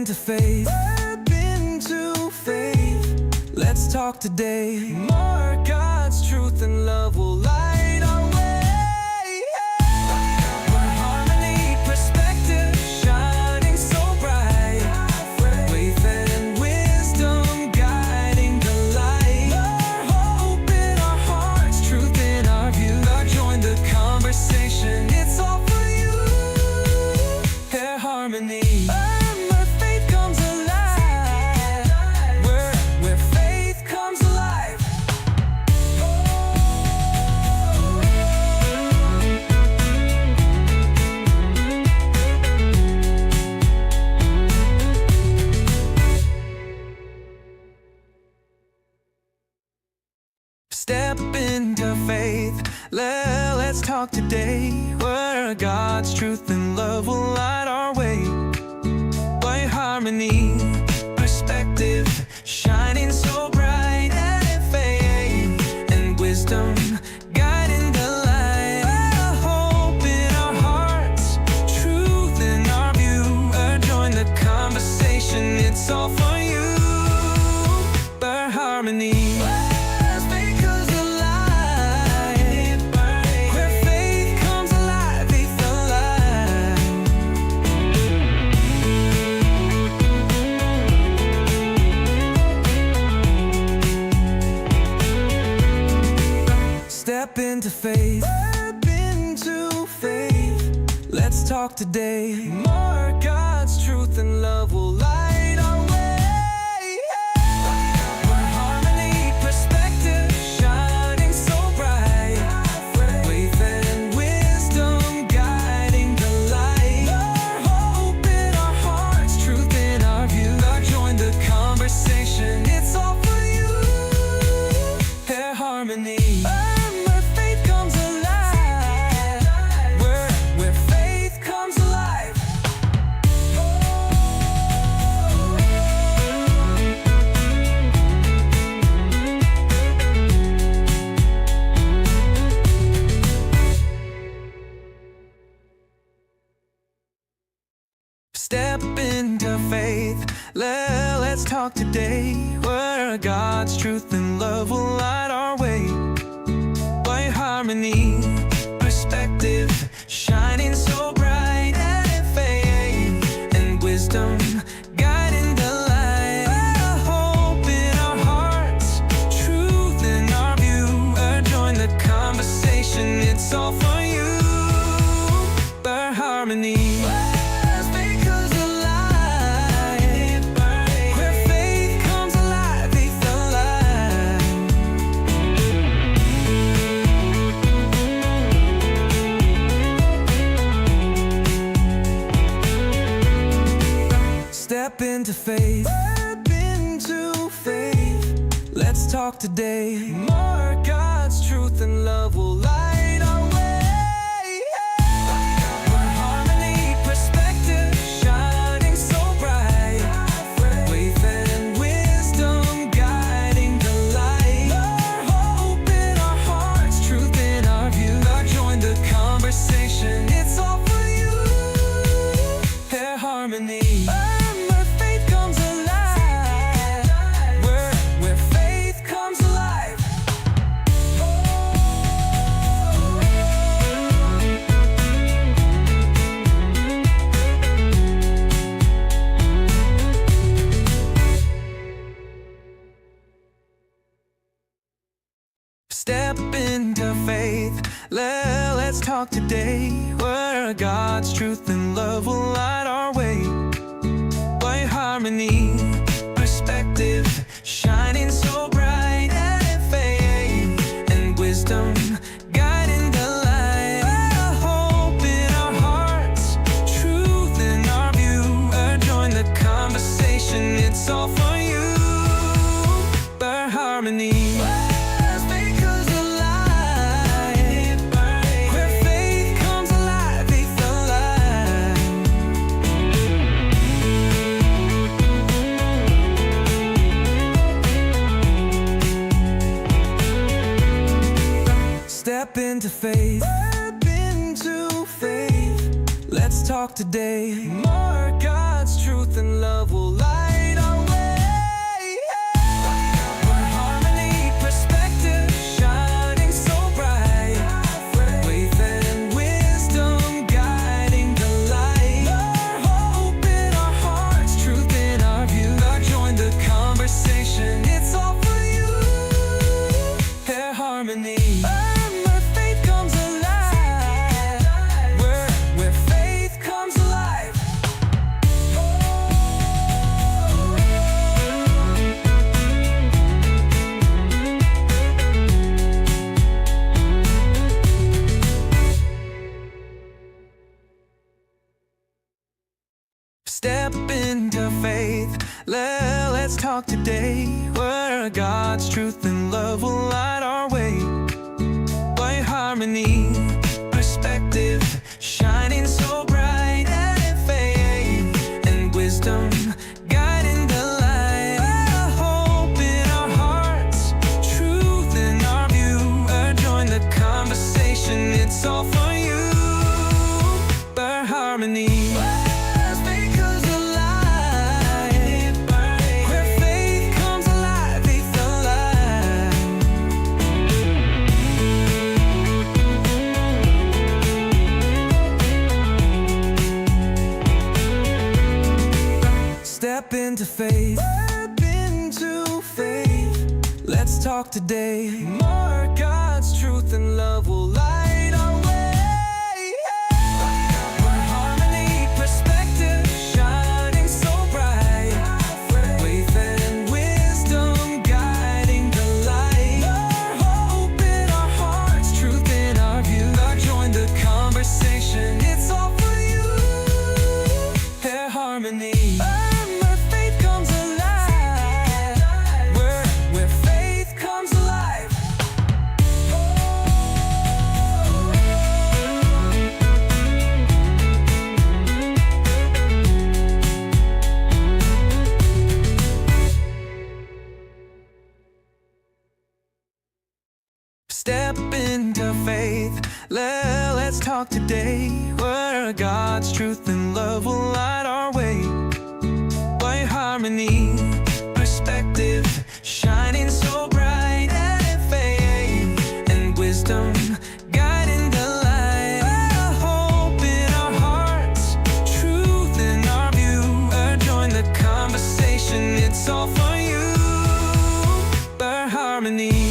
into faith. Step into faith. Let's talk today. More God's truth and love will light our way. Where harmony, perspective, shining so bright. Faith and wisdom guiding the light. Hope in our hearts, truth in our view. Join the conversation, it's all for you. Hair harmony. Step into faith, let's talk today, where God's truth and love will light our way. By harmony, perspective, shining so bright, and faith and wisdom guiding the light. Hope in our hearts, truth in our view. Join the conversation, it's all for you. By harmony. Step into faith. Step into faith. Let's talk today. More God's truth and love will light our way. Where harmony, perspective, shining so bright. Faith and wisdom guiding the light. Hope in our hearts, truth in our view. Join the conversation, it's all for you. Hair harmony. Step into faith, let's talk today, where God's truth and love will light our way. By harmony, perspective, shining so bright, and faith and wisdom guiding the light. Hope in our hearts, truth in our view. Join the conversation, it's all for you. By harmony. Step into faith. Step into faith. Let's talk today. More God's truth and love will light our way. Where harmony, perspective, shining so bright. Faith and wisdom guiding the light. Hope in our hearts, truth in our view. Join the conversation, it's all for you. Hair harmony. Step into faith, let's talk today, where God's truth and love will light our way. By harmony, perspective, shining so bright, and faith and wisdom guiding the light. Hope in our hearts, truth in our view. Join the conversation, it's all for you. By harmony. Step into faith. Step into faith. Let's talk today. More God's truth and love will let's talk today, where God's truth and love will light our way. By harmony, perspective, shining so bright, and faith and wisdom guiding the light. Hope in our hearts, truth in our view. Join the conversation, it's all for you. By harmony. Step into faith. Step into faith. Let's talk today. More God's truth and love will light our way. Where harmony, perspective, shining so bright. Faith and wisdom guiding the light. Hope in our hearts, truth in our view. Join the conversation, it's all for you. Their harmony. Step into faith, let's talk today, where God's truth and love will light our way. By harmony, perspective, shining so bright, and faith and wisdom guiding the light. Hope in our hearts, truth in our view. Join the conversation, it's all for you. By harmony.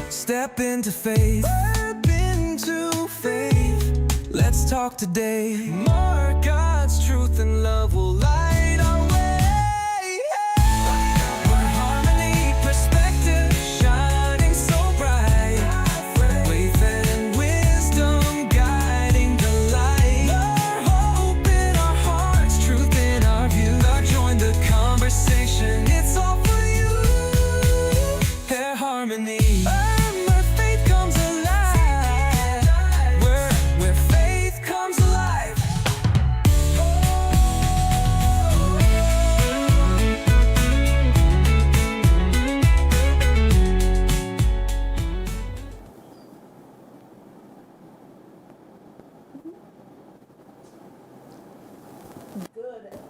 Step into faith. Step into faith. Let's talk today. More God's truth and love will light our way. Where harmony, perspective, shining so bright. Faith and wisdom guiding the light. Hope in our hearts, truth in our view. Join the conversation, it's all for you. Their harmony.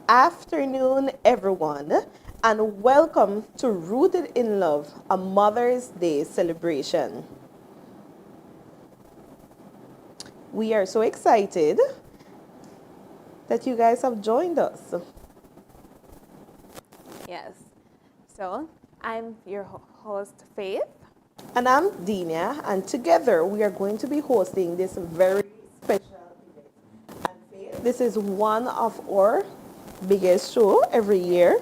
Afternoon, everyone, and welcome to Rooted in Love, a Mother's Day celebration. We are so excited that you guys have joined us. Yes. So, I'm your host, Faith. And I'm Dina, and together we are going to be hosting this very special event. And Faith, this is one of our biggest show every year.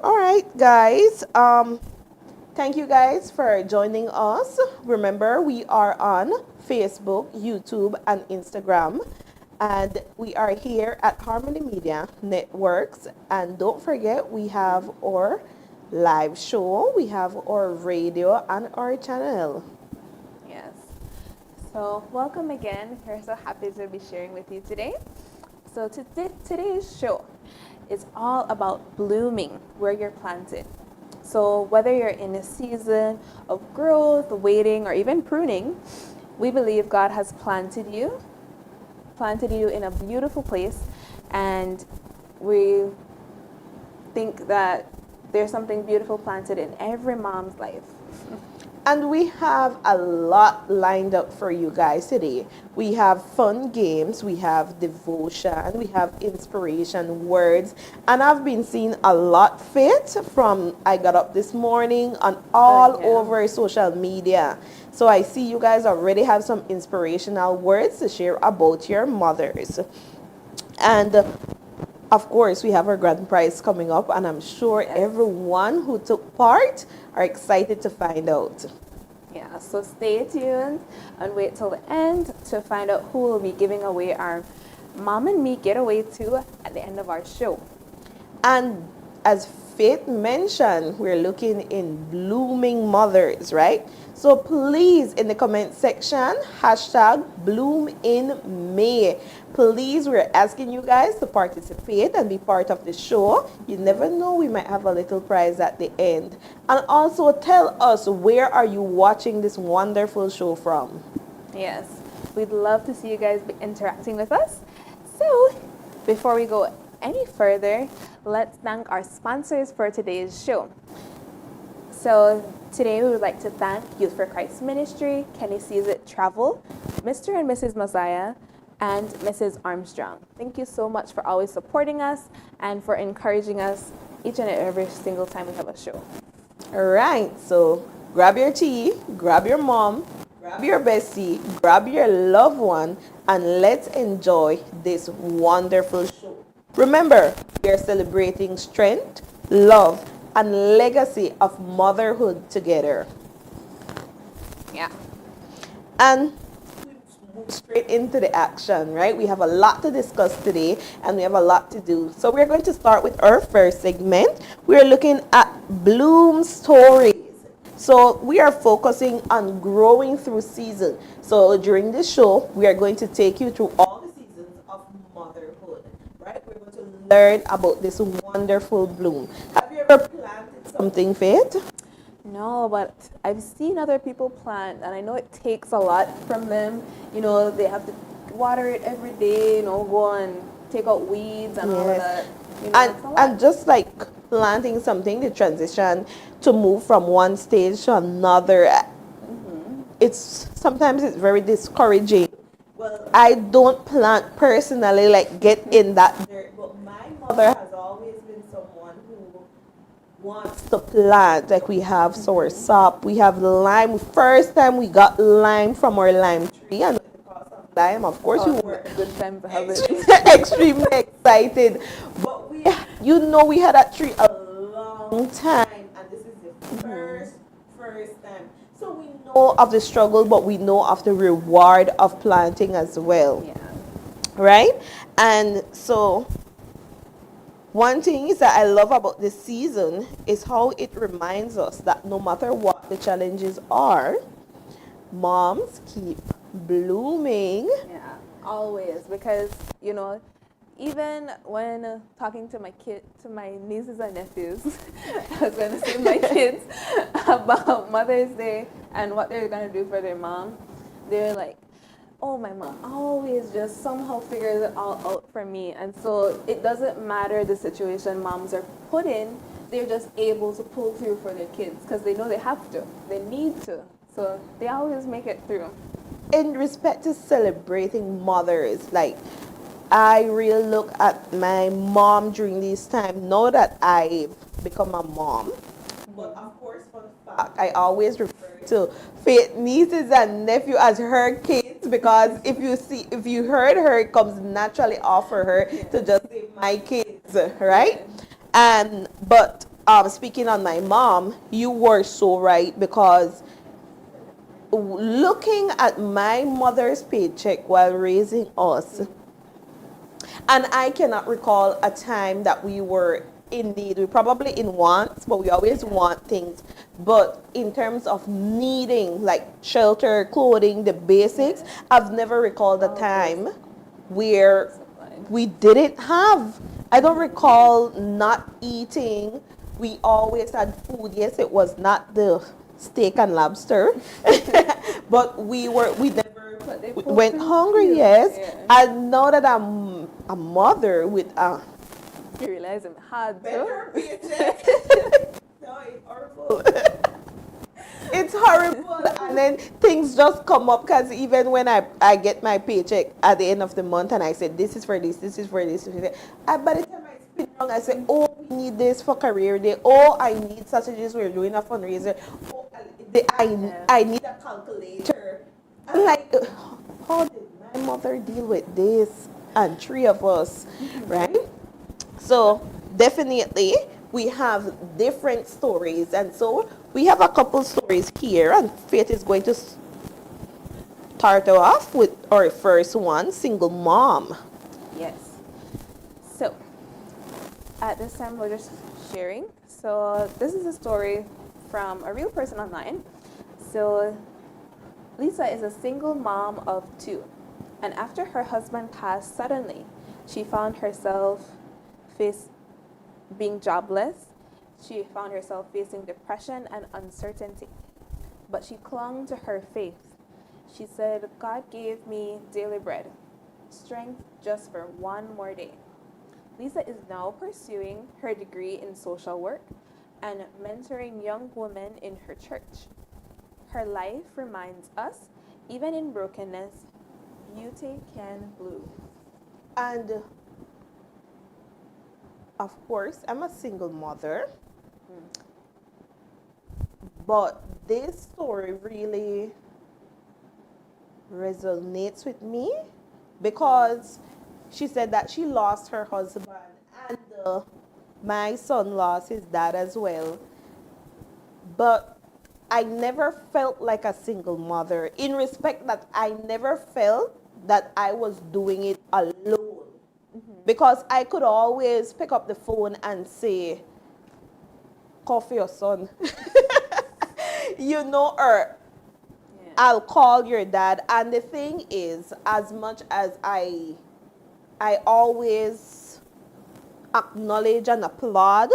All right, guys. Thank you guys for joining us. Remember, we are on Facebook, YouTube, and Instagram. And we are here at HarmonyMedia Networks. And don't forget, we have our live show, we have our radio, and our channel. Yes. So, welcome again. We're so happy to be sharing with you today. So, today's show is all about blooming where you're planted. So, whether you're in a season of growth, waiting, or even pruning, we believe God has planted you in a beautiful place, and we think that there's something beautiful planted in every mom's life. And we have a lot lined up for you guys today. We have fun games, we have devotion, we have inspiration words, and I've been seeing a lot fit from I got up this morning on all over social media. So I see you guys already have some inspirational words to share about your mothers. And of course, we have our grand prize coming up, and I'm sure everyone who took part are excited to find out. Yeah, so stay tuned and wait till the end to find out who will be giving away our Mom and Me Getaway to at the end of our show. And as Faith mentioned, we're looking in blooming mothers, right? So please, in the comment section, hashtag Bloom in May. Please, we're asking you guys to participate and be part of the show. You never know, we might have a little prize at the end. And also tell us, where are you watching this wonderful show from? Yes, we'd love to see you guys be interacting with us. So, before we go any further, let's thank our sponsors for today's show. So today we would like to thank Youth for Christ Ministry, Kennie Sees It Travel, Mr. and Mrs. Mosiah, and Mrs. Armstrong. Thank you so much for always supporting us and for encouraging us each and every single time we have a show. All right, so grab your tea, grab your mom, grab your bestie, grab your loved one, and let's enjoy this wonderful show. Remember, we are celebrating strength, love, and legacy of motherhood together. Yeah. And move straight into the action, right? We have a lot to discuss today, and we have a lot to do. So we're going to start with our first segment. We're looking at Bloom Stories. So we are focusing on growing through season. So during this show, we are going to take you through all the seasons of motherhood, right? We're going to learn about this wonderful bloom. Have you ever planted something, Faith? No, but I've seen other people plant, and I know it takes a lot from them. You know, they have to water it every day, you know, go and take out weeds and all of that. You know, it's a lot. And just like planting something, the transition to move from one stage to another, sometimes it's very discouraging. Well, I don't plant personally, like get in that dirt, but my mother has always been someone who wants to plant. Like we have soursop, we have lime. First time we got lime from our lime tree, and with the cost of lime, of course, we were a good time to have it. extremely excited. But we had that tree a long time, and this is the first time. So we know of the struggle, but we know of the reward of planting as well. Yeah. Right? And so one thing is that I love about this season is how it reminds us that no matter what the challenges are, moms keep blooming. Yeah, always, because you know, even when talking to my nieces and nephews, I was going to say my kids about Mother's Day and what they're going to do for their mom, they're like, oh, my mom always just somehow figures it all out for me. And so it doesn't matter the situation moms are put in, they're just able to pull through for their kids because they know they have to, they need to. So they always make it through. In respect to celebrating mothers, like I really look at my mom during this time, now that I've become a mom. But of course, fun fact, I always refer to Faith nieces and nephew as her kids, because if you heard her, it comes naturally off for her to just say my kids, right? But speaking on my mom, you were so right, because looking at my mother's paycheck while raising us, and I cannot recall a time that we were in need. We probably in wants, but we always want things. But in terms of needing, like shelter, clothing, the basics, I've never recalled a time where we didn't have. I don't recall not eating. We always had food. Yes, it was not the steak and lobster, but we never went hungry. Yes, and now that I'm a mother with a You realize I'm hard, better too. paycheck. No, it's horrible. It's horrible. And then things just come up because even when I get my paycheck at the end of the month and I said, this is for this is for this, by the time I spin around, I say, oh, we need this for career day. Oh, I need sausages. We're doing a fundraiser. Oh, I need a calculator. I'm like, how did my mother deal with this? And three of us, right? So definitely we have different stories, and so we have a couple stories here, and Faith is going to start off with our first one, single mom. Yes. So, at this time, we're just sharing. So, this is a story from a real person online. So, Lisa is a single mom of two. And after her husband passed suddenly, she found herself being jobless. She found herself facing depression and uncertainty. But she clung to her faith. She said, God gave me daily bread, strength just for one more day. Lisa is now pursuing her degree in social work and mentoring young women in her church. Her life reminds us, even in brokenness, beauty can bloom. And of course, I'm a single mother, but this story really resonates with me because she said that she lost her husband and my son lost his dad as well. But I never felt like a single mother in respect that I never felt that I was doing it alone. Because I could always pick up the phone and say, call for your son. Or Yeah. I'll call your dad. And the thing is, as much as I always acknowledge and applaud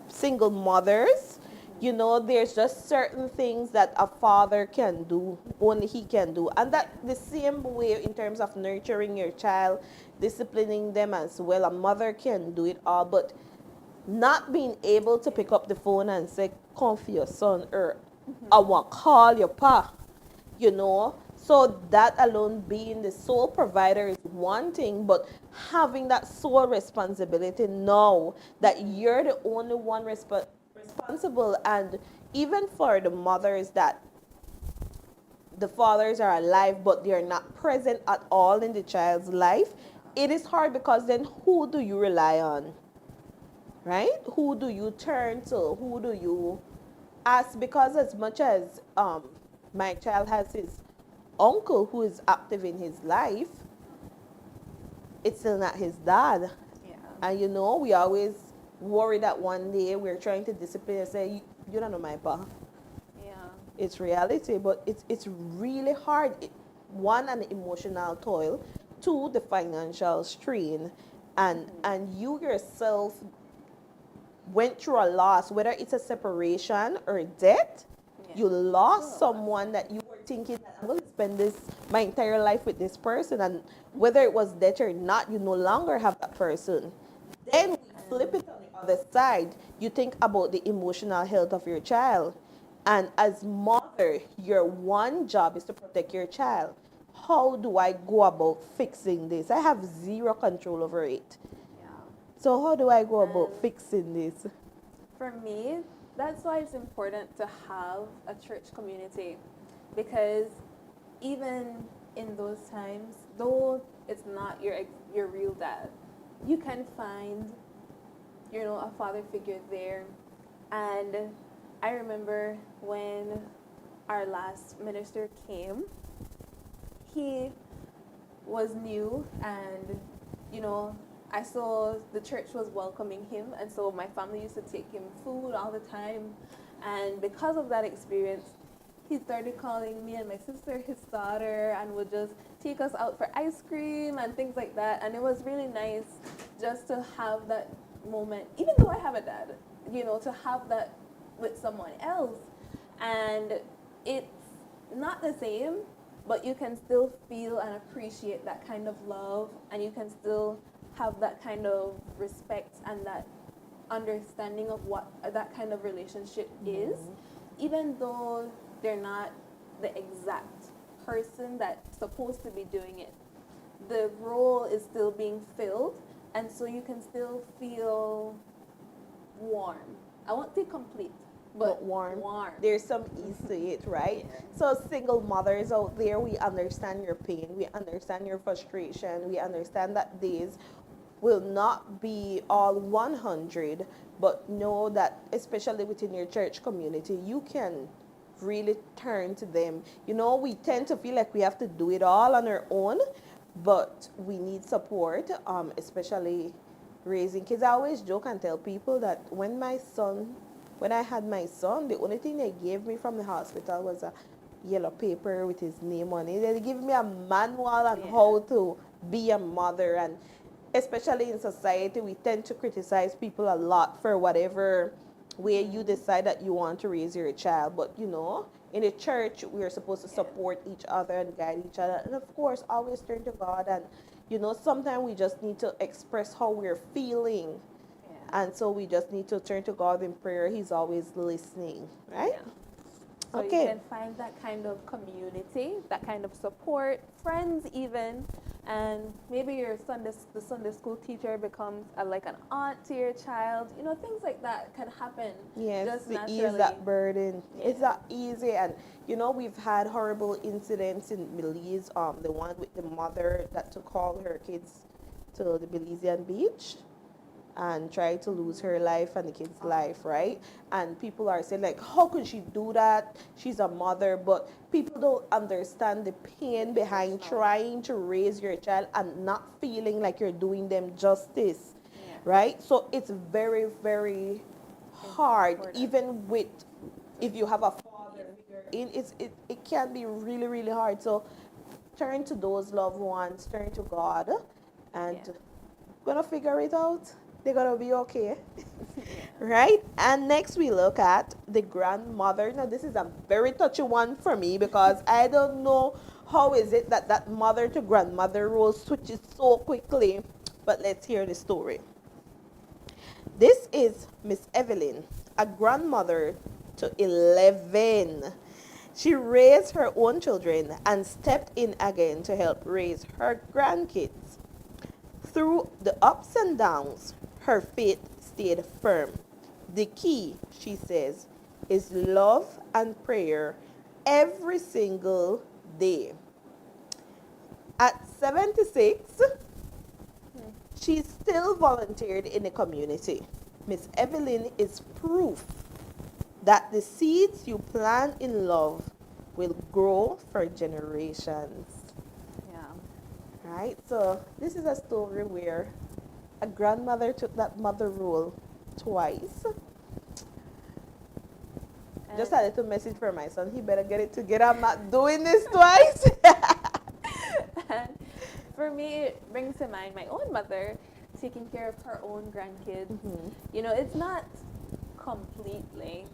single mothers, there's just certain things that a father can do, only he can do. And that the same way in terms of nurturing your child, disciplining them as well, a mother can do it all. But not being able to pick up the phone and say, come for your son, or I want to call your pa, So that alone, being the sole provider is one thing, but having that sole responsibility now that you're the only one responsible, and even for the mothers that the fathers are alive but they're not present at all in the child's life, it is hard because then who do you rely on? Right? Who do you turn to? Who do you ask? Because as much as my child has his uncle who is active in his life, it's still not his dad. Yeah. And we always worry that one day we're trying to discipline and say, you don't know my pa. Yeah. It's reality, but it's really hard. One, an emotional toil. Two, the financial strain. And you yourself went through a loss, whether it's a separation or death. Yeah. You lost someone that you were thinking that I'm going to spend my entire life with this person, and whether it was death or not, you no longer have that person. Then we flip it on the other side. You think about the emotional health of your child, and as mother, your one job is to protect your child. How do I go about fixing this? I have zero control over it. Yeah. So how do I go about And fixing this? For me, that's why it's important to have a church community, because even in those times, though it's not your real dad, you can find a father figure there. And I remember when our last minister came, he was new, and I saw the church was welcoming him, and so my family used to take him food all the time. And because of that experience, he started calling me and my sister his daughter, and would just take us out for ice cream and things like that. And it was really nice just to have that moment, even though I have a dad, to have that with someone else. And it's not the same, but you can still feel and appreciate that kind of love, and you can still have that kind of respect and that understanding of what that kind of relationship is, even though they're not the exact person that's supposed to be doing it. The role is still being filled, and so you can still feel warm. I won't say complete, but warm. Warm. There's some ease to it, right? Yeah. So single mothers out there, we understand your pain, we understand your frustration, we understand that days will not be all 100, but know that especially within your church community, you can really turn to them. You know, we tend to feel like we have to do it all on our own, but we need support, especially raising kids. I always joke and tell people that when I had my son, the only thing they gave me from the hospital was a yellow paper with his name on it. They give me a manual on how to be a mother. And especially in society, we tend to criticize people a lot for whatever way you decide that you want to raise your child. But you know, in the church, we are supposed to support each other and guide each other. And of course, always turn to God. And you know, sometimes we just need to express how we're feeling. And so we just need to turn to God in prayer. He's always listening, right? Yeah. So Okay. you can find that kind of community, that kind of support, friends even, and maybe the Sunday school teacher becomes like an aunt to your child. You know, things like that can happen. Yes, just to naturally. ease that burden. Yeah. It's not easy. And you know, we've had horrible incidents in Belize. The one with the mother that took all her kids to the Belizean beach and tried to lose her life and the kid's life, right? And people are saying like, how could she do that? She's a mother. But people don't understand the pain behind trying to raise your child and not feeling like you're doing them justice, right? So it's very, very hard, even with if you have a father figure in it can be really, really hard. So turn to those loved ones, turn to God, and gonna figure it out. They're gonna be okay. Right? And next we look at the grandmother. Now this is a very touchy one for me because I don't know how is it that that mother to grandmother role switches so quickly. But let's hear the story. This is Miss Evelyn, a grandmother to 11. She raised her own children and stepped in again to help raise her grandkids. Through the ups and downs, her faith stayed firm. The key, she says, is love and prayer every single day. At 76, she still volunteered in the community. Miss Evelyn is proof that the seeds you plant in love will grow for generations. Right? So this is a story where a grandmother took that mother role twice. Just a little message for my son. He better get it together. I'm not doing this twice. And for me, it brings to mind my own mother taking care of her own grandkids. Mm-hmm. You know, it's not completely,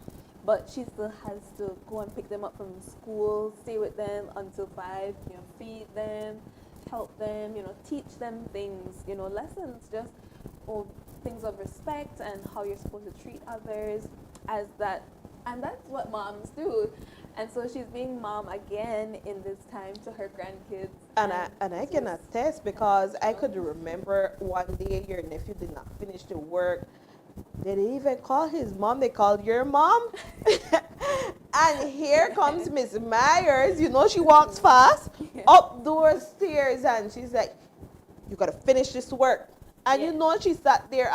but she still has to go and pick them up from school, stay with them until 5, you know, feed them, help them, you know, teach them things, you know, lessons, just things of respect and how you're supposed to treat others as that. And that's what moms do. And so she's being mom again in this time to her grandkids. And I can attest because I could remember one day your nephew did not finish the work. They didn't even call his mom. They called your mom. And here comes Miss Myers. You know she walks fast up those stairs and she's like, you got to finish this work. And you know she sat there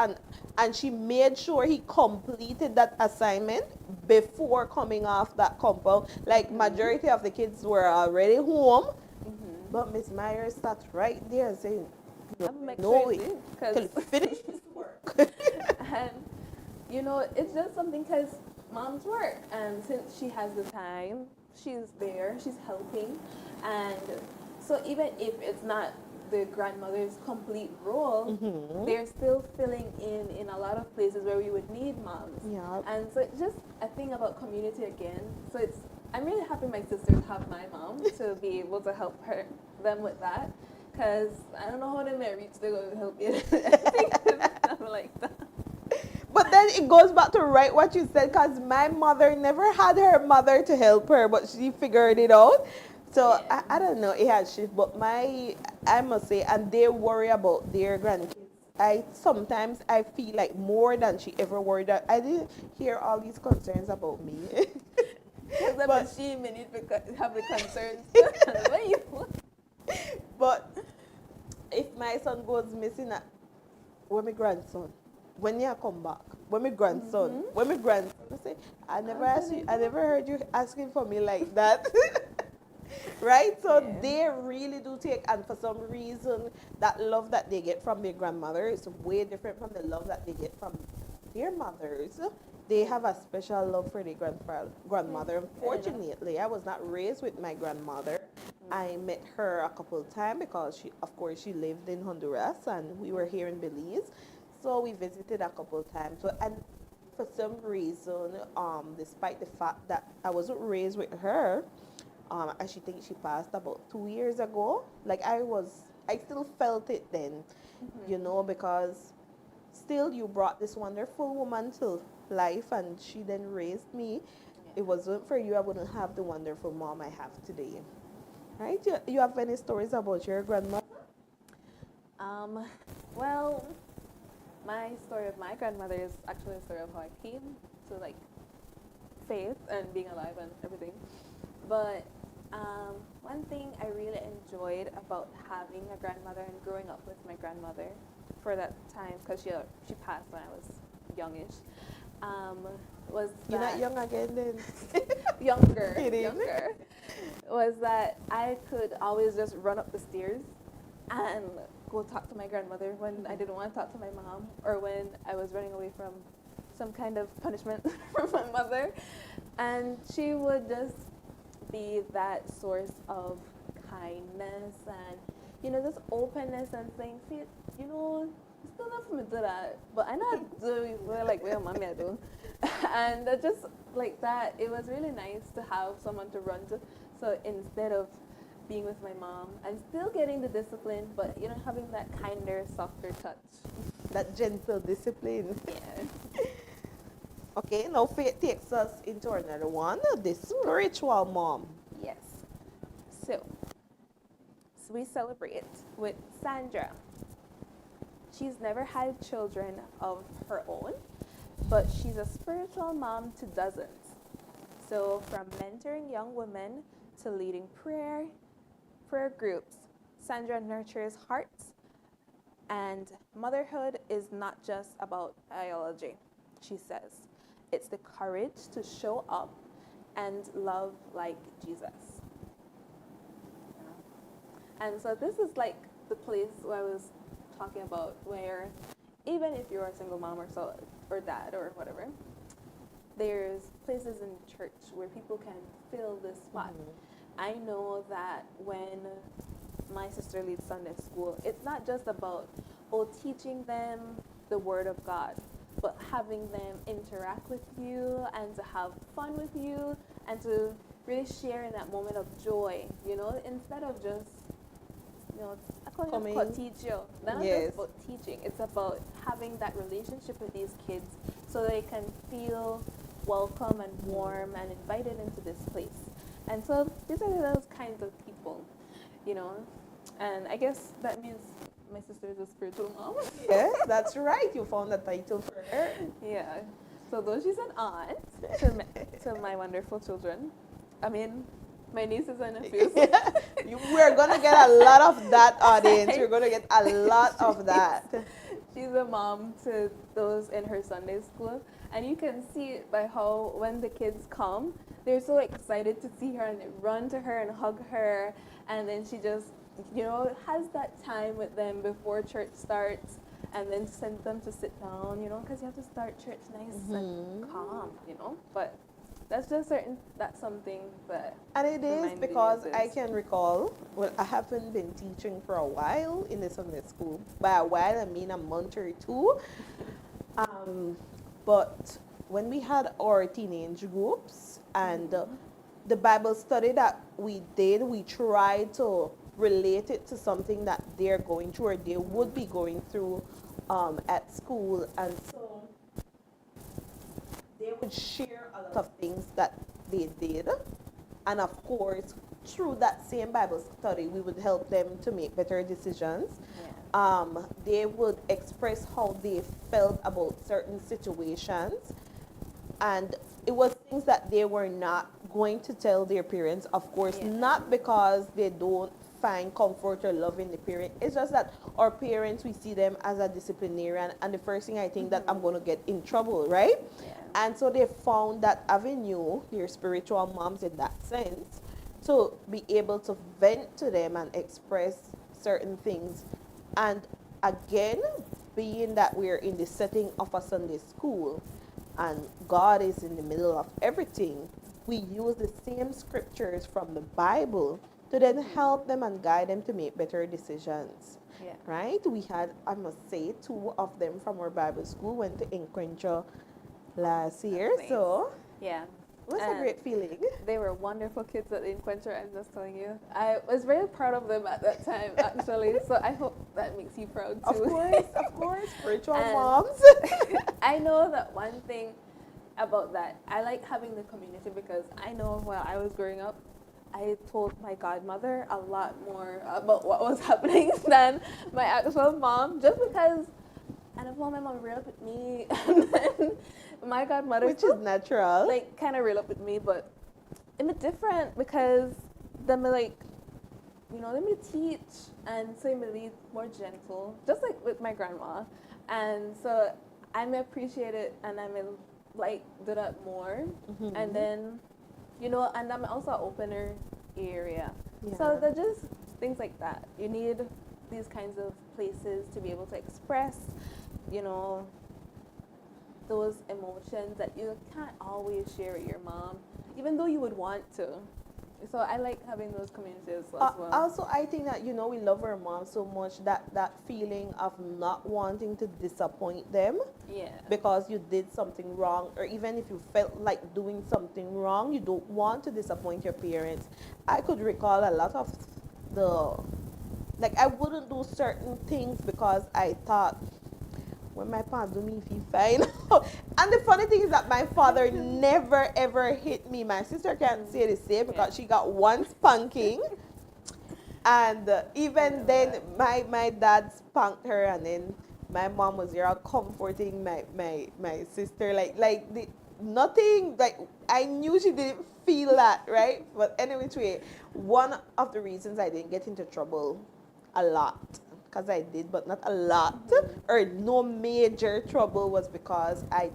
and she made sure he completed that assignment before coming off that compound. Like majority of the kids were already home. But Miss Myers sat right there and saying, no way, till finish this work. And, you know, it's just something because moms work. And since she has the time, she's there, she's helping. And so even if it's not the grandmother's complete role, they're still filling in a lot of places where we would need moms. And so it's just a thing about community again. So I'm really happy my sisters have my mom to be able to help them with that. Because I don't know how they may reach to go help you. Something like that. But then it goes back to right what you said, because my mother never had her mother to help her, but she figured it out. So Yeah. I don't know, it had shift, but I must say, and they worry about their grandkids. I sometimes I feel like more than she ever worried. That I didn't hear all these concerns about me. Because the But machine may need to have the concerns. What you but if my son goes missing, when my grandson, when you come back, when my grandson, when my grandson, I say, I never asked you, I never heard you asking for me like that. Right? So Yeah. they really do take, and for some reason, that love that they get from their grandmother is way different from the love that they get from their mothers. They have a special love for their grandmother. Unfortunately, I was not raised with my grandmother. I met her a couple of times because she, of course, she lived in Honduras and we were here in Belize. So we visited a couple of times. So, and for some reason, despite the fact that I wasn't raised with her, I she think she passed about 2 years ago. Like I still felt it then, because still you brought this wonderful woman to life, and she then raised me. It wasn't for you, I wouldn't have the wonderful mom I have today. Right? You have any stories about your grandmother? Um, well, my story of my grandmother is actually a story of how I came to like faith and being alive and everything. But one thing I really enjoyed about having a grandmother and growing up with my grandmother for that time, because she passed when I was youngish, was You're not that young again then. younger, Kidding. younger, was that I could always just run up the stairs and go talk to my grandmother when I didn't want to talk to my mom, or when I was running away from some kind of punishment from my mother. And she would just be that source of kindness and, this openness and saying, see, it's still not for me to do that, but I not do it like where mommy I do. And just like that, it was really nice to have someone to run to. So instead of being with my mom and still getting the discipline, but having that kinder, softer touch. That gentle discipline. Yeah. Okay, now faith takes us into another one, the spiritual mom. Yes. So we celebrate with Sandra. She's never had children of her own, but she's a spiritual mom to dozens. So from mentoring young women to leading prayer groups, Sandra nurtures hearts, and motherhood is not just about biology, she says. It's the courage to show up and love like Jesus. And so this is like the place where I was talking about, where even if you're a single mom or dad or whatever, there's places in church where people can fill this spot. I know that when my sister leads Sunday school, it's not just about teaching them the Word of God, but having them interact with you and to have fun with you and to really share in that moment of joy, instead of just, I call it cotillo. Not just about teaching. It's about having that relationship with these kids so they can feel welcome and warm and invited into this place. And so these are those kinds of people, and I guess that means my sister is a spiritual mom. Yes, that's right. You found a title for her. Yeah. So though she's an aunt to my wonderful children, I mean, my nieces and nephews. We're going to get a lot of that, audience. We're going to get a lot of that. She's a mom to those in her Sunday school. And you can see it by how when the kids come, they're so excited to see her and they run to her and hug her. And then she just, has that time with them before church starts, and then send them to sit down, because you have to start church nice and calm, But that's something that. And it is because I can recall, well, I haven't been teaching for a while in the Sunday school. By a while, I mean a month or two. But when we had our teenage groups and the Bible study that we did, we tried to relate it to something that they're going through or they would be going through at school. And so would share a lot of things that they did. And of course, through that same Bible study, we would help them to make better decisions. Yeah. They would express how they felt about certain situations, and it was things that they were not going to tell their parents, of course, Yeah. not because they don't find comfort or love in the parent. It's just that our parents, we see them as a disciplinarian, and the first thing I think that I'm going to get in trouble, right? Yeah. And so they found that avenue, their spiritual moms in that sense, to be able to vent to them and express certain things. And again, being that we're in the setting of a Sunday school and God is in the middle of everything, we use the same scriptures from the Bible to then help them and guide them to make better decisions. Yeah. Right? We had, I must say, two of them from our Bible school went to Encuentro last year. Nice. So Yeah. it was a And great feeling. they were wonderful kids at the Encuentro, I'm just telling you. I was very proud of them at that time, actually. So I hope that makes you proud too. Of course, spiritual And moms. I know that one thing about that, I like having the community because I know while I was growing up, I told my godmother a lot more about what was happening than my actual mom, just because, and of all my mom reeled up with me, and then my godmother Which is natural. like kind of reeled up with me, but it was different because them like, you know, let me teach, and so me more gentle, just like with my grandma, and so I may appreciate it, and I may like do that more, and then, you know, and I'm also an opener area, so Yeah. they're just things like that. You need these kinds of places to be able to express, you know, those emotions that you can't always share with your mom, even though you would want to. So I like having those communities as well. Also, I think that, you know, we love our mom so much that feeling of not wanting to disappoint them Yeah. because you did something wrong, or even if you felt like doing something wrong, you don't want to disappoint your parents. I could recall a lot of the, like, I wouldn't do certain things because I thought, when my parents do me feel fine. And the funny thing is that my father never ever hit me. My sister can't say the same because she got one spanking. And even then, my dad spanked her, and then my mom was there comforting my sister. Nothing, like, I knew she didn't feel that, right? But anyway, one of the reasons I didn't get into trouble a lot, because I did, but not a lot, or no major trouble, was because I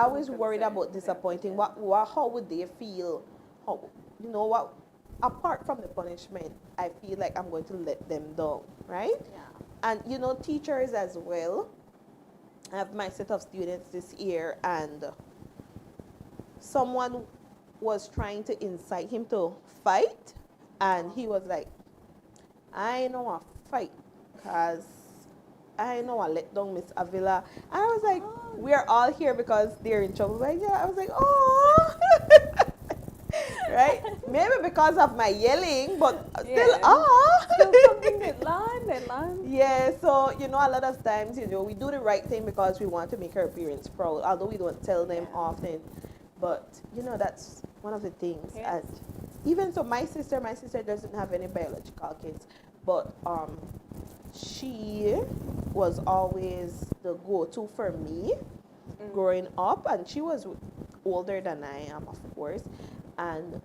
was worried about disappointing. How would they feel? How, you know what? Apart from the punishment, I feel like I'm going to let them down, right? Yeah. And you know, teachers as well. I have my set of students this year, and someone was trying to incite him to fight, and he was like, I know a fight, because I know I let down Miss Avila. And I was like, we're all here because they're in trouble. Like, yeah, I was like, oh. Right? Maybe because of my yelling, but still, Still something that land. Yeah, so, you know, a lot of times, you know, we do the right thing because we want to make our parents proud, although we don't tell them often. But, you know, that's one of the things. Yes. And even so, my sister doesn't have any biological kids, but she was always the go-to for me growing up, and she was older than I am, of course, and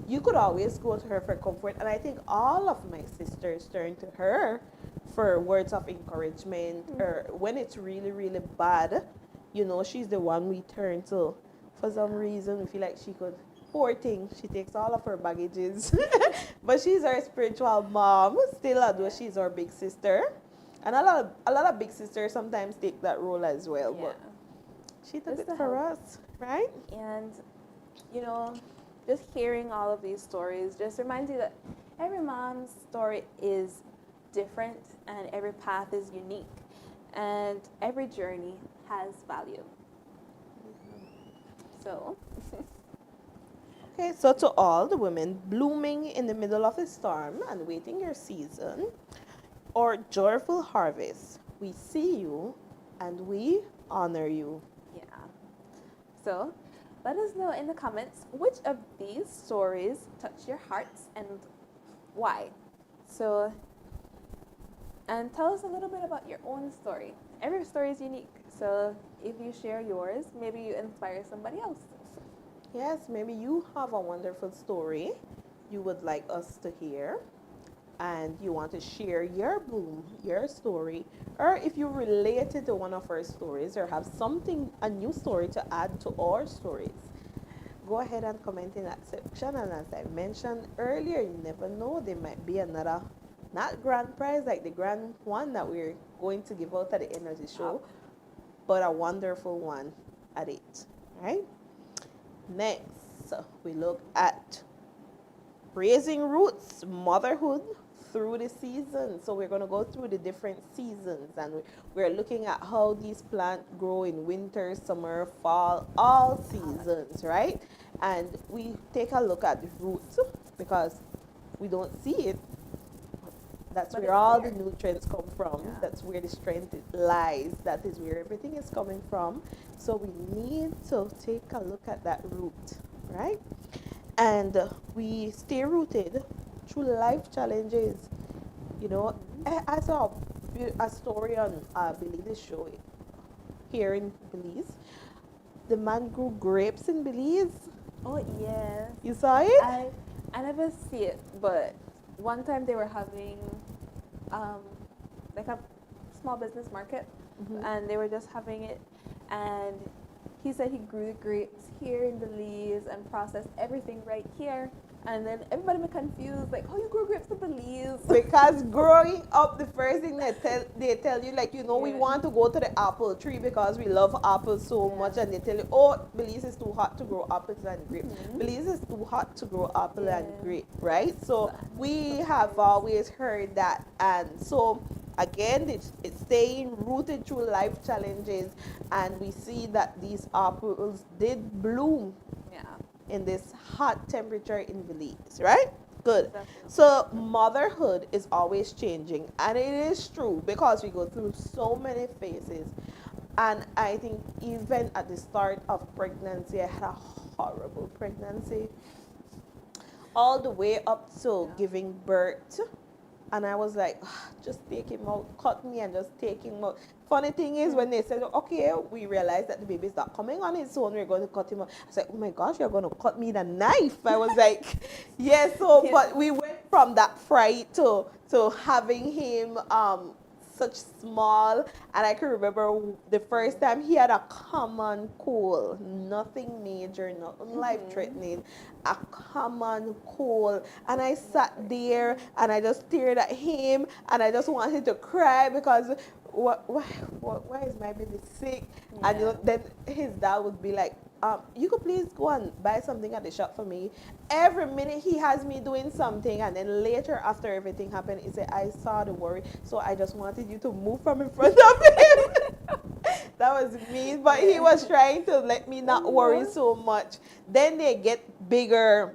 you could always go to her for comfort. And I think all of my sisters turn to her for words of encouragement, or when it's really, really bad, you know, she's the one we turn to. For some reason, we feel like she could. Poor thing, she takes all of her baggages. But she's our spiritual mom still, although she's our big sister. And a lot of big sisters sometimes take that role as well. Yeah. But she took Just it to for help. us, right? And, you know, just hearing all of these stories just reminds you that every mom's story is different and every path is unique and every journey has value. So, Okay, so to all the women blooming in the middle of a storm and waiting your season or joyful harvest, we see you and we honor you. yeah. So, Let us know in the comments which of these stories touch your hearts and why. So, and tell us a little bit about your own story. Every story is unique. So if you share yours, maybe you inspire somebody else. Yes, maybe you have a wonderful story you would like us to hear, and you want to share your bloom, your story, or if you related to one of our stories or have something, a new story to add to our stories, go ahead and comment in that section. And as I mentioned earlier, you never know, there might be another, not grand prize like the grand one that we're going to give out at the end of the show, but a wonderful one at it, right? Next, we look at raising roots, motherhood through the seasons. So we're going to go through the different seasons, and we're looking at how these plants grow in winter, summer, fall, all seasons, right? And we take a look at the roots because we don't see it. That's But where it's all there. the nutrients come from. Yeah. That's where the strength lies. That is where everything is coming from. So we need to take a look at that root, right? And we stay rooted through life challenges. You know, I saw a story on Belize's show here in Belize. The man grew grapes in Belize. Oh yes. You saw it? I never see it, but one time they were having um, like a small business market, and they were just having it, and he said he grew the grapes here in Belize and processed everything right here. And then everybody was confused, like, oh, you grow grapes in Belize? Because growing up, the first thing they tell you, like, you know, we Yeah. want to go to the apple tree because we love apples so much, and they tell you, oh, Belize is too hot to grow apples and grapes. Belize is too hot to grow apple and Yeah. grape, right? So we have always heard that, and so again, it's staying rooted through life challenges, and we see that these apples did bloom Yeah. in this hot temperature in Belize, right? Good. Definitely. So motherhood is always changing, and it is true because we go through so many phases. And I think even at the start of pregnancy, I had a horrible pregnancy, all the way up to giving birth. And I was like, just take him out, cut me and just take him out. Funny thing is, when they said, okay, we realized that the baby's not coming on its own, we're going to cut him out. I said, oh my gosh, you're going to cut me with a knife. I was like, yes, so, but we went from that fright to having him such small. And I can remember the first time he had a common cold, nothing major, nothing life-threatening, a common cold. And I sat there and I just stared at him and I just wanted to cry because why is my baby sick? And you know, then his dad would be like, you could please go and buy something at the shop for me. Every minute he has me doing something, and then later after everything happened, he said, I saw the worry, so I just wanted you to move from in front of him. That was mean, but he was trying to let me not worry so much. Then they get bigger.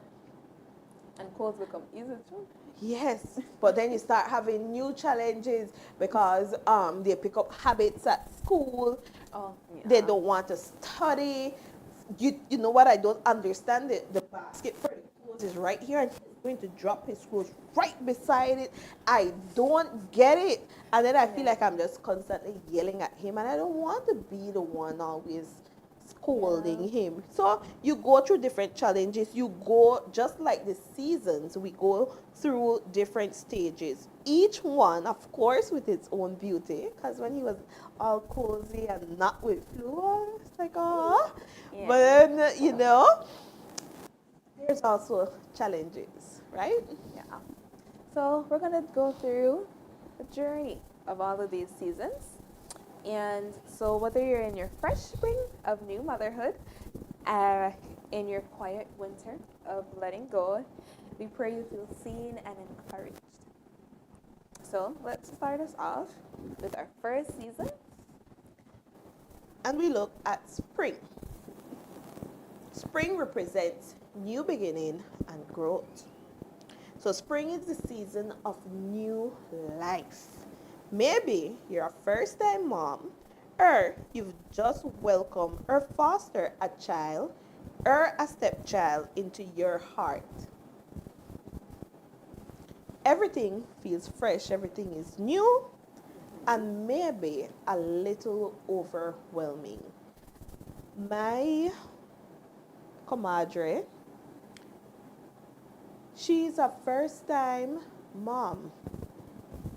And colds become easier too. Yes, but then you start having new challenges because they pick up habits at school. Oh, yeah. They don't want to study. You know what I don't understand? The basket for the clothes is right here, and he's going to drop his clothes right beside it. I don't get it. And then I feel like I'm just constantly yelling at him, and I don't want to be the one always scolding him. So you go through different challenges. You go, just like the seasons, we go through different stages. Each one, of course, with its own beauty. Because when he was all cozy and not with flu, it's like, oh. Yeah. But then, you know, there's also challenges, right? Yeah. So we're gonna go through the journey of all of these seasons. And so whether you're in your fresh spring of new motherhood, in your quiet winter of letting go, we pray you feel seen and encouraged. So let's start us off with our first season. And we look at spring. Spring represents new beginning and growth. So spring is the season of new life. Maybe you're a first-time mom, or you've just welcomed or fostered a child a stepchild into your heart, everything feels fresh, everything is new, and maybe a little overwhelming. My comadre, she's a first time mom,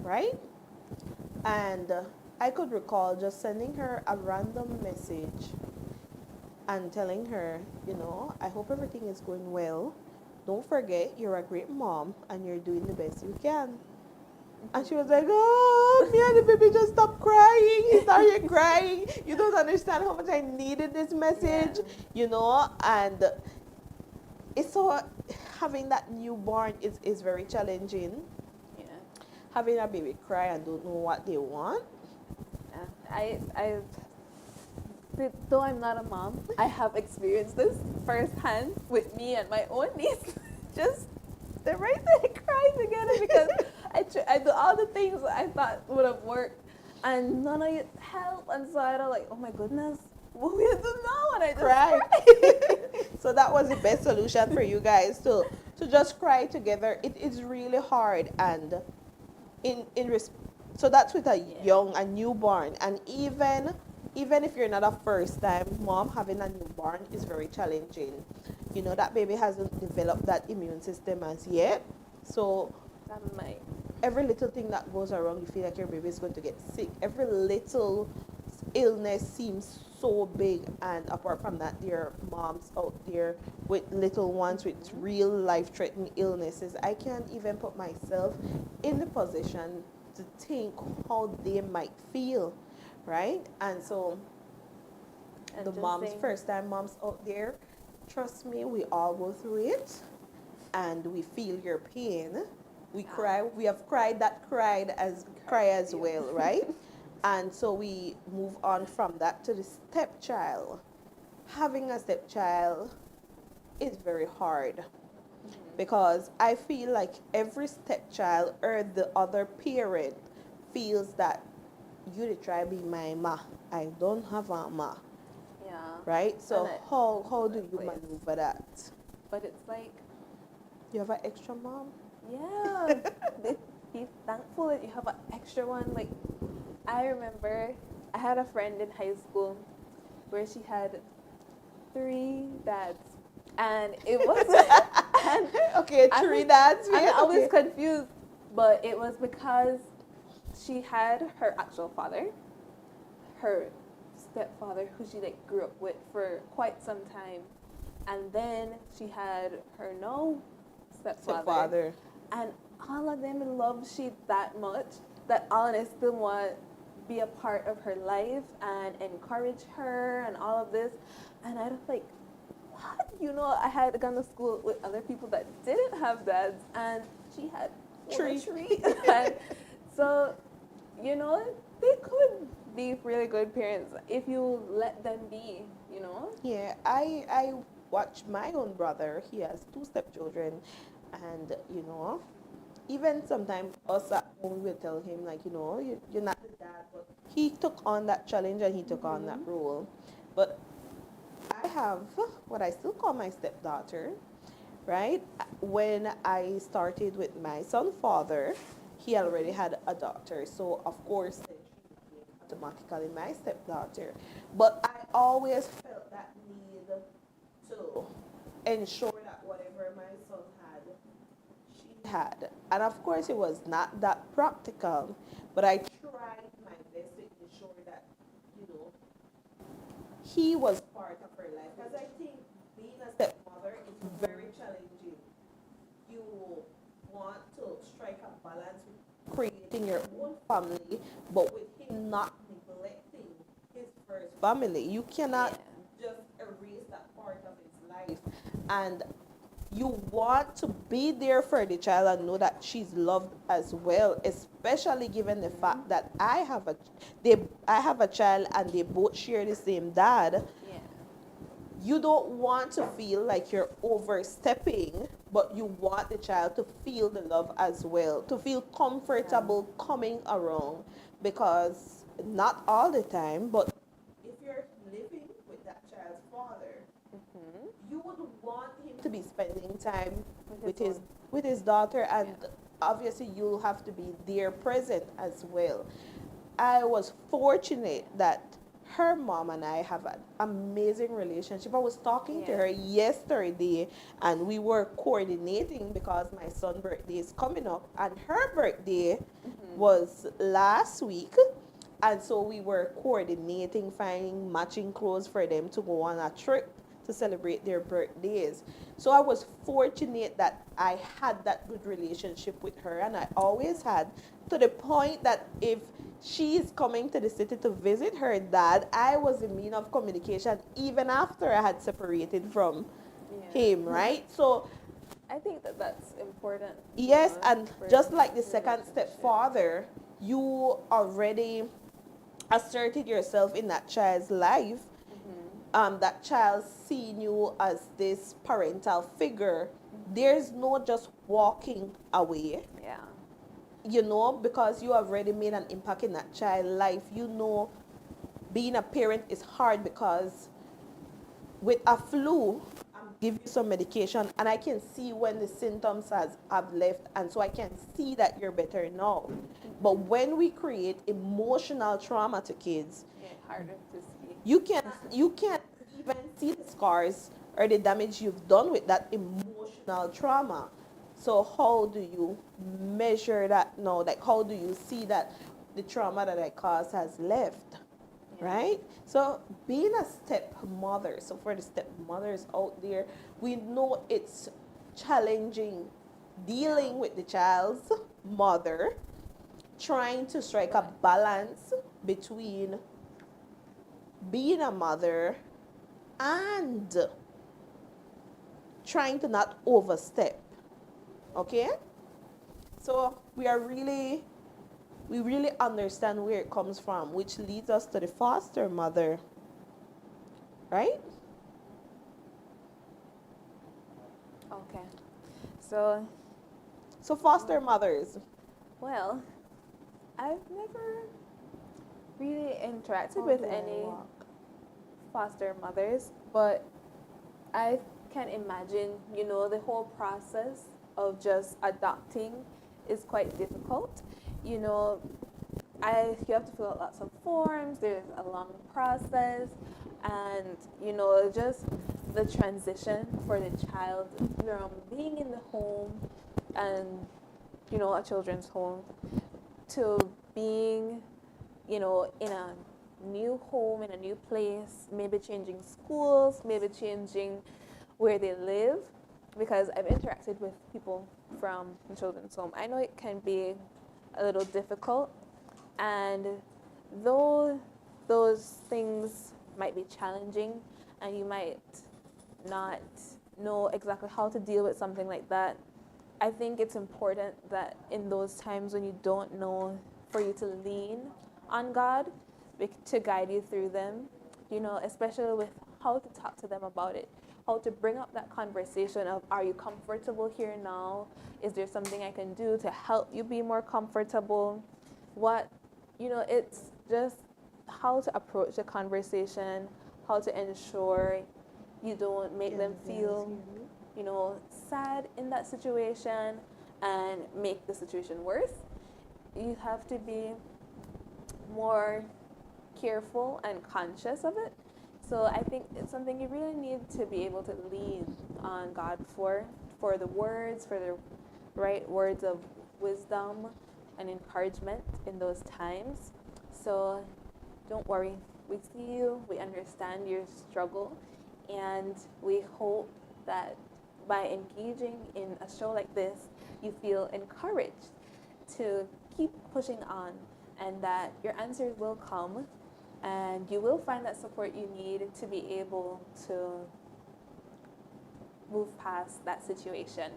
right? And I could recall just sending her a random message and telling her, I hope everything is going well. Don't forget, you're a great mom and you're doing the best you can. And she was like, oh, me and the baby just stopped crying. He started crying. You don't understand how much I needed this message, and it's so, having that newborn is very challenging. Yeah. Having a baby cry and don't know what they want. I though I'm not a mom, I have experienced this firsthand with me and my own niece. Just they're right there crying together because I do all the things I thought would have worked, and none of it helped. And so I was like, oh my goodness, what we do now? And I just Cry. cry. So that was the best solution for you guys to just cry together. It is really hard, and so that's with a newborn, and even if you're not a first time mom, having a newborn is very challenging. That baby hasn't developed that immune system as yet, so That might. every little thing that goes around, you feel like your baby is going to get sick. Every little illness seems so big, and apart from that, there are moms out there with little ones with real life-threatening illnesses. I can't even put myself in the position to think how they might feel, right? And so And the just moms, saying- first-time moms out there, trust me, we all go through it, and we feel your pain. We cry. We have cry as well, right? And so we move on from that to the stepchild. Having a stepchild is very hard because I feel like every stepchild or the other parent feels that you to try be my ma. I don't have a ma, Yeah. right? So And how do you place. maneuver that? But it's like, You have an extra mom? yeah, be thankful that you have an extra one. Like, I remember I had a friend in high school where she had 3 dads, and it was and Okay, I three was- dads. I'm yeah, always okay. confused, but it was because she had her actual father, her stepfather, who she like grew up with for quite some time, and then she had her no stepfather. Stepfather. And all of them loved she that much that all of them still want be a part of her life and encourage her and all of this. And I was like, what? I had gone to school with other people that didn't have dads, and she had Three. three. And so, they could be really good parents if you let them be. Yeah, I watch my own brother. He has 2 stepchildren, and even sometimes us at home will tell him like, you're not the dad, but he took on that challenge and he took on that role. But I have what I still call my stepdaughter, right? When I started with my son's father, he already had a daughter, so of course then she became automatically my stepdaughter. But I always felt that need to ensure that whatever my son had, she had. And of course, it was not that practical, but I tried my best to ensure that, he was part of her life. Because I think being a stepmother is very challenging. You want to strike a balance with creating your own family, but with him not neglecting his first family. You cannot just erase that part of his life. And you want to be there for the child and know that she's loved as well, especially given the fact that I have a child and they both share the same dad. Yeah. You don't want to feel like you're overstepping, but you want the child to feel the love as well, to feel comfortable coming around, because not all the time, but if you're living with that child's father, you want him to be spending time With with his his own. with his daughter, and Yeah. obviously you'll have to be there present as well. I was fortunate that her mom and I have an amazing relationship. I was talking to Yeah. her yesterday, and we were coordinating because my son's birthday is coming up and her birthday was last week, and so we were coordinating, finding matching clothes for them to go on a trip to celebrate their birthdays. So I was fortunate that I had that good relationship with her, and I always had, to the point that if she's coming to the city to visit her dad, I was the mean of communication even after I had separated from him, Yeah. right? So I think that that's important. yes, and For just like the second relationship. stepfather, you already asserted yourself in that child's life. That child seeing you as this parental figure. There's no just walking away, Yeah. because you already made an impact in that child's life. Being a parent is hard because with a flu, give you some medication, and I can see when the symptoms have left, and so I can see that you're better now. But when we create emotional trauma to kids, Yeah. Harder to see. you can't even see the scars or the damage you've done with that emotional trauma. So how do you measure that now? Like, how do you see that the trauma that I caused has left? Yeah. Right? So being a stepmother, so for the stepmothers out there, we know it's challenging dealing with the child's mother, trying to strike a balance between being a mother and trying to not overstep. Okay? So we really understand where it comes from, which leads us to the foster mother, right? Okay. So, So foster mothers. well, I've never really interacted How with do I any walk? foster mothers, but I can imagine, the whole process of just adopting is quite difficult. You know, you have to fill out lots of forms. There's a long process, and just the transition for the child from being in the home and a children's home to being in a new home, in a new place, maybe changing schools, maybe changing where they live, because I've interacted with people from the children's home. I know it can be a little difficult, and though those things might be challenging, and you might not know exactly how to deal with something like that, I think it's important that in those times when you don't know, for you to lean on God to guide you through them, especially with how to talk to them about it, how to bring up that conversation of, are you comfortable here now? Is there something I can do to help you be more comfortable? It's just how to approach the conversation, how to ensure you don't make them feel sad in that situation and make the situation worse. You have to be more careful and conscious of it. So I think it's something you really need to be able to lean on God for the words, for the right words of wisdom and encouragement in those times. So don't worry. We see you, we understand your struggle, and we hope that by engaging in a show like this, you feel encouraged to keep pushing on, and that your answers will come, and you will find that support you need to be able to move past that situation.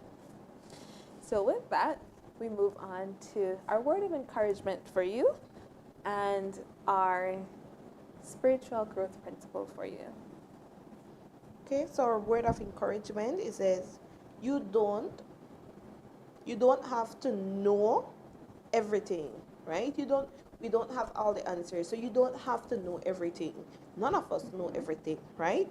So, with that, we move on to our word of encouragement for you and our spiritual growth principle for you. Okay, so our word of encouragement, it says, you don't you don't have to know everything, right? We don't have all the answers, so you don't have to know everything. None of us know everything, right?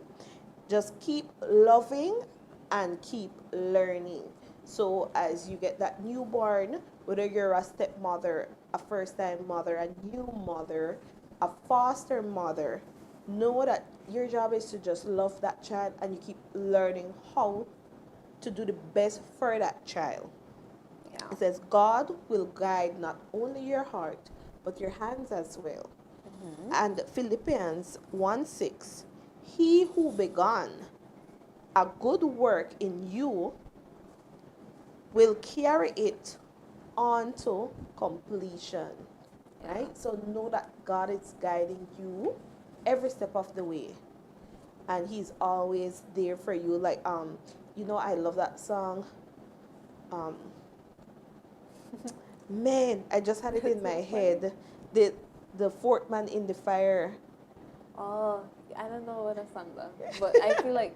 just keep loving and keep learning. So as you get that newborn, whether you're a stepmother, a first-time mother, a new mother, a foster mother, know that your job is to just love that child and you keep learning how to do the best for that child. Yeah. It says, God will guide not only your heart, but your hands as well. And Philippians 1:6, he who began a good work in you will carry it on to completion. Yeah. Right? So know that God is guiding you every step of the way. And he's always there for you. Like, I love that song. Um, Man, I just had it in my head. The fourth man in the fire. Oh, I don't know what a song is, but I feel like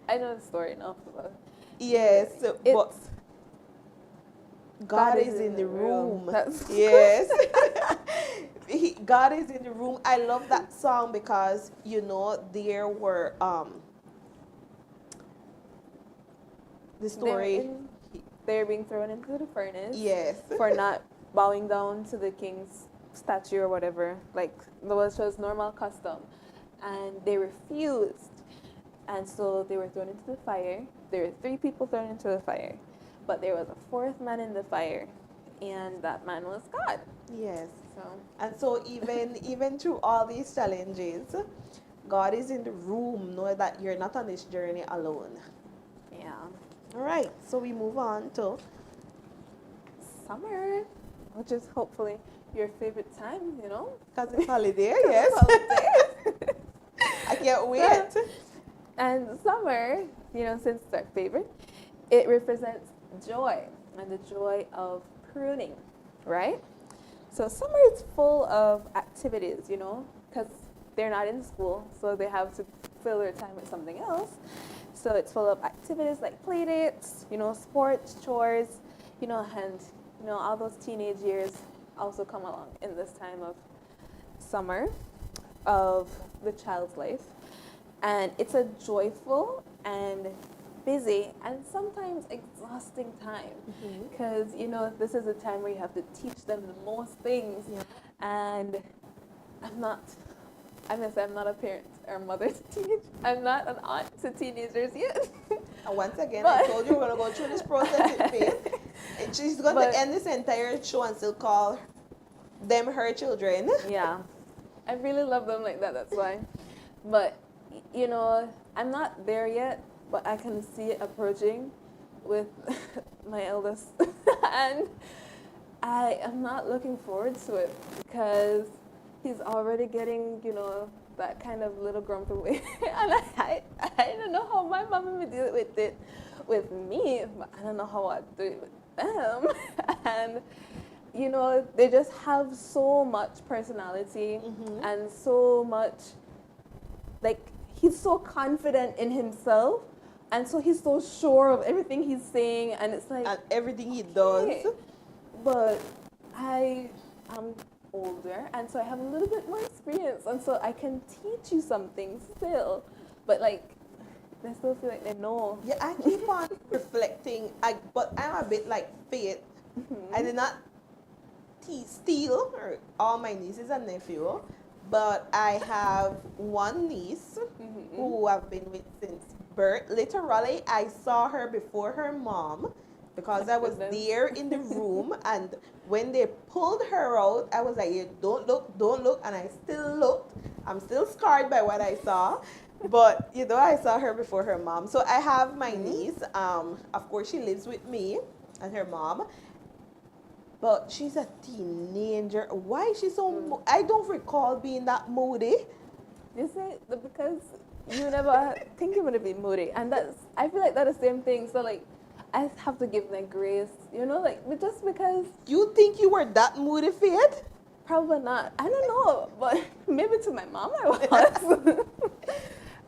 I know the story enough. But Yes, but it's God is in the room. That's Yes. God is in the room. I love that song because there were the story. They're being thrown into the furnace. Yes. For not bowing down to the king's statue or whatever, like which was normal custom, and they refused, and so they were thrown into the fire. There were 3 people thrown into the fire, but there was a 4th man in the fire, and that man was God. Yes. So And so even through all these challenges, God is in the room. Know that you're not on this journey alone. yeah, All right. So we move on to summer, which is hopefully your favorite time, because it's holiday. Yes. Holiday. I can't wait. And summer, since it's our favorite, it represents joy and the joy of pruning, right? So summer is full of activities, because they're not in school, so they have to fill their time with something else. So it's full of activities like play dates, sports, chores, and all those teenage years also come along in this time of summer of the child's life. And it's a joyful and busy and sometimes exhausting time because this is a time where you have to teach them the most things. Yeah. And I'm not a parent or mother to teenagers. I'm not an aunt to teenagers yet. And once again, I told you we're going to go through this process with Faith. And she's going to end this entire show and still call them her children. Yeah. I really love them like that, that's why. But, I'm not there yet, but I can see it approaching with my eldest. And I am not looking forward to it because he's already getting, that kind of little grumpy way. And I don't know how my mom would deal with it with me, but I don't know how I'd do it with them. And, they just have so much personality and so much, he's so confident in himself. And so he's so sure of everything he's saying. And it's like... And everything he does. Okay. But I am older, and so I have a little bit more experience, and so I can teach you something still. But I still feel like they know. Yeah, I keep on reflecting. But I'm a bit like Faith. I did not steal all my nieces and nephew, but I have one niece who I've been with since birth. Literally, I saw her before her mom because I was there in the room, and when they pulled her out, I was like, don't look, and I still looked. I'm still scarred by what I saw, but I saw her before her mom. So I have my niece. Of course, she lives with me and her mom, but she's a teenager. Why is she so? I don't recall being that moody. You say because you never think you're gonna be moody, and I feel like that's the same thing. So I have to give them grace, just because. You think you were that moody, Faith? Probably not. I don't know, but maybe to my mom I was.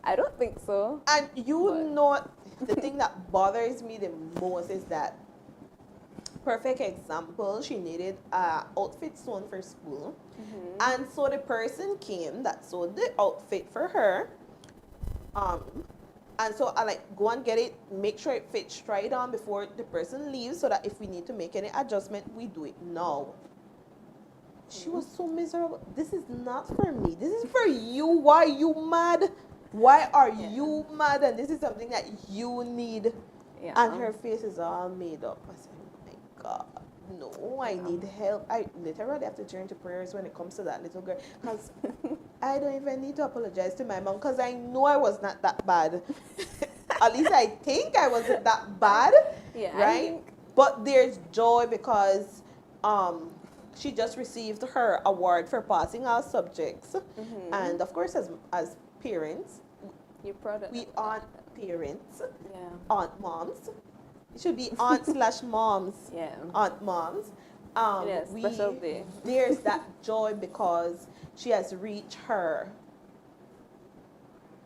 I don't think so. And the thing that bothers me the most is that, perfect example, she needed an outfit sewn for school. And so the person came that sewed the outfit for her, And so I like go and get it, make sure it fits, try it on before the person leaves so that if we need to make any adjustment, we do it now. She was so miserable. This is not for me. This is for you. Why are you mad? Why are you mad? And this is something that you need. Yeah. And her face is all made up. I said, oh my God, no, I need help. I literally have to turn to prayers when it comes to that little girl. Because I don't even need to apologize to my mom because I know I was not that bad. At least I think I wasn't that bad. Yeah. Right? But there's joy because she just received her award for passing all subjects. And of course, as parents, You're proud of we them. aren't parents, Yeah. aunt moms. It should be aunt slash moms, Yeah. aunt moms. Yes, special day. There's that joy because she has reached her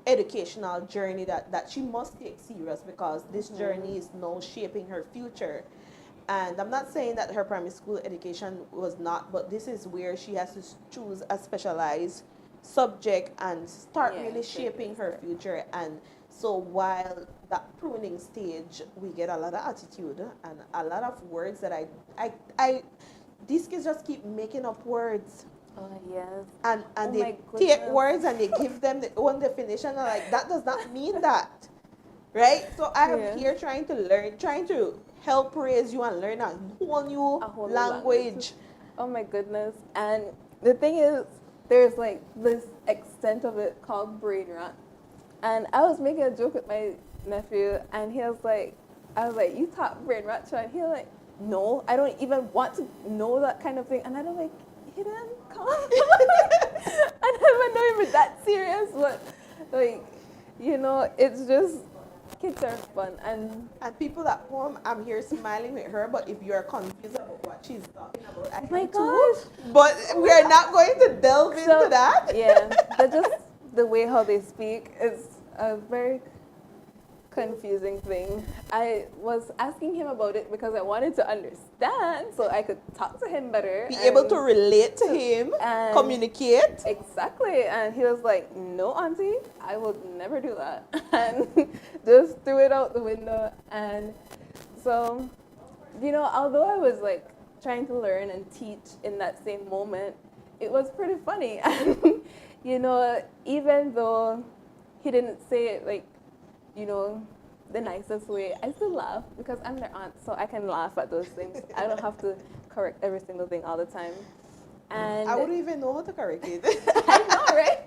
educational journey that she must take serious because this journey is now shaping her future. And I'm not saying that her primary school education was not, but this is where she has to choose a specialized subject and start really shaping her future. And so while that pruning stage, we get a lot of attitude and a lot of words that I these kids just keep making up words. Oh, yes. And Oh they my take goodness. words and they give them their own definition. And like, that does not mean that. Right? So I am here trying to learn, trying to help raise you and learn a whole new language. Oh my goodness. And the thing is, there's like this extent of it called brain rot. And I was making a joke with my nephew and he was like, I was like, you taught brain rot, Sean? He was like, no, I don't even want to know that kind of thing. And I was like, he didn't come. I never know even that serious, but like, you know, it's just, kids are fun. And people at home, I'm here smiling with her, but if you're confused about what she's talking about, I my am gosh. too. But we're not going to delve into that. Yeah, but just the way how they speak is a very confusing thing. I was asking him about it because I wanted to understand so I could talk to him better. Be able to relate to him, and communicate. Exactly. And he was like, no, auntie, I will never do that. And just threw it out the window. And so, you know, although I was like trying to learn and teach in that same moment, it was pretty funny. And, you know, even though he didn't say it like, you know, the nicest way, I still laugh because I'm their aunt, so I can laugh at those things. I don't have to correct every single thing all the time. And I wouldn't even know how to correct it. I know, right?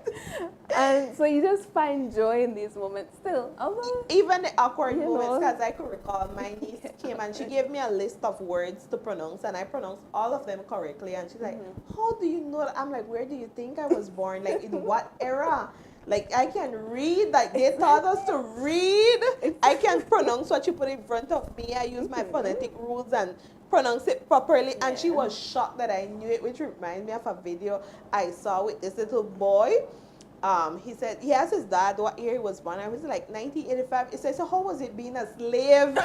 And so you just find joy in these moments still. Although even the awkward moments, because I could recall my niece came and she gave me a list of words to pronounce and I pronounced all of them correctly and she's like, how do you know that? I'm like, where do you think I was born? Like, in what era? Like, I can read, like they taught us to read. I can pronounce what you put in front of me. I use my phonetic rules and pronounce it properly. And she was shocked that I knew it, which reminds me of a video I saw with this little boy. He said he asked his dad what year he was born. I was like 1985. He said, so how was it being a slave?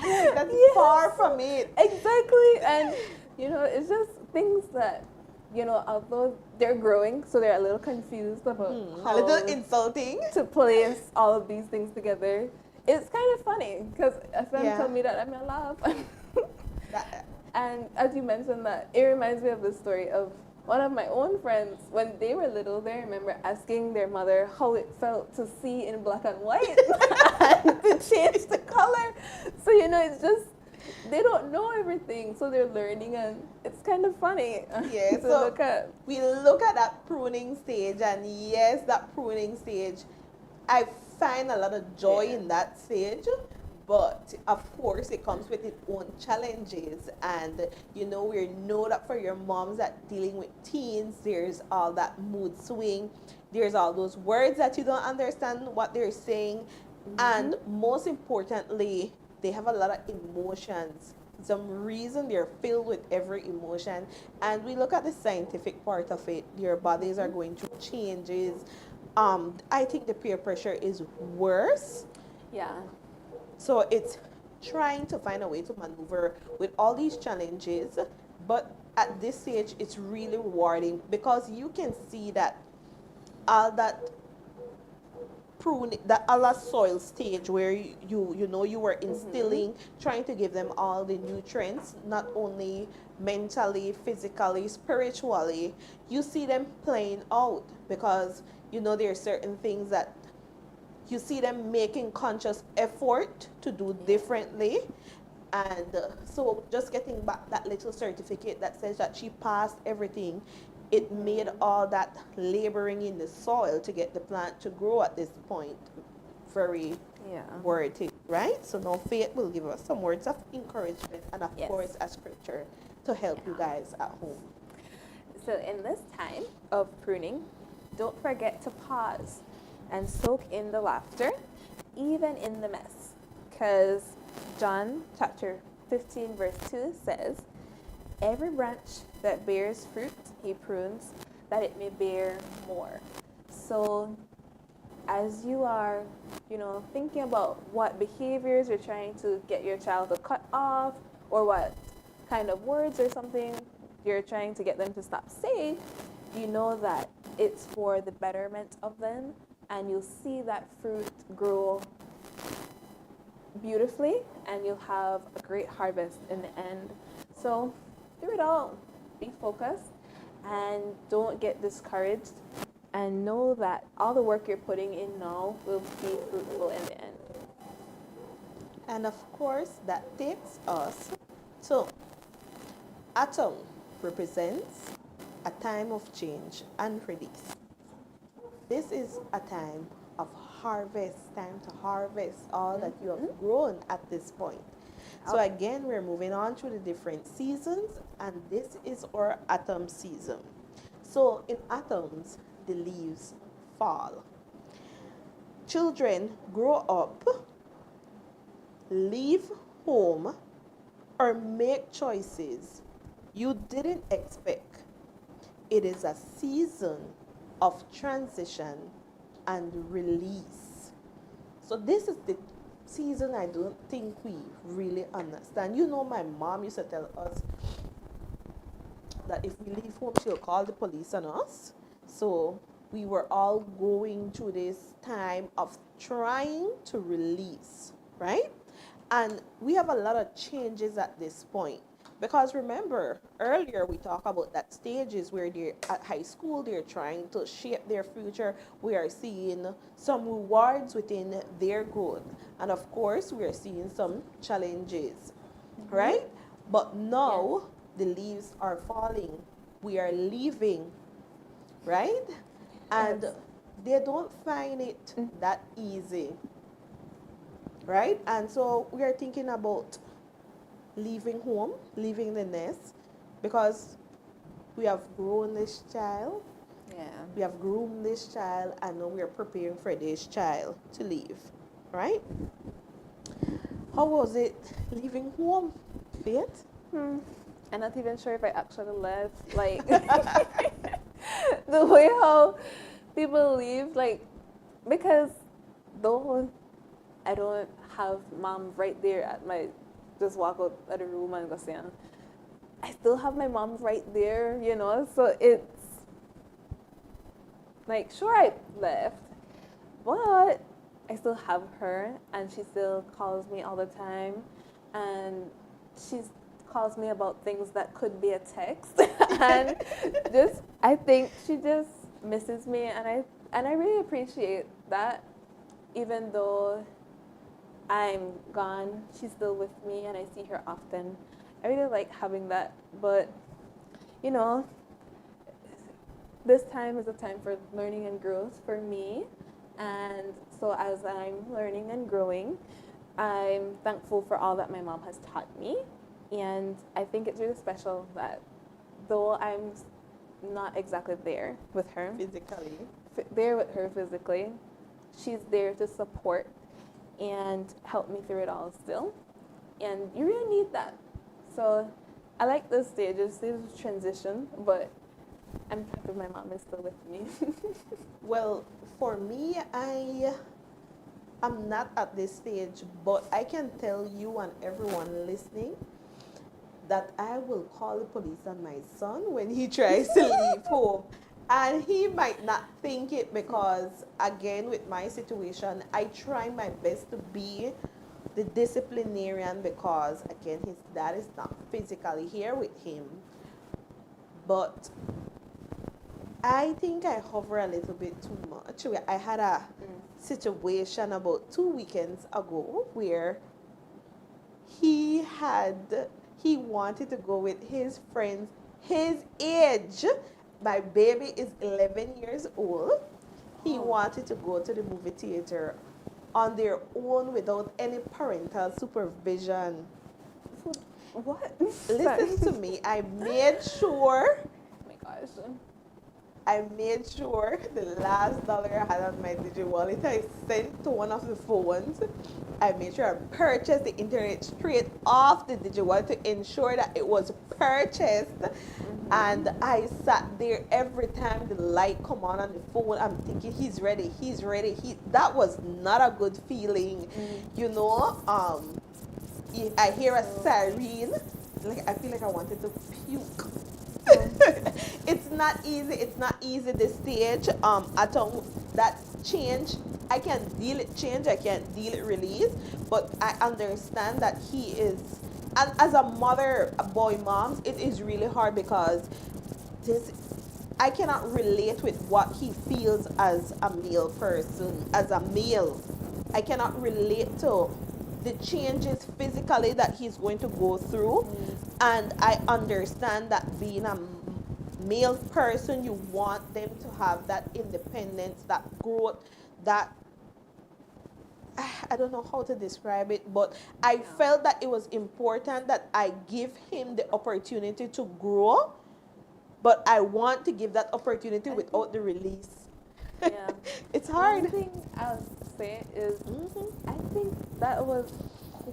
That's far from it. Exactly. And you know, it's just things that, you know, although they're growing, so they're a little confused about how a little insulting to place all of these things together. It's kind of funny because a friend told me that I'm gonna laugh. And as you mentioned that, it reminds me of the story of one of my own friends. When they were little, they remember asking their mother how it felt to see in black and white and to change the color. So, you know, it's just, they don't know everything, so they're learning, and it's kind of funny. Yeah, to so look at. we look at that pruning stage, and yes, that pruning stage, I find a lot of joy in that stage. But of course, it comes with its own challenges, and you know, we know that for your moms that dealing with teens, there's all that mood swing, there's all those words that you don't understand what they're saying, and most importantly, they have a lot of emotions. Some reason they're filled with every emotion, and we look at the scientific part of it. Your bodies are going through changes. I think the peer pressure is worse. Yeah. So it's trying to find a way to maneuver with all these challenges, but at this stage, it's really rewarding because you can see that all that pruning, the a la soil stage where you know you were instilling, trying to give them all the nutrients, not only mentally, physically, spiritually. You see them playing out because you know there are certain things that you see them making conscious effort to do differently. And so just getting back that little certificate that says that she passed everything, it made all that laboring in the soil to get the plant to grow at this point very Yeah. worth it, right? So now Faith will give us some words of encouragement and of Yes. course a scripture to help you guys at home. So in this time of pruning, don't forget to pause and soak in the laughter, even in the mess. Because John chapter 15 verse 2 says, every branch that bears fruit he prunes, that it may bear more. So as you are, thinking about what behaviors you're trying to get your child to cut off, or what kind of words or something you're trying to get them to stop saying, you know that it's for the betterment of them, and you'll see that fruit grow beautifully, and you'll have a great harvest in the end. So through it all, be focused and don't get discouraged, and know that all the work you're putting in now will be fruitful in the end. And of course that takes us to autumn represents a time of change and release. This is a time of harvest, time to harvest all that you have grown at this point. So again, we're moving on through the different seasons, and this is our autumn season. So in autumns, the leaves fall. Children grow up, leave home, or make choices you didn't expect. It is a season of transition and release. So this is the season I don't think we really understand. You know, my mom used to tell us that if we leave home, she'll call the police on us. So we were all going through this time of trying to release, right? And we have a lot of changes at this point. Because remember, earlier we talked about that stages where they're at high school, they're trying to shape their future. We are seeing some rewards within their growth. And of course, we are seeing some challenges, right? But now the leaves are falling. We are leaving, right? And they don't find it that easy, right? And so we are thinking about leaving home, leaving the nest, because we have grown this child, we have groomed this child, and now we are preparing for this child to leave, right? How was it leaving home, Faith? I'm not even sure if I actually left. Like, the way how people leave, like, because though I don't have mom right there at my, just walk out of the room and go see, I still have my mom right there, so it's like, sure, I left, but I still have her, and she still calls me all the time, and she calls me about things that could be a text, and I think she just misses me, and I really appreciate that. Even though I'm gone, she's still with me, and I see her often. I really like having that, but this time is a time for learning and growth for me, and so as I'm learning and growing, I'm thankful for all that my mom has taught me, and I think it's really special that though I'm not exactly there with her physically, she's there to support and help me through it all still, and you really need that. So I like this stage. It's a transition, but I'm happy my mom is still with me. Well, for me, I am not at this stage, but I can tell you and everyone listening that I will call the police on my son when he tries to leave home. And he might not think it because, again, with my situation, I try my best to be the disciplinarian because, again, his dad is not physically here with him. But I think I hover a little bit too much. I had a situation about 2 weekends ago where he had he wanted to go with his friends his age. My baby is 11 years old. He wanted to go to the movie theater on their own without any parental supervision. What? Listen to me. I made sure Oh my gosh. the last dollar I had on my digital wallet, I sent to one of the phones. I made sure I purchased the internet straight off the digital wallet to ensure that it was purchased. And I sat there every time the light come on the phone. I'm thinking he's ready. That was not a good feeling, you know. I hear a siren, like I feel like I wanted to puke. It's not easy. It's not easy this stage. At all that change, I can deal it change. I can't deal it release. But I understand that he is, and as a mother, a boy mom, it is really hard because this I cannot relate with what he feels as a male person, as a male. I cannot relate to the changes physically that he's going to go through. And I understand that being a male person, you want them to have that independence, that growth, that I don't know how to describe it, but I felt that it was important that I give him the opportunity to grow, but I want to give that opportunity without the release. Yeah. It's hard. One thing I would say is I think that was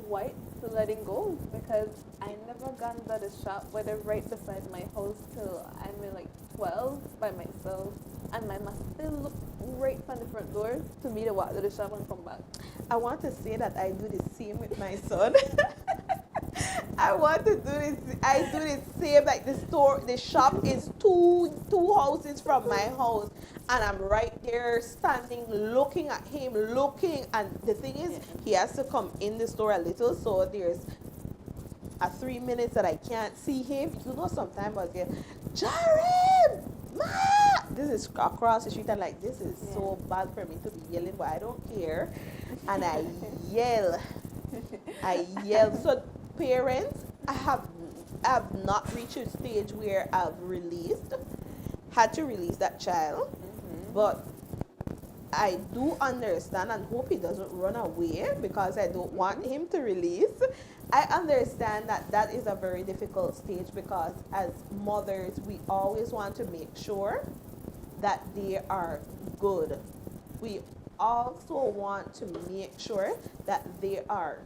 quite the letting go because I never gone to the shop, whether right beside my house till I'm like 12 by myself, and my mom still look right from the front door to me to walk to the shop and come back. I want to say that I do the same with my son. I want to do this. I do the same. Like the shop is two houses from my house, and I'm right there standing, looking at him, looking. And the thing is, he has to come in the store a little, so there's a 3 minutes that I can't see him. You know, sometimes I get, Jared, Ma! This is across the street, and like this is so bad for me to be yelling, but I don't care, and I yell. So parents, I have not reached a stage where I've had to release that child, but I do understand and hope he doesn't run away because I don't want him to release. I understand that that is a very difficult stage because as mothers, we always want to make sure that they are good. We also want to make sure that they are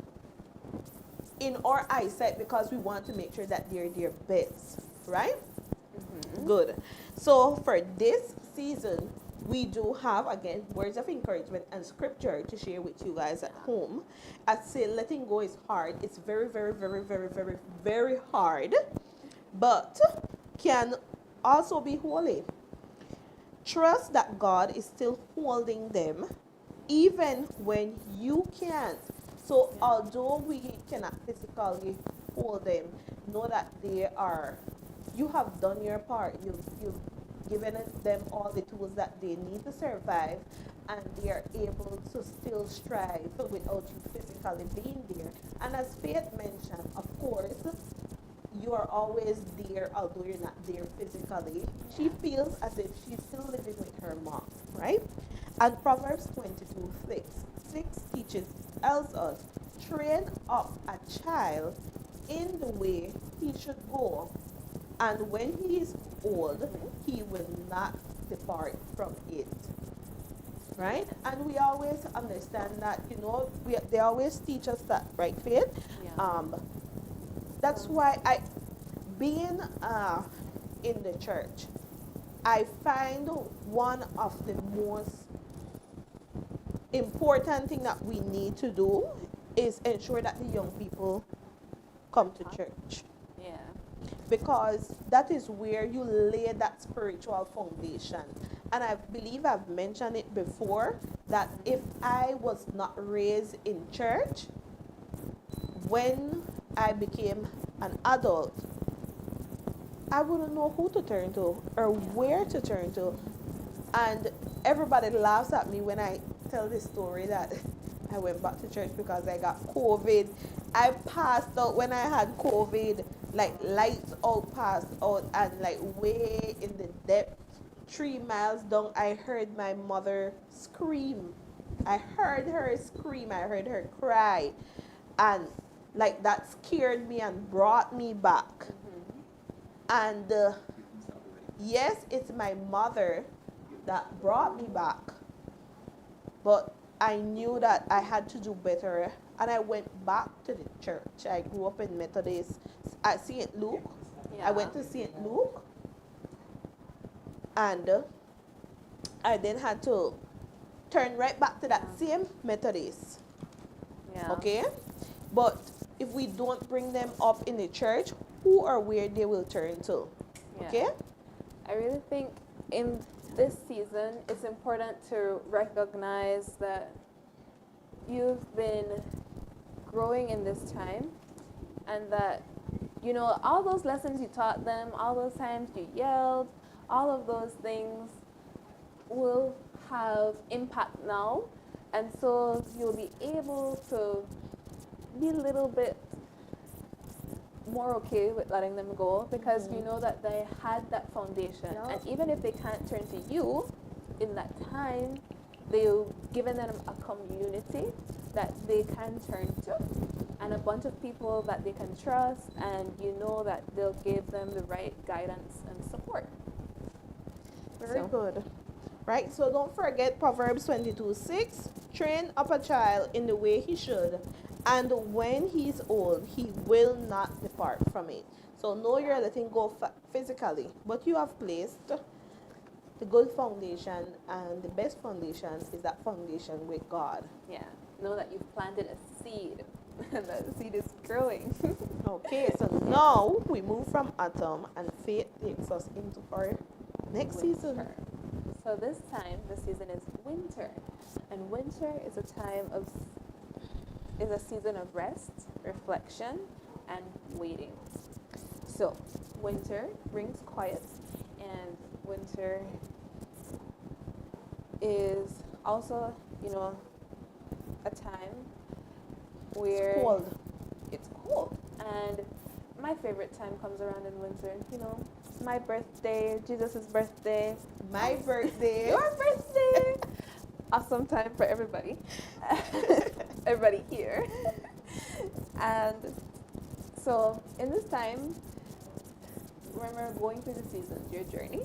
in our eyesight because we want to make sure that they're their best, right? Good. So for this season, we do have, again, words of encouragement and scripture to share with you guys at home. I say letting go is hard. It's very, very, very, very, very, very hard, but can also be holy. Trust that God is still holding them even when you can't. So although we cannot physically hold them, know that you have done your part. You've given them all the tools that they need to survive, and they are able to still strive without you physically being there. And as Faith mentioned, of course, you are always there, although you're not there physically. She feels as if she's still living with her mom, right? And Proverbs 22:6 tells us, train up a child in the way he should go, and when he is old, he will not depart from it. Right? And we always understand that, they always teach us that, right, Faith? Yeah. That's why being in the church, I find one of the most important thing that we need to do is ensure that the young people come to church. Yeah. because that is where you lay that spiritual foundation. And I believe I've mentioned it before that if I was not raised in church, when I became an adult, I wouldn't know who to turn to or where to turn to. And everybody laughs at me when I tell this story that I went back to church because I got COVID. I passed out when I had COVID, like lights out, passed out, and like way in the depth, 3 miles down, I heard my mother scream. I heard her scream, I heard her cry. And like that scared me and brought me back. And yes, it's my mother that brought me back, but I knew that I had to do better, and I went back to the church. I grew up in Methodist at St. Luke. Yeah. I went to St. Luke, and I then had to turn right back to that same Methodist. Yeah. Okay? But if we don't bring them up in the church, who or where they will turn to? Yeah. Okay? I really think in this season, it's important to recognize that you've been growing in this time, and that, you know, all those lessons you taught them, all those times you yelled, all of those things will have impact now. And so you'll be able to be a little bit more okay with letting them go, because you know that they had that foundation. Yeah. And even if they can't turn to you in that time, they've given them a community that they can turn to, and a bunch of people that they can trust, and you know that they'll give them the right guidance and support. Very So- good. Right, so don't forget Proverbs 22:6. Train up a child in the way he should, and when he's old, he will not depart from it. So know you're letting go physically, but you have placed the good foundation, and the best foundation is that foundation with God. Yeah, know that you've planted a seed, and that seed is growing. Okay, so now we move from autumn, and faith takes us into our next season. Winter. So this time, the season is winter, and winter is a season of rest, reflection, and waiting. So winter brings quiet, and winter is also, you know, a time where Cold. it's cold. And my favorite time comes around in winter. You know, my birthday, Jesus' birthday, My birthday. your birthday. Awesome time for everybody. Everybody here. And so in this time, remember going through the seasons, your journey.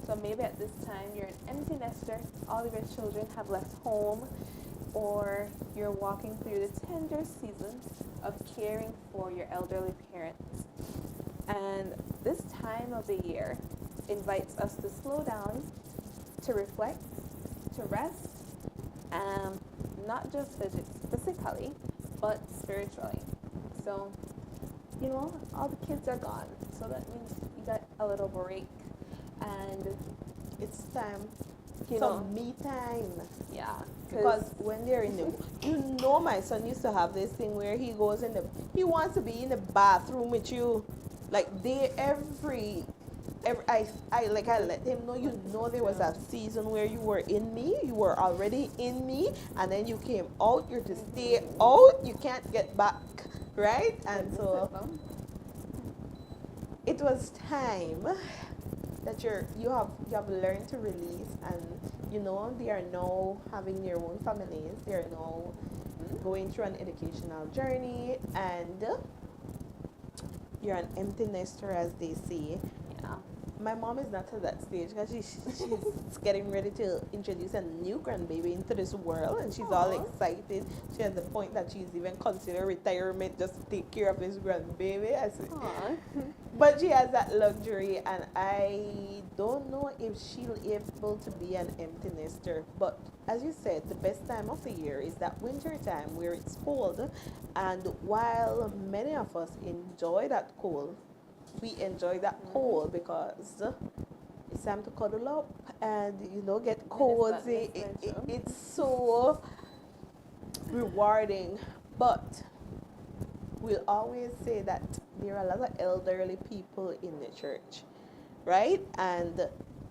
So maybe at this time you're an empty nester, all of your children have left home, or you're walking through the tender season of caring for your elderly parents. And this time of the year invites us to slow down, to reflect, to rest, not just physically, but spiritually. So, you know, all the kids are gone, so that means you got a little break, and It's time. you Some know, me time. yeah, Because when they're in the, you know, my son used to have this thing where he goes in the, he wants to be in the bathroom with you, like I let him know, you know, there was a season where you were in me, you were already in me, and then you came out, you're to stay out, you can't get back, right? And so it was time that you have learned to release, and you know they are now having their own families, they are now going through an educational journey, and you're an empty nester, as they say. yeah, My mom is not at that stage because she's getting ready to introduce a new grandbaby into this world, and she's all Aw. excited. She has the point that she's even consider retirement just to take care of this grandbaby. I said, Aw. but she has that luxury, and I don't know if she'll able to be an empty nester. But as you said, the best time of the year is that winter time where it's cold, and while many of us enjoy that cold, we enjoy that cold because it's time to cuddle up and get cozy. It's so rewarding, but we'll always say that there are a lot of elderly people in the church, right? And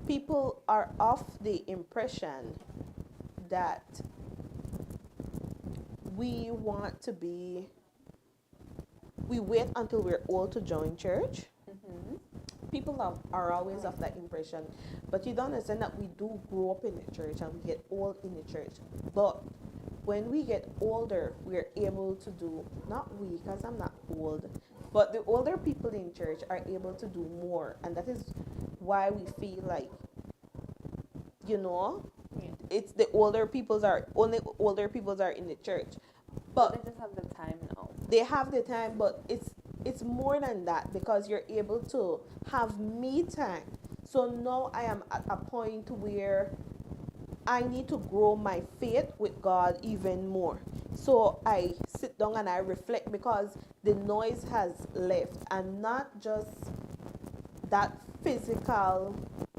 people are of the impression that we want to be, we wait until we're old to join church. People are always of that impression, but you don't understand that we do grow up in the church and we get old in the church. But when we get older, we're able to do, not we, because I'm not old, but the older people in church are able to do more. And that is why we feel like, it's the older peoples are, only older peoples are in the church. But they just have the time now. They have the time, but it's more than that, because you're able to have me time. So now I am at a point where I need to grow my faith with God even more. So I sit down and I reflect, because the noise has left, and not just that physical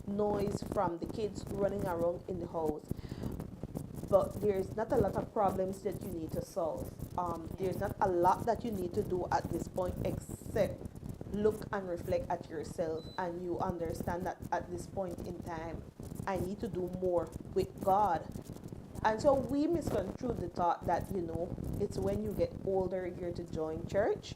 noise from the kids running around in the house, but there's not a lot of problems that you need to solve. There's not a lot that you need to do at this point, except look and reflect at yourself, and you understand that at this point in time I need to do more with God. And so we misconstrue the thought that it's when you get older you're to join church,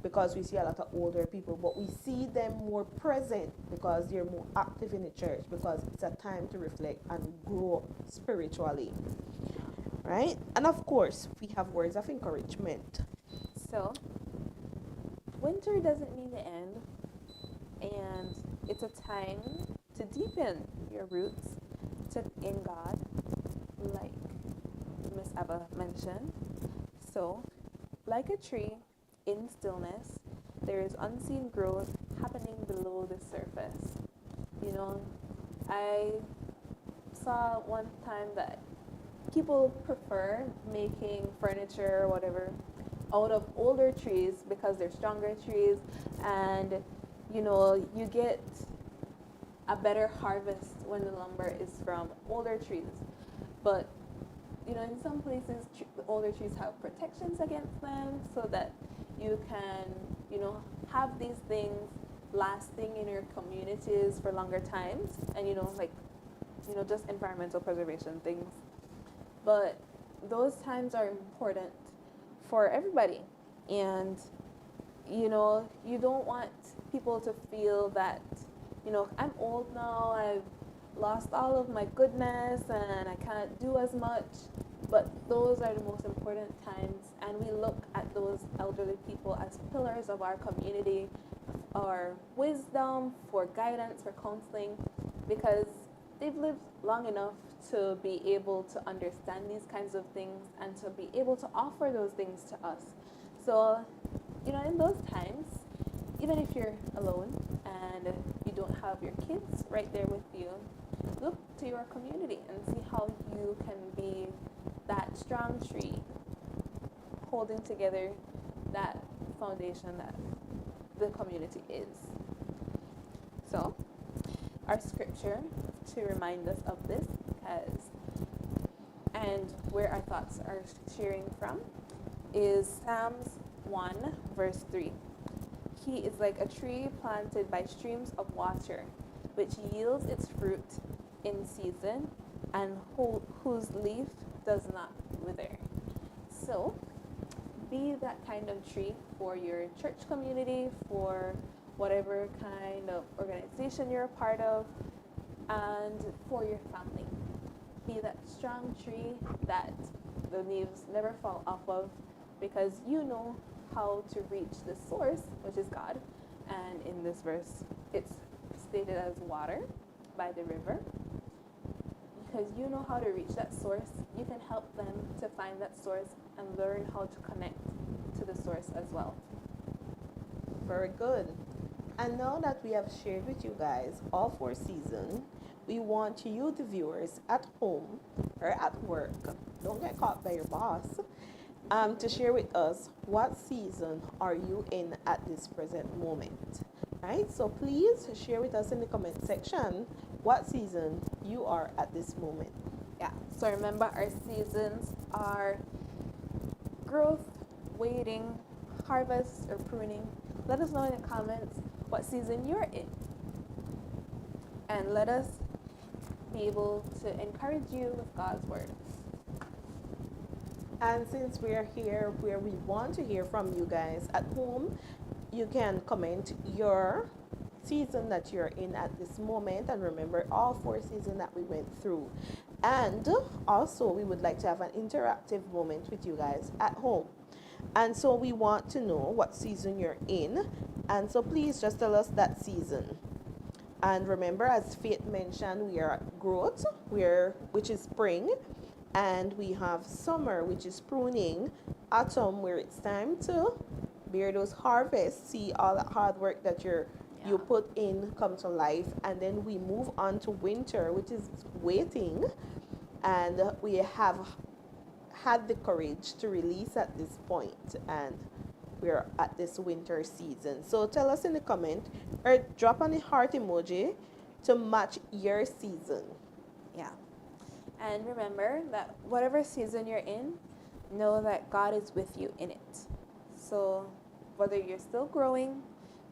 because we see a lot of older people, but we see them more present because they're more active in the church, because it's a time to reflect and grow spiritually, right? And of course we have words of encouragement. So, winter doesn't mean the end, and it's a time to deepen your roots in God, like Miss Eva mentioned. So, like a tree in stillness, there is unseen growth happening below the surface. I saw one time that people prefer making furniture or whatever out of older trees because they're stronger trees, and you get a better harvest when the lumber is from older trees. But in some places the older trees have protections against them, so that you can have these things lasting in your communities for longer times, and just environmental preservation things. But those times are important for everybody, and you don't want people to feel that I'm old now, I've lost all of my goodness and I can't do as much. But those are the most important times, and we look at those elderly people as pillars of our community, our wisdom, for guidance, for counseling, because they've lived long enough to be able to understand these kinds of things and to be able to offer those things to us. So, in those times, even if you're alone and you don't have your kids right there with you, look to your community and see how you can be that strong tree holding together that foundation that the community is. So, our scripture to remind us of this, and where our thoughts are sharing from, is Psalms 1 verse 3. He is like a tree planted by streams of water, which yields its fruit in season, and whose leaf does not wither. So, be that kind of tree for your church community, for whatever kind of organization you're a part of, and for your family. Be that strong tree that the leaves never fall off of, because you know how to reach the source, which is God. And in this verse, it's stated as water by the river. Because you know how to reach that source, you can help them to find that source and learn how to connect to the source as well. Very good. And now that we have shared with you guys all 4 seasons, we want you, the viewers, at home or at work, don't get caught by your boss, to share with us what season are you in at this present moment. right? So please share with us in the comment section what season you are at this moment. Yeah. So remember, our seasons are growth, waiting, harvest, or pruning. Let us know in the comments what season you're in. And let us be able to encourage you with God's word. And since we're here where we want to hear from you guys at home, you can comment your season that you're in at this moment, and remember all 4 seasons that we went through. And also, we would like to have an interactive moment with you guys at home. And so we want to know what season you're in. And so please just tell us that season. And remember, as Faith mentioned, we are at growth, which is spring, and we have summer, which is pruning, autumn, where it's time to bear those harvests, see all that hard work that you put in come to life, and then we move on to winter, which is waiting, and we have had the courage to release at this point, and we're at this winter season. So tell us in the comment or drop on the heart emoji to match your season. Yeah. And remember that whatever season you're in, know that God is with you in it. So whether you're still growing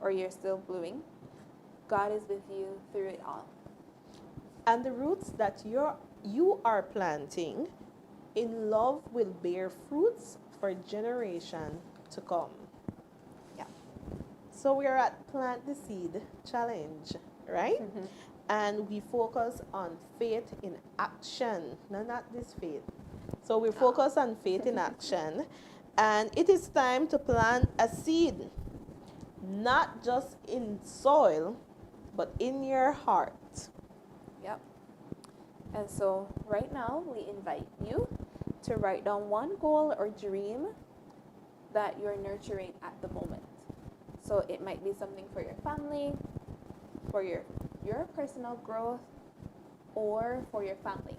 or you're still blooming, God is with you through it all. And the roots that you are planting in love will bear fruits for generation to come. Yeah. So we're at Plant the Seed Challenge, right? Mm-hmm. And we focus on faith in action. No, not this faith. So we focus on faith in action. And it is time to plant a seed, not just in soil, but in your heart. Yep. And so right now, we invite you to write down one goal or dream that you're nurturing at the moment. So it might be something for your family, for your personal growth, or for your family.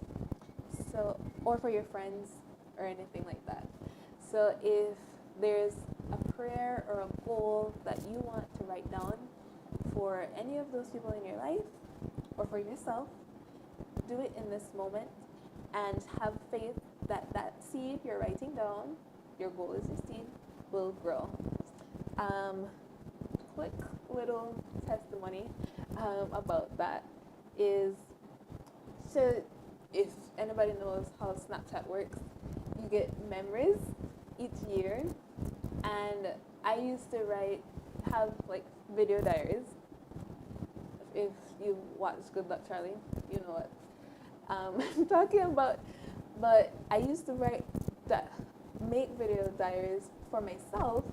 So, or for your friends or anything like that. So if there's a prayer or a goal that you want to write down for any of those people in your life or for yourself, do it in this moment and have faith that that seed you're writing down, your goal is your seed, will grow. Quick little testimony about that is, so if anybody knows how Snapchat works, you get memories each year, and I used to have like video diaries. If you watch Good Luck Charlie, you know what I'm talking about. But I used to make video diaries for myself,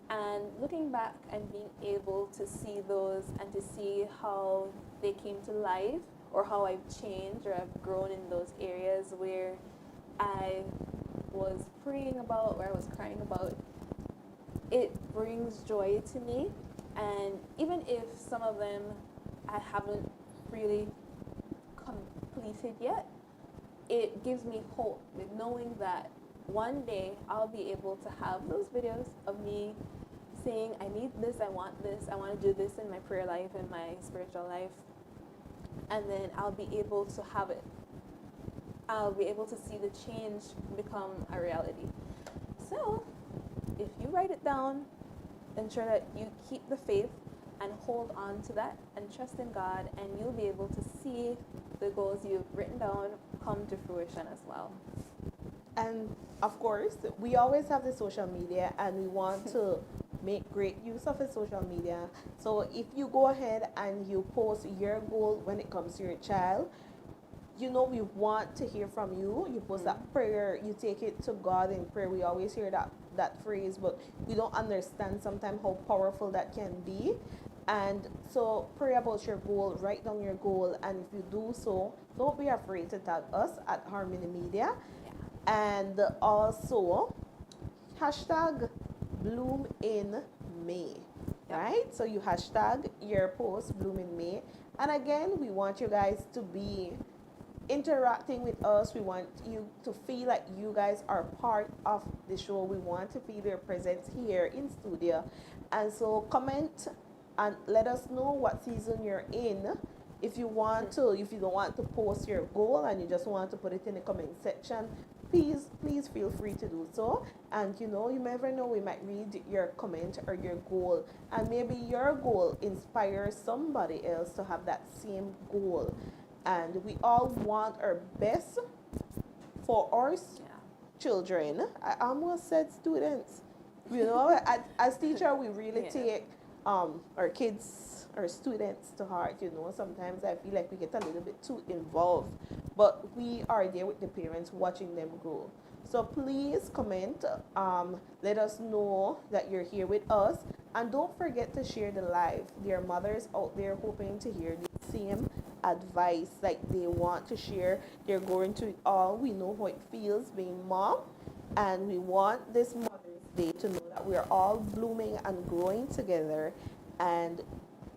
and looking back and being able to see those and to see how they came to life, or how I've changed or I've grown in those areas where I was praying about, where I was crying about, it brings joy to me. And even if some of them I haven't really completed yet, it gives me hope with knowing that one day I'll be able to have those videos of me saying, I need this, I want to do this in my prayer life, in my spiritual life, and then I'll be able to have it. I'll be able to see the change become a reality. So, if you write it down, ensure that you keep the faith and hold on to that and trust in God, and you'll be able to see the goals you've written down come to fruition as well. And of course, we always have the social media, and we want to make great use of the social media. So if you go ahead and you post your goal when it comes to your child, we want to hear from you. You post that prayer, you take it to God in prayer. We always hear that phrase, but we don't understand sometimes how powerful that can be. And so pray about your goal, write down your goal, and if you do so, don't be afraid to tag us at HarmonyMedia. And also hashtag bloom in May. Right? So you hashtag your post bloom in May. And again, we want you guys to be interacting with us. We want you to feel like you guys are part of the show. We want to feel your presence here in studio. And so comment and let us know what season you're in. If you want to, if you don't want to post your goal and you just want to put it in the comment section, please feel free to do so. And you know, you never know, we might read your comment or your goal, and maybe your goal inspires somebody else to have that same goal. And we all want our best for our children. I almost said students. You know, as teacher, we really take our kids, our students to heart. You know, sometimes I feel like we get a little bit too involved, but we are there with the parents, watching them grow. So please comment. Let us know that you're here with us, and don't forget to share the live. There are mothers out there hoping to hear the same advice, like they want to share. They're going through it all. We know how it feels being mom, and we want this Mother's Day to know that we are all blooming and growing together. And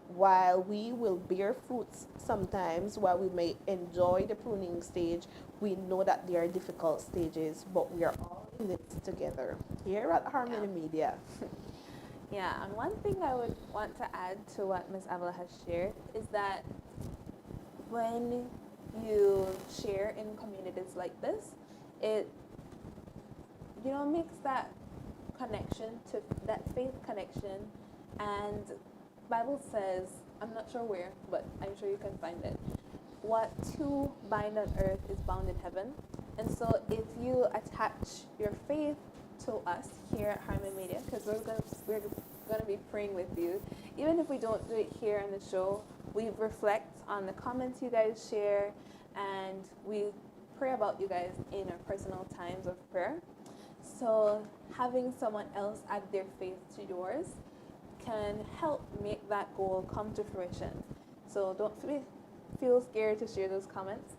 while we will bear fruits sometimes, while we may enjoy the pruning stage, we know that there are difficult stages, but we are all in this together here at Harmony Media. Yeah, and one thing I would want to add to what Miss Avila has shared is that when you share in communities like this, it makes that connection, to that faith connection. And Bible says, I'm not sure where, but I'm sure you can find it, what two bind on earth is bound in heaven. And so if you attach your faith to us here at HarmonyMedia, because we're gonna be praying with you, even if we don't do it here on the show, we reflect on the comments you guys share, and we pray about you guys in our personal times of prayer. So having someone else add their faith to yours can help make that goal come to fruition. So don't feel scared to share those comments.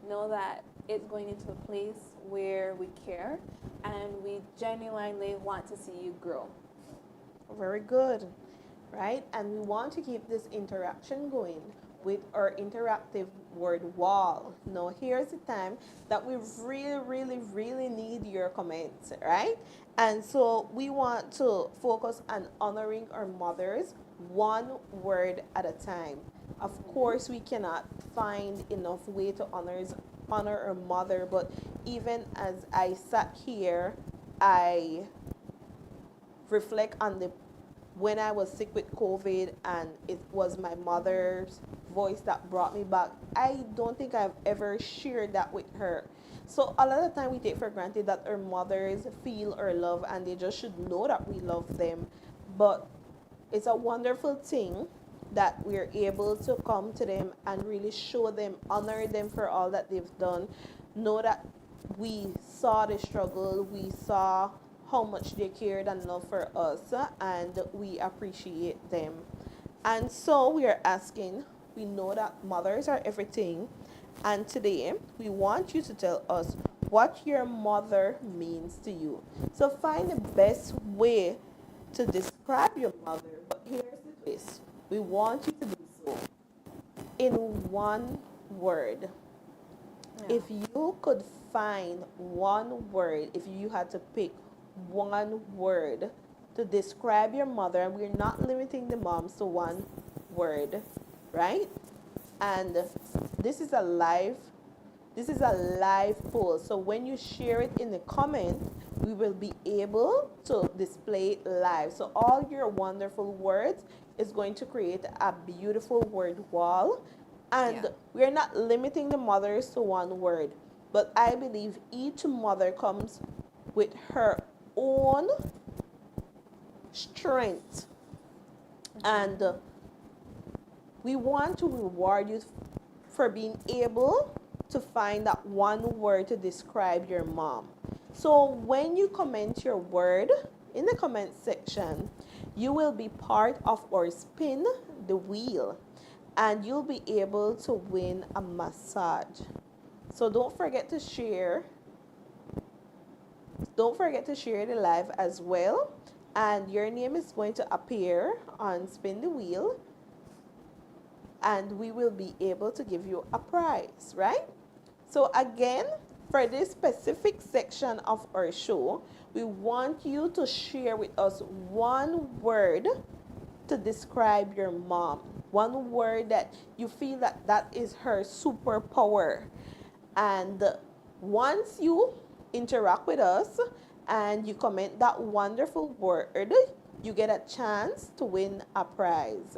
Know that it's going into a place where we care and we genuinely want to see you grow. Very good, right? And we want to keep this interaction going with our interactive word wall. Now, here's the time that we really need your comments, right? And so we want to focus on honoring our mothers one word at a time. Of course, we cannot find enough way to honor our mother, but even as I sat here, I reflect on the when I was sick with COVID, and it was my mother's voice that brought me back. I don't think I've ever shared that with her. So a lot of time we take for granted that our mothers feel our love and they just should know that we love them. But it's a wonderful thing that we're able to come to them and really show them, honor them for all that they've done. Know that we saw the struggle, we saw how much they cared and love for us, and we appreciate them. And so we are asking, we know that mothers are everything, and today we want you to tell us what your mother means to you. So find the best way to describe your mother, but here's the twist. We want you to do so in one word. If you could find one word, if you had to pick one word to describe your mother, and we're not limiting the moms to one word, right? And this is a live poll. So when you share it in the comment, we will be able to display it live. So all your wonderful words is going to create a beautiful word wall. And we're not limiting the mothers to one word, but I believe each mother comes with her own strength. And we want to reward you for being able to find that one word to describe your mom. So when you comment your word in the comment section, you will be part of our spin the wheel, and you'll be able to win a massage. So don't forget to share. Don't forget to share the live as well. And your name is going to appear on Spin the Wheel, and we will be able to give you a prize, right? So again, for this specific section of our show, we want you to share with us one word to describe your mom. One word that you feel that that is her superpower. And once you interact with us and you comment that wonderful word, you get a chance to win a prize.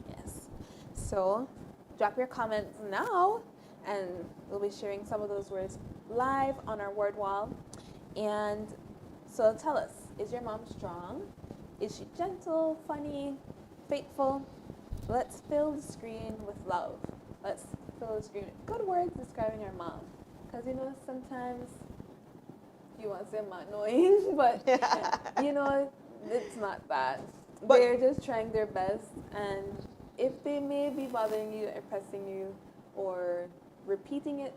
Yes. So drop your comments now, and we'll be sharing some of those words live on our word wall. And so tell us, is your mom strong? Is she gentle, funny, faithful? Let's fill the screen with love. Let's fill the screen with good words describing our mom. Because, sometimes you want to say I'm annoying, but, it's not that. But- They're just trying their best. And if they may be bothering you, impressing you, or repeating it,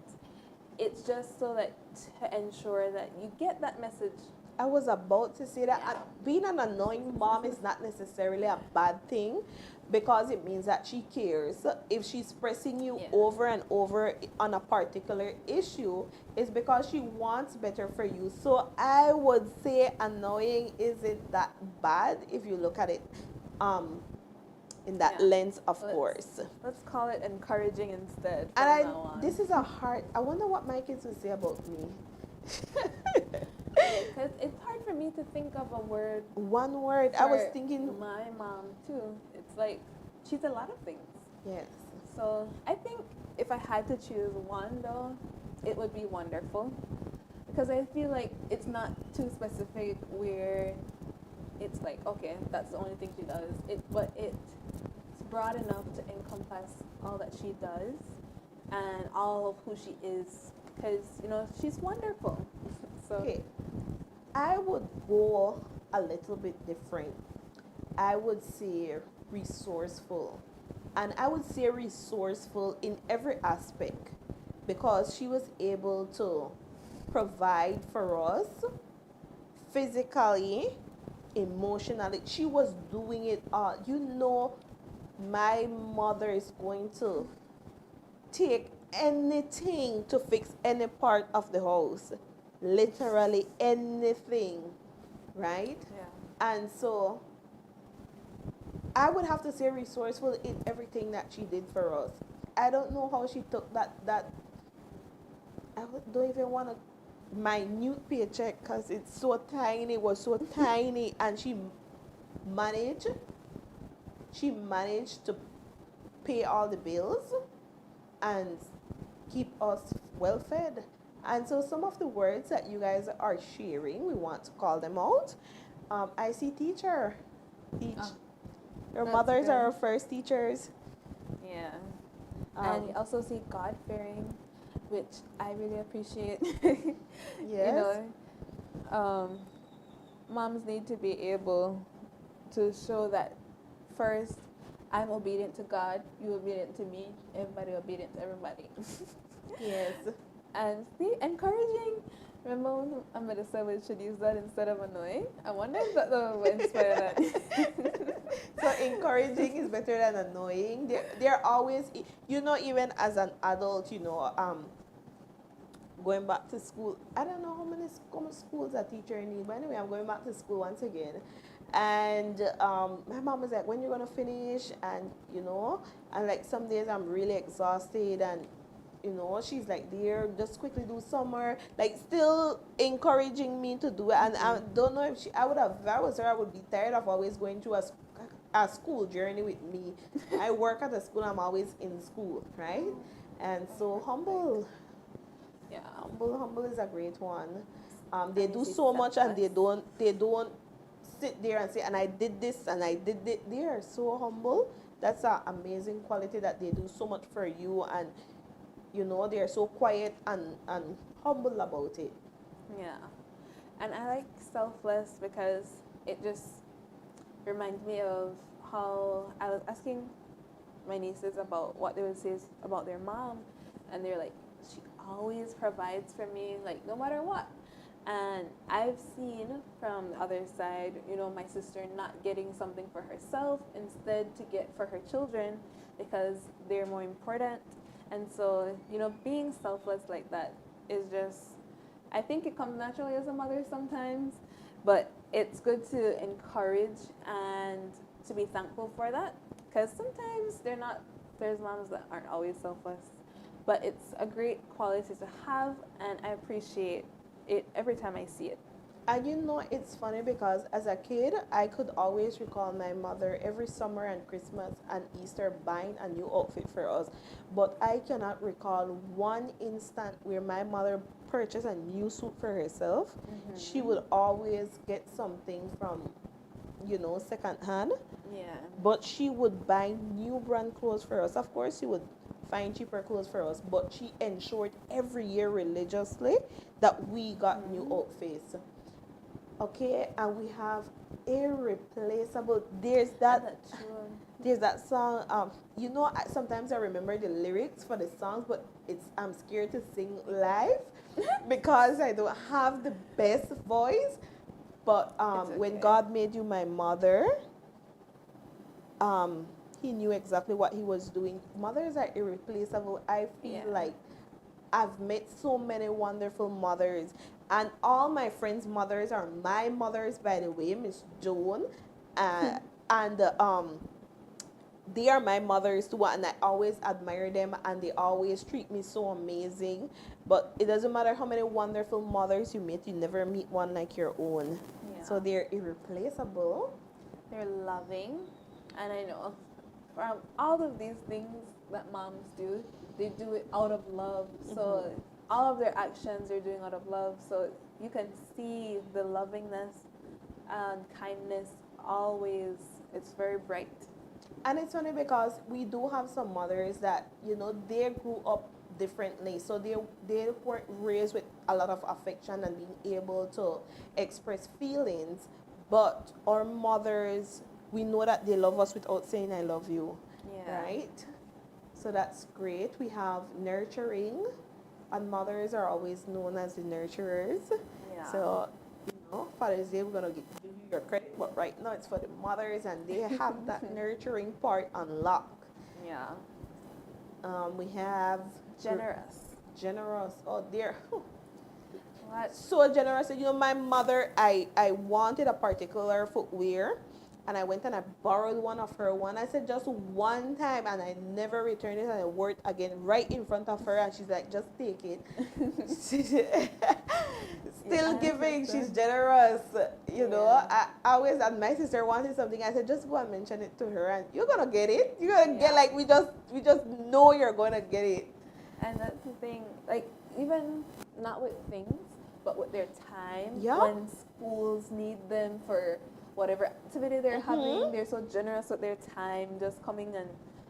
it's just so that to ensure that you get that message. I was about to say that Yeah. being an annoying mom is not necessarily a bad thing because it means that she cares. If she's pressing you Yeah. over and over on a particular issue, it's because she wants better for you. So I would say annoying isn't that bad if you look at it in that Yeah. lens, of Let's- course. Let's call it encouraging instead from And now on. this is a hard. I wonder what my kids would say about me. Because it's hard for me to think of a word. One word. I was for thinking. my mom too. It's like she's a lot of things. Yes. So I think if I had to choose one though, it would be wonderful. Because I feel like it's not too specific where it's like, okay, that's the only thing she does. But it's broad enough to encompass all that she does and all of who she is. Because, she's wonderful. So Okay. I would go a little bit different. I would say resourceful. And I would say resourceful in every aspect because she was able to provide for us physically, emotionally. She was doing it all. My mother is going to take anything to fix any part of the house. Literally anything, right? yeah. And so I would have to say resourceful in everything that she did for us. I don't know how she took that don't even want to minute paycheck because it's so tiny. It was so tiny, and managed. She managed to pay all the bills and keep us well fed. And so some of the words that you guys are sharing, we want to call them out. I see teacher. Teach. Oh, Your that's mothers good. are our first teachers. Yeah. Um, And you also see God fearing, which I really appreciate. Yes. Moms need to be able to show that first, I'm obedient to God, you obedient to me, everybody obedient to everybody. Yes. And see, encouraging. Remember when Amanda said we should use that instead of annoying? I wonder if that will inspire that. So encouraging is better than annoying. They're always, even as an adult, going back to school. I don't know how many schools a teacher need, but anyway, I'm going back to school once again. And my mom was like, when you're going to finish? And, and like some days I'm really exhausted and, she's like, dear, just quickly do summer. Like still encouraging me to do it. And I don't know if I would have, if I was her, I would be tired of always going through a school journey with me. I work at a school, I'm always in school, right? And so humble. Yeah. Humble is a great one. They And do you see so much and they selfless. don't sit there and say, and I did this and I did it. They are so humble. That's an amazing quality that they do so much for you, and they are so quiet and humble about it. Yeah. And I like selfless because it just reminds me of how I was asking my nieces about what they would say about their mom, and they're like, she always provides for me, like no matter what. And I've seen from the other side, my sister not getting something for herself, instead to get for her children because they're more important. And so, being selfless like that is just, I think it comes naturally as a mother sometimes, but it's good to encourage and to be thankful for that, because sometimes there's moms that aren't always selfless, but it's a great quality to have, and I appreciate it every time I see it. And you know, it's funny because as a kid, I could always recall my mother every summer and Christmas and Easter buying a new outfit for us. But I cannot recall one instant where my mother purchased a new suit for herself. She would always get something from, second hand. Yeah. But she would buy new brand clothes for us. Of course, she would find cheaper clothes for us, but she ensured every year religiously that we got new outfits. Okay, and we have irreplaceable. There's that song. Sometimes I remember the lyrics for the songs, but I'm scared to sing live because I don't have the best voice. But when okay. God made you my mother, he knew exactly what he was doing. Mothers are irreplaceable. I feel like I've met so many wonderful mothers, and all my friends' mothers are my mothers, by the way, Miss Joan, and they are my mothers too, and I always admire them, and they always treat me so amazing. But it doesn't matter how many wonderful mothers you meet, you never meet one like your own. Yeah. So they're irreplaceable. They're loving, and I know from all of these things that moms do, they do it out of love. So all of their actions they're doing out of love. So you can see the lovingness and kindness always. It's very bright. And it's funny because we do have some mothers that, they grew up differently. So they weren't raised with a lot of affection and being able to express feelings. But our mothers, we know that they love us without saying I love you. Yeah. Right? So that's great. We have nurturing, and mothers are always known as the nurturers. Yeah. So, Father's Day, we're going to give you your credit, but right now it's for the mothers, and they have that nurturing part on lock. Yeah. We have Generous. Oh, dear. What? So generous. My mother, I wanted a particular footwear, and I went and I borrowed one of her one. I said just one time, and I never returned it, and I wore it again right in front of her, and she's like, just take it. Still giving. She's generous. I always, and my sister wanted something. I said, just go and mention it to her, and you're gonna get it. You're gonna get, like, we just know you're gonna get it. And that's the thing, like, even not with things, but with their time. Yeah. When schools need them for whatever activity they're having, they're so generous with their time, just coming and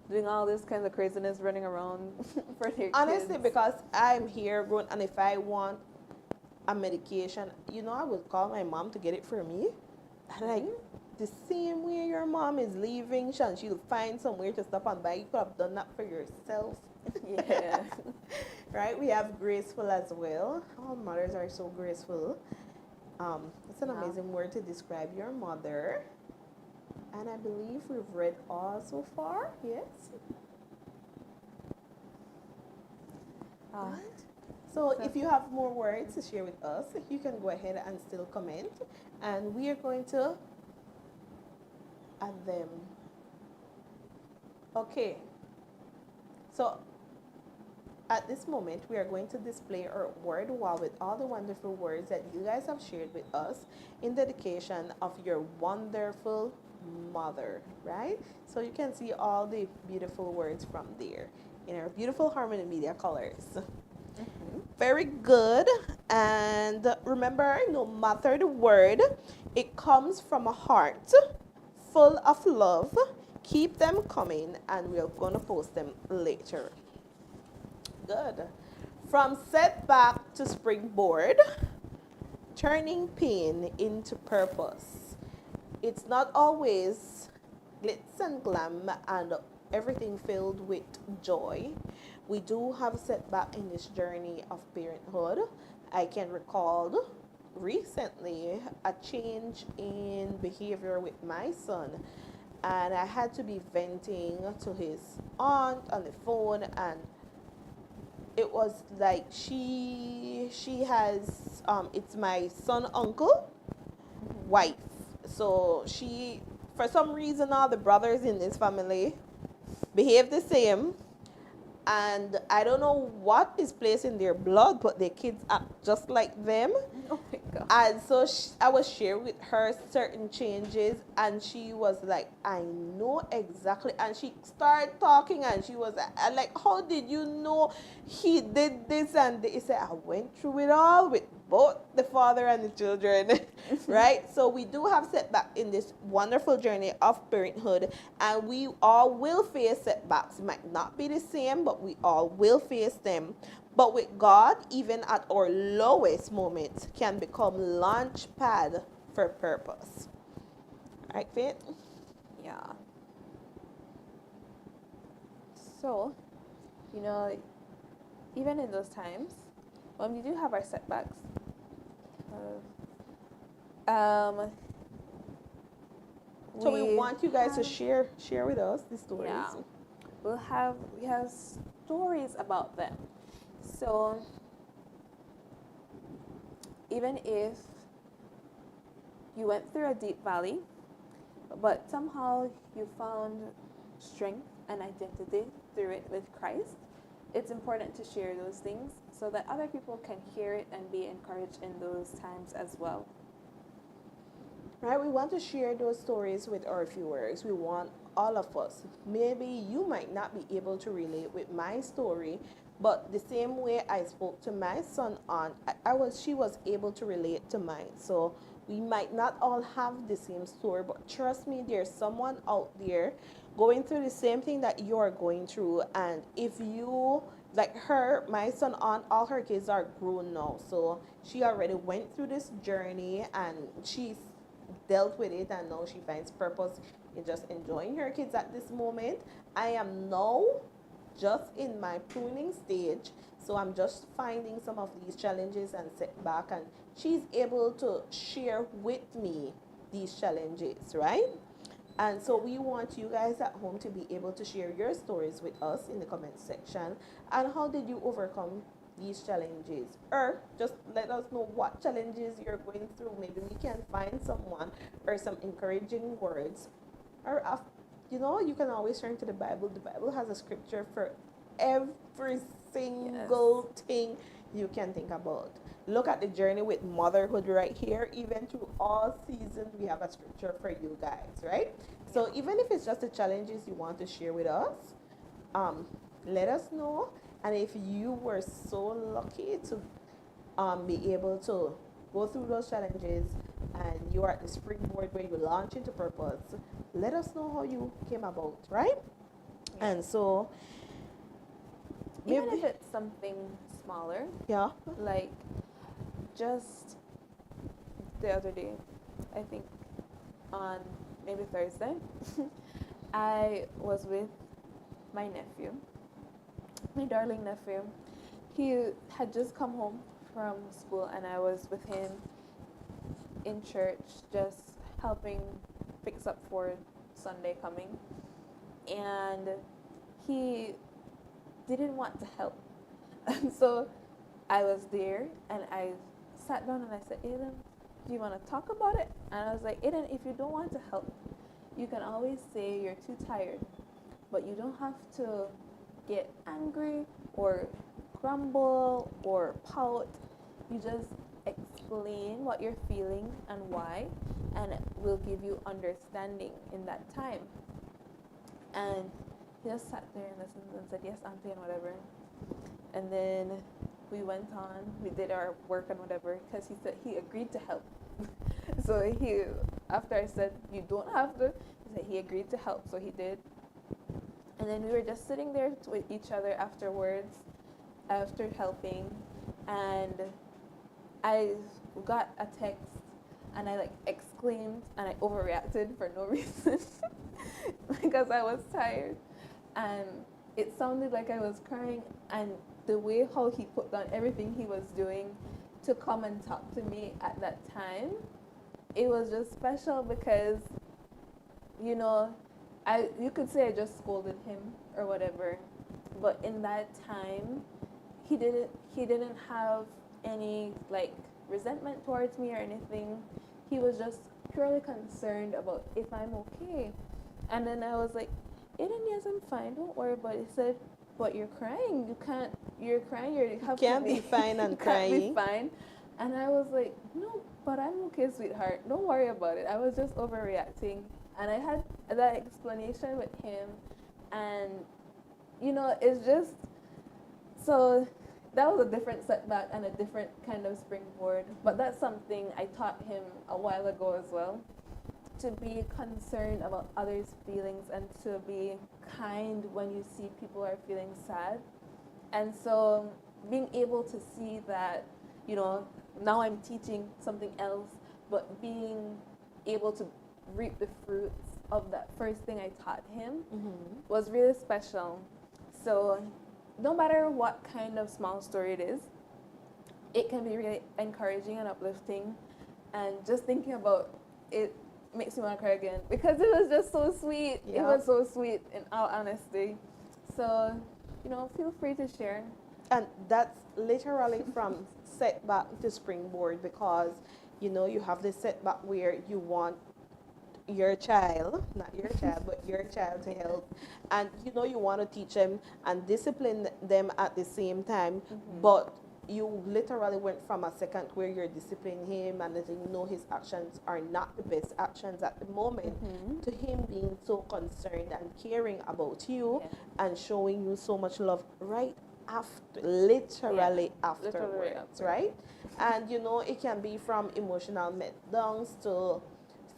doing all this kind of craziness, running around for their Honestly, kids. because I'm here grown, and if I want a medication, I would call my mom to get it for me. And like, the same way your mom is leaving, she'll find somewhere to stop and buy. You could have done that for yourself. Yeah. Right? We have graceful as well. All mothers are so graceful. It's an amazing word to describe your mother. And I believe we've read all so far. Yes. Good. So if you have more words to share with us, you can go ahead and still comment. And we are going to add them. Okay. So at this moment, we are going to display our word wall with all the wonderful words that you guys have shared with us in dedication of your wonderful mother, right? So you can see all the beautiful words from there in our beautiful HarmonyMedia colors. Very good. And remember, no matter the word, it comes from a heart full of love. Keep them coming, and we're going to post them later. Good. From setback to springboard, turning pain into purpose. It's not always glitz and glam and everything filled with joy. We do have setback in this journey of parenthood. I can recall recently a change in behavior with my son, and I had to be venting to his aunt on the phone, and it was like she has it's my son uncle wife, so she for some reason, all the brothers in this family behave the same, and I don't know what is placed in their blood, but their kids act just like them. Oh my god. And so I was sharing with her certain changes, and she was like, I know exactly. And she started talking, and she was like, how did you know he did this? And they said, I went through it all with both the father and the children, right? So we do have setback in this wonderful journey of parenthood, and we all will face setbacks. It might not be the same, but we all will face them. But with God, even at our lowest moments, can become launch pad for purpose. Right, Faith? Yeah. So, you know, even in those times, when we do have our setbacks, So we want you guys to share with us the stories. Yeah, we have stories about them. So even if you went through a deep valley, but somehow you found strength and identity through it with Christ, it's important to share those things so that other people can hear it and be encouraged in those times as well. Right, we want to share those stories with our viewers. We want all of us. Maybe you might not be able to relate with my story, but the same way I spoke to my son on, she was able to relate to mine. So we might not all have the same story, but trust me, there's someone out there going through the same thing that you're going through. And if you, like her, my son aunt, all her kids are grown now, so she already went through this journey and she's dealt with it, and now she finds purpose in just enjoying her kids at this moment. I am now just in my pruning stage, so I'm just finding some of these challenges and setback, and she's able to share with me these challenges, right? And so we want you guys at home to be able to share your stories with us in the comment section. And how did you overcome these challenges? Or just let us know what challenges you're going through. Maybe we can find someone or some encouraging words. Or, you can always turn to the Bible. The Bible has a scripture for every single thing you can think about. Look at the journey with motherhood right here. Even through all seasons, we have a scripture for you guys, right? So even if it's just the challenges you want to share with us, let us know. And if you were so lucky to be able to go through those challenges and you are at the springboard where you launch into purpose, let us know how you came about, right? Yeah. And so, even if it's something smaller, yeah, like just the other day, I think on maybe Thursday, I was with my nephew, my darling nephew. He had just come home from school, and I was with him in church just helping fix up for Sunday coming. And he didn't want to help. And so I was there and I sat down and I said, Aiden, do you want to talk about it? And I was like, Aiden, if you don't want to help, you can always say you're too tired, but you don't have to get angry or grumble or pout. You just explain what you're feeling and why, and it will give you understanding in that time. And he just sat there and listened and said, yes, auntie, and whatever. And then we went on, we did our work and whatever, because he said he agreed to help. So after I said, you don't have to, he said he agreed to help, so he did. And then we were just sitting there with each other afterwards, after helping, and I got a text, and I exclaimed, and I overreacted for no reason, because I was tired. And it sounded like I was crying, and the way how he put down everything he was doing to come and talk to me at that time, it was just special because, you could say I just scolded him or whatever, but in that time, he didn't have any resentment towards me or anything. He was just purely concerned about if I'm okay. And then I was like, Aiden, yes, I'm fine. Don't worry about it. He said, but you're crying. You can't. You're crying. You have to Can't be fine and you can't be crying. fine. And I was like, no, but I'm okay, sweetheart. Don't worry about it. I was just overreacting. And I had that explanation with him. And, it's just so that was a different setback and a different kind of springboard. But that's something I taught him a while ago as well, to be concerned about others' feelings and to be kind when you see people are feeling sad. And so being able to see that, now I'm teaching something else, but being able to reap the fruits of that first thing I taught him was really special. So no matter what kind of small story it is, it can be really encouraging and uplifting. And just thinking about it makes me want to cry again because it was just so sweet. Yeah. It was so sweet, in all honesty. So, feel free to share. And that's literally from setback to springboard, because you have this setback where you want your child, not your child, but your child to help, and you want to teach them and discipline them at the same time, but you literally went from a second where you're disciplining him and letting him know his actions are not the best actions at the moment, to him being so concerned and caring about you, and showing you so much love right after, literally afterwards, right? And it can be from emotional meltdowns to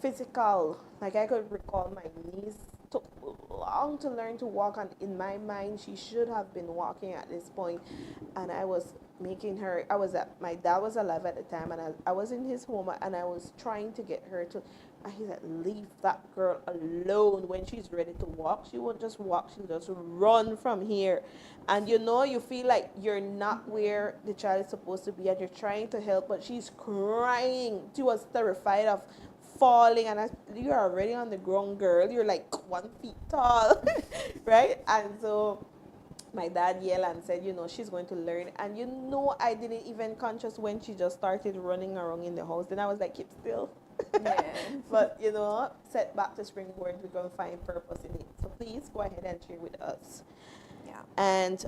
physical. Like, I could recall my niece took long to learn to walk, and in my mind she should have been walking at this point, and I was making her, my dad was alive at the time, and I was in his home, and I was trying to get her to, and he said, leave that girl alone. When she's ready to walk, she won't just walk, she'll just run from here. And you feel like you're not where the child is supposed to be, and you're trying to help, but she's crying. She was terrified of falling, and you're already on the ground, girl. You're like 1 feet tall, right? And so my dad yelled and said, she's going to learn. And I didn't even conscious when she just started running around in the house. Then I was like, keep still. Yeah. But setback to springboard, we're going to find purpose in it. So please go ahead and share with us. Yeah. And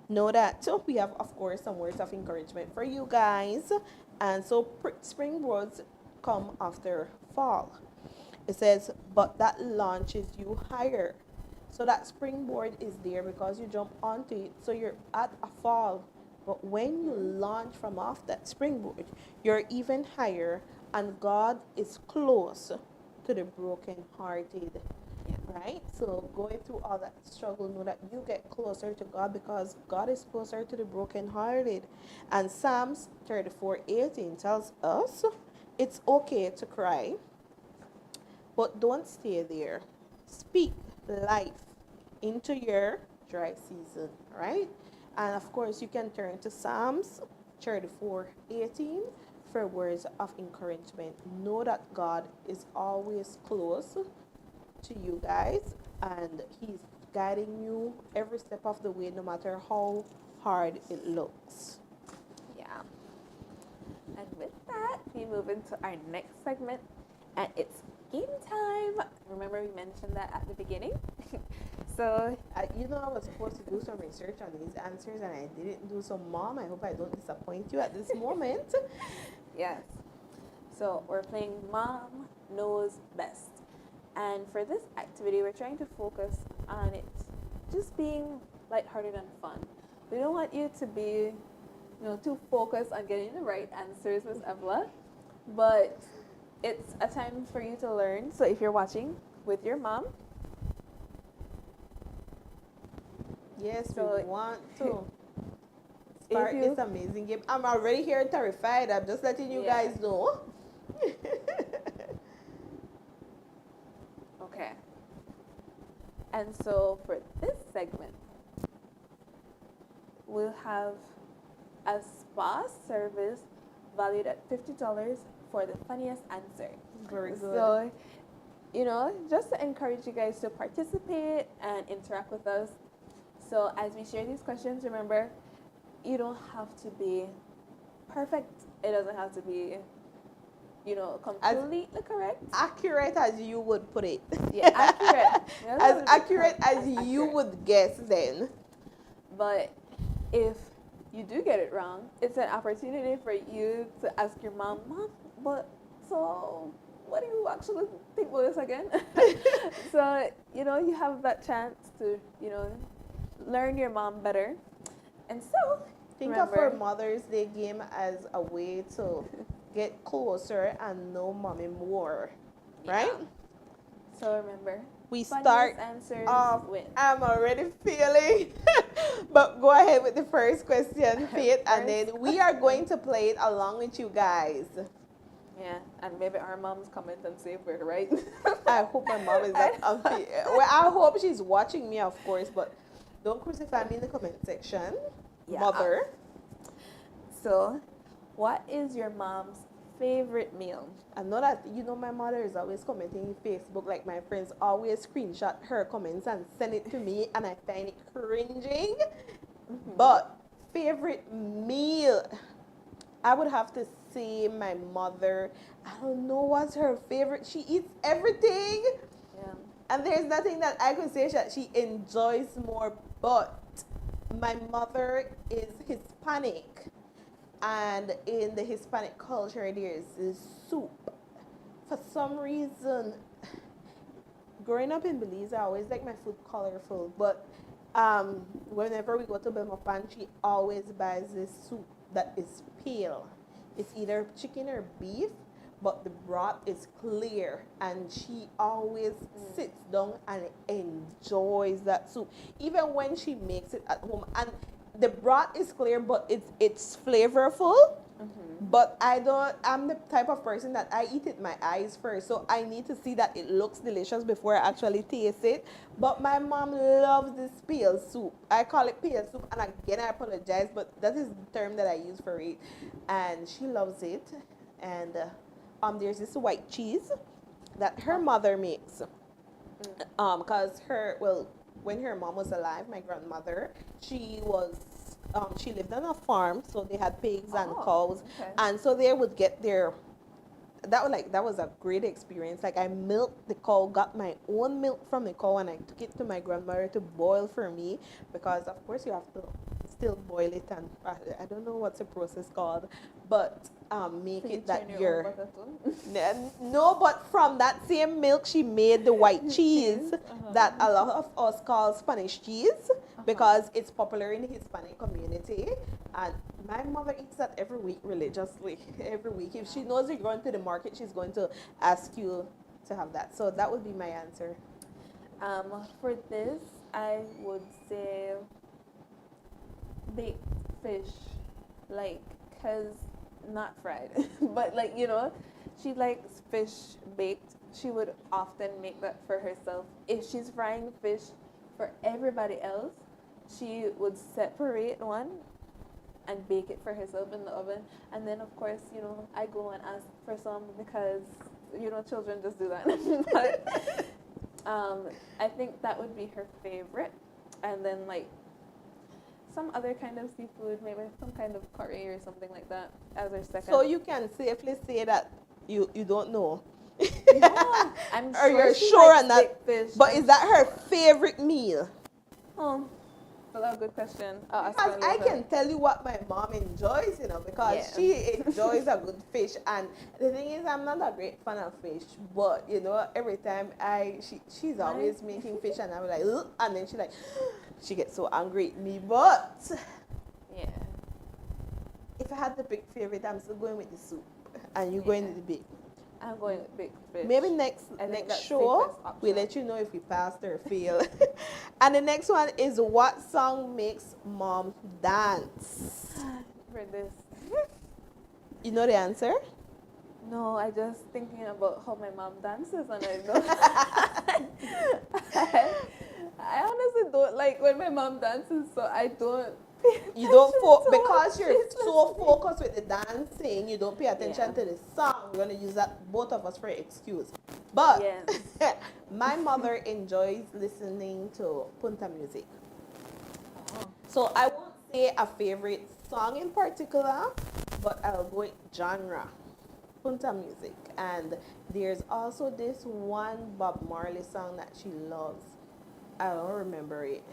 know that we have, of course, some words of encouragement for you guys. And so springboards come after fall. It says, but that launches you higher. So that springboard is there because you jump onto it. So you're at a fall. But when you launch from off that springboard, you're even higher, and God is close to the brokenhearted. Right? So going through all that struggle, know that you get closer to God because God is closer to the brokenhearted. And Psalms 34:18 tells us it's okay to cry, but don't stay there. Speak life into your dry season, right? And of course, you can turn to Psalms 34:18 for words of encouragement. Know that God is always close to you guys, and He's guiding you every step of the way, no matter how hard it looks. Yeah. And with that, we move into our next segment, and it's game time. Remember, we mentioned that at the beginning. So, I was supposed to do some research on these answers, and I didn't do so. Mom, I hope I don't disappoint you at this moment. yes. So, we're playing Mom Knows Best. And for this activity, we're trying to focus on it just being lighthearted and fun. We don't want you to be, too focused on getting the right answers, Miss Evla, but it's a time for you to learn. So if you're watching with your mom, Yes, So- we want to start you- this amazing game. I'm already here terrified. I'm just letting you Yeah. guys know. okay. And so for this segment, we'll have a spa service valued at $50 for the funniest answer. Very good. So, just to encourage you guys to participate and interact with us. So, as we share these questions, remember, you don't have to be perfect. It doesn't have to be, completely correct. Accurate as you would put it. Yeah, accurate. That's As what it accurate becomes, as you accurate. would guess then. But if you do get it wrong, it's an opportunity for you to ask your mom, but so what do you actually think about this again? So, you have that chance to, learn your mom better. And so, Think remember, of our Mother's Day game as a way to get closer and know mommy more. Right? yeah. So remember, We funniest start answers off. win. I'm already feeling. But go ahead with the first question, Faith, and then we are going to play it along with you guys. Yeah, and maybe our moms comment and say if we're right. I hope my mom is not well, I hope she's watching me, of course, but don't crucify me in the comment section. Yeah. Mother. So, what is your mom's favorite meal? I know that my mother is always commenting in Facebook, like my friends always screenshot her comments and send it to me, and I find it cringing. But favorite meal, I would have to say my mother. I don't know what's her favorite. She eats everything, Yeah. and there's nothing that I could say that she enjoys more. But my mother is Hispanic, and in the Hispanic culture, there's this soup. For some reason, growing up in Belize, I always like my food colorful. But whenever we go to Belmopan, she always buys this soup that is pale. It's either chicken or beef, but the broth is clear, and she always sits down and enjoys that soup, even when she makes it at home. And the broth is clear, but it's flavorful. But I'm the type of person that I eat it with my eyes first, so I need to see that it looks delicious before I actually taste it. But my mom loves this pale soup. I call it pale soup, and again I apologize, but that is the term that I use for it, and she loves it. And there's this white cheese that her mother makes, because when her mom was alive, my grandmother, she lived on a farm, so they had pigs and cows, okay. and so they would get their. That was a great experience. Like, I milked the cow, got my own milk from the cow, and I took it to my grandmother to boil for me, because of course you have to still boil it, and I don't know what's the process called, but make So it that turn your you're. own butter too? No, but from that same milk, she made the white cheese that a lot of us call Spanish cheese, because it's popular in the Hispanic community. And my mother eats that every week religiously. Every week. If she knows you're going to the market, she's going to ask you to have that. So that would be my answer. For this, I would say baked fish, cause not fried, but she likes fish baked. She would often make that for herself. If she's frying fish for everybody else, she would separate one and bake it for herself in the oven. And then, of course, I go and ask for some, because, children just do that. But I think that would be her favorite. And then, some other kind of seafood, maybe some kind of curry or something like that as her second. So you can safely say that you don't know. No, I'm Or sure you're she sure likes on that. baked fish. But is that her favorite meal? Oh, well, that's a good question. I'll ask Because her I later. can tell you what my mom enjoys, because Yeah. she enjoys a good fish. And the thing is, I'm not a great fan of fish, but every time she's always making fish, and I'm like, ugh, and then she gets so angry at me. But Yeah. if I had to pick favorite, I'm still going with the soup, and you going with the bake. I'm going with baked fish. Maybe next I think next that's show safest option. we'll let you know if we passed or fail. And the next one is, what song makes mom dance? For this. You know the answer? No, I just thinking about how my mom dances, and I know. I honestly don't like when my mom dances, so I don't. You don't to because what you're she's so listening. focused with the dancing, you don't pay attention Yeah. to the song. We're gonna use that, both of us, for an excuse. But Yes. my mother enjoys listening to punta music. Oh. So I won't say a favorite song in particular, but I'll go with genre. Punta music. And there's also this one Bob Marley song that she loves. I don't remember it,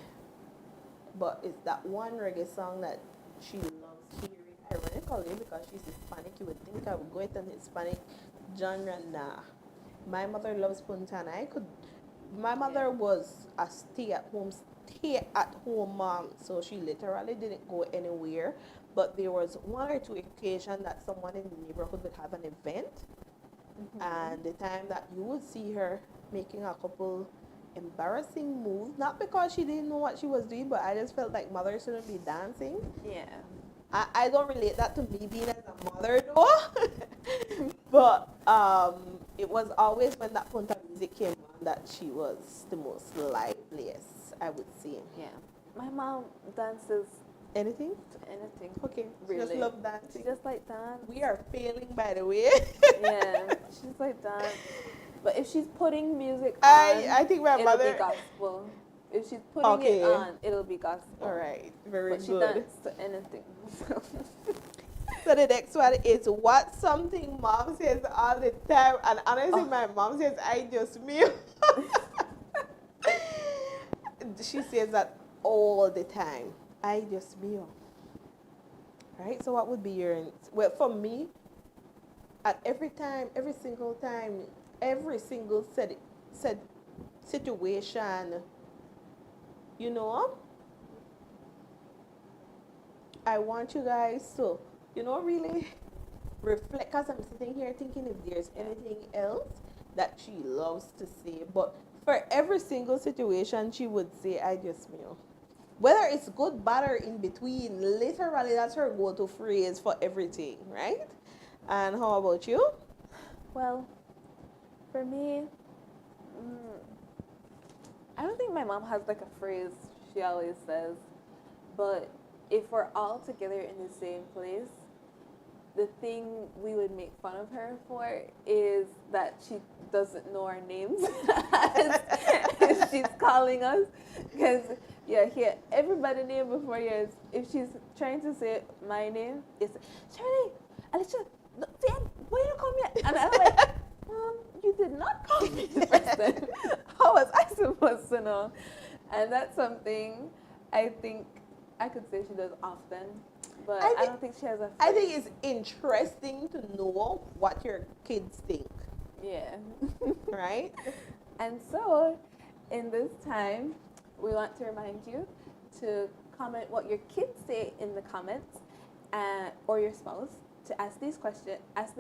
but it's that one reggae song that she loves hearing. Ironically, because she's Hispanic, you would think I would go into Hispanic genre. Nah, my mother loves Punta, and I could. My mother was a stay at home mom, so she literally didn't go anywhere. But there was one or two occasions that someone in the neighborhood would have an event, and the time that you would see her making a couple embarrassing moves, not because she didn't know what she was doing, but I just felt like mother shouldn't be dancing. Yeah. I don't relate that to me being as a mother though. But it was always when that Punta music came on that she was the most liveliest, I would say. Yeah. My mom dances Anything? to anything. Okay. She Really. just love She dancing. just like dance. We are failing, by the way. Yeah. She's like dance. But if she's putting music on, I think my it'll mother. be gospel. If she's putting Okay. it on, it'll be gospel. All right. Very But she good. dances to anything. So the next one is what's something mom says all the time, and honestly, my mom says I just me. She says that all the time. I just me. Right. So what would be your? Well, for me, at every time, every single time, every single said situation, you know, I want you guys to, really reflect, because I'm sitting here thinking if there's anything else that she loves to say. But for every single situation, she would say, I just meal. Whether it's good, bad, or in between, literally, that's her go-to phrase for everything, right? And how about you? Well, for me, I don't think my mom has like a phrase she always says, but if we're all together in the same place, the thing we would make fun of her for is that she doesn't know our names as she's calling us. Because, everybody name before yours. If she's trying to say my name, it's Shirley, Alicia, Dan, why you don't call me? And I'm like, Mom, you did not call me the first time. How was I supposed to know? And that's something I think I could say she does often. But I don't think she has a phrase. I think it's interesting to know what your kids think, Yeah. right? And so, in this time, we want to remind you to comment what your kids say in the comments, or your spouse, to ask these questions. Ask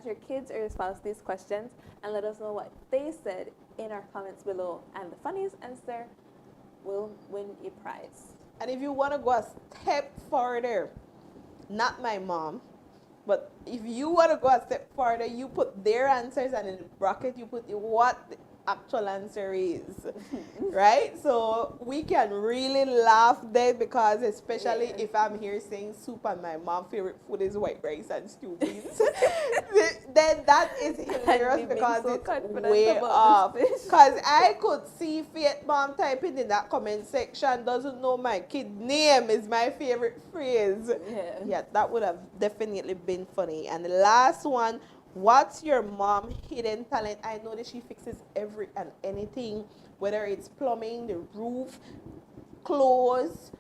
your kids or your spouse these questions, and let us know what they said in our comments below. And the funniest answer will win a prize. And if you want to go a step further, not my mom, but if you want to go a step further, you put their answers, and in the bracket you put what the actual answer is, right? So we can really laugh there, because especially if I'm here saying soup and my mom's favorite food is white rice and stew beans, then that is hilarious, because so it's way off. Because I could see Faith Mom typing in that comment section, doesn't know my kid name is my favorite phrase. Yeah, that would have definitely been funny. And the last one, what's your mom hidden talent? I know that she fixes every and anything, whether it's plumbing, the roof, clothes,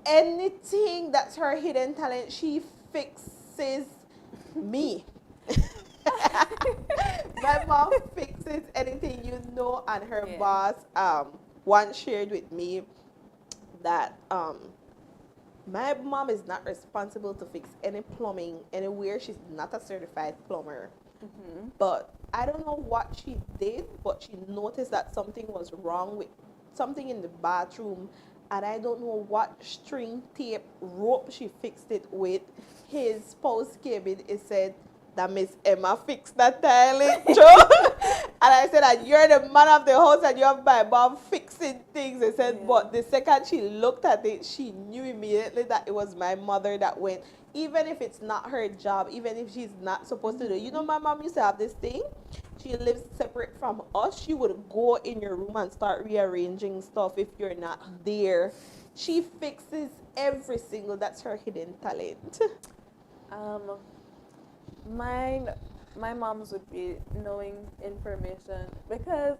anything that's her hidden talent, she fixes me. My mom fixes anything, and her boss once shared with me that my mom is not responsible to fix any plumbing anywhere. She's not a certified plumber. But I don't know what she did, but she noticed that something was wrong with something in the bathroom, and I don't know what string, tape, rope she fixed it with. His spouse came in, he said that Miss Emma fixed that tiling, Joe. And I said that you're the man of the house and you have my mom fixing things. He said, but the second she looked at it, she knew immediately that it was my mother that went. Even if it's not her job, even if she's not supposed to do it. My mom used to have this thing. She lives separate from us. She would go in your room and start rearranging stuff if you're not there. She fixes every single, that's her hidden talent. Mine, my mom's would be knowing information because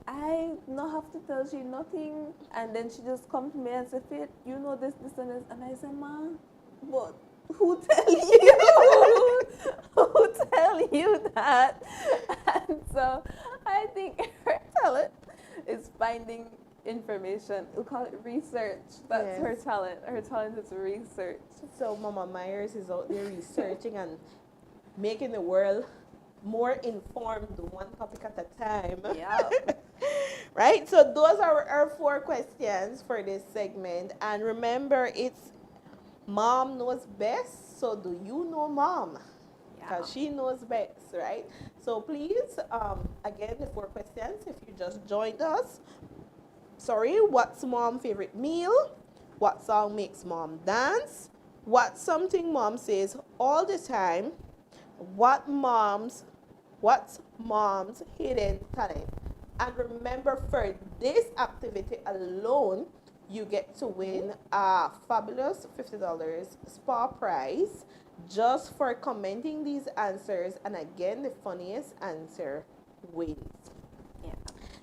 I not have to tell she nothing, and then she just come to me and say, "Faith, you know this, this, and this," and I say, "Ma, but who tell you? Who tell you that?" And so I think her talent is finding information. We call it research. That's her Yes. talent. Her talent is research. So Mama Myers is out there researching and making the world more informed, one topic at a time. Yeah. Right? So those are our 4 questions for this segment. And remember, it's mom knows best. So do you know mom? Because she knows best, right? So please, again, the 4 questions. If you just joined us, sorry, what's mom favorite meal? What song makes mom dance? What's something mom says all the time? What's mom's hidden talent? And remember, for this activity alone, you get to win a fabulous $50 spa prize just for commenting these answers. And again, the funniest answer wins. Yeah.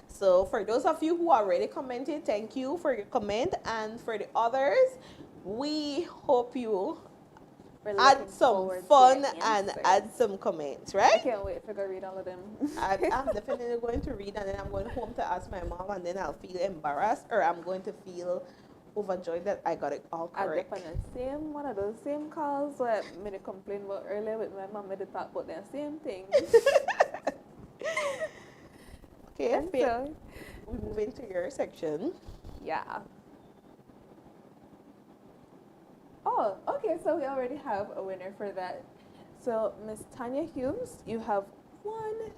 So for those of you who already commented, thank you for your comment. And for the others, we hope you We're add looking some forward to fun your and answers. add some comments, I right? can't wait to go read all of them. I'm definitely going to read, and then I'm going home to ask my mom, and then I'll feel embarrassed, or I'm going to feel overjoyed that I got it all I correct. got on the same one of those same calls what I made a complaint about earlier with my mom. Made a talk about the same thing. Okay, And Faith, so, we move into your section. yeah. Oh, okay. So we already have a winner for that. So Miss Tanya Humes, you have won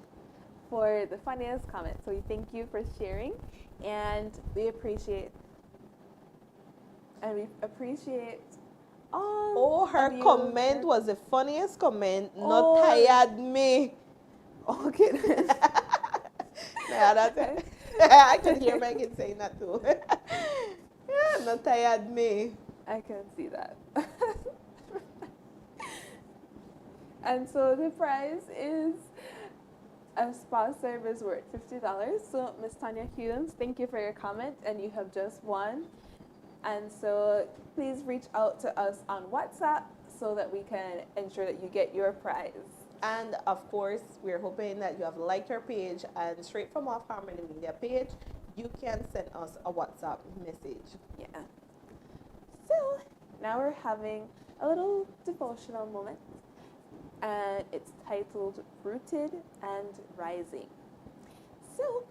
for the funniest comment. So we thank you for sharing, and we appreciate all. Oh, her of you. comment was the funniest comment. Not Oh. tired me. Okay. Yeah, that's it. I can hear Megan saying that too. Yeah, not tired me. I can see that. And so the prize is a spa service worth $50. So Miss Tanya Humes, thank you for your comment, and you have just won. And so please reach out to us on WhatsApp so that we can ensure that you get your prize. And of course, we're hoping that you have liked our page, and straight from our Harmony Media page, you can send us a WhatsApp message. Yeah. So now we're having a little devotional moment, and it's titled Rooted and Rising. So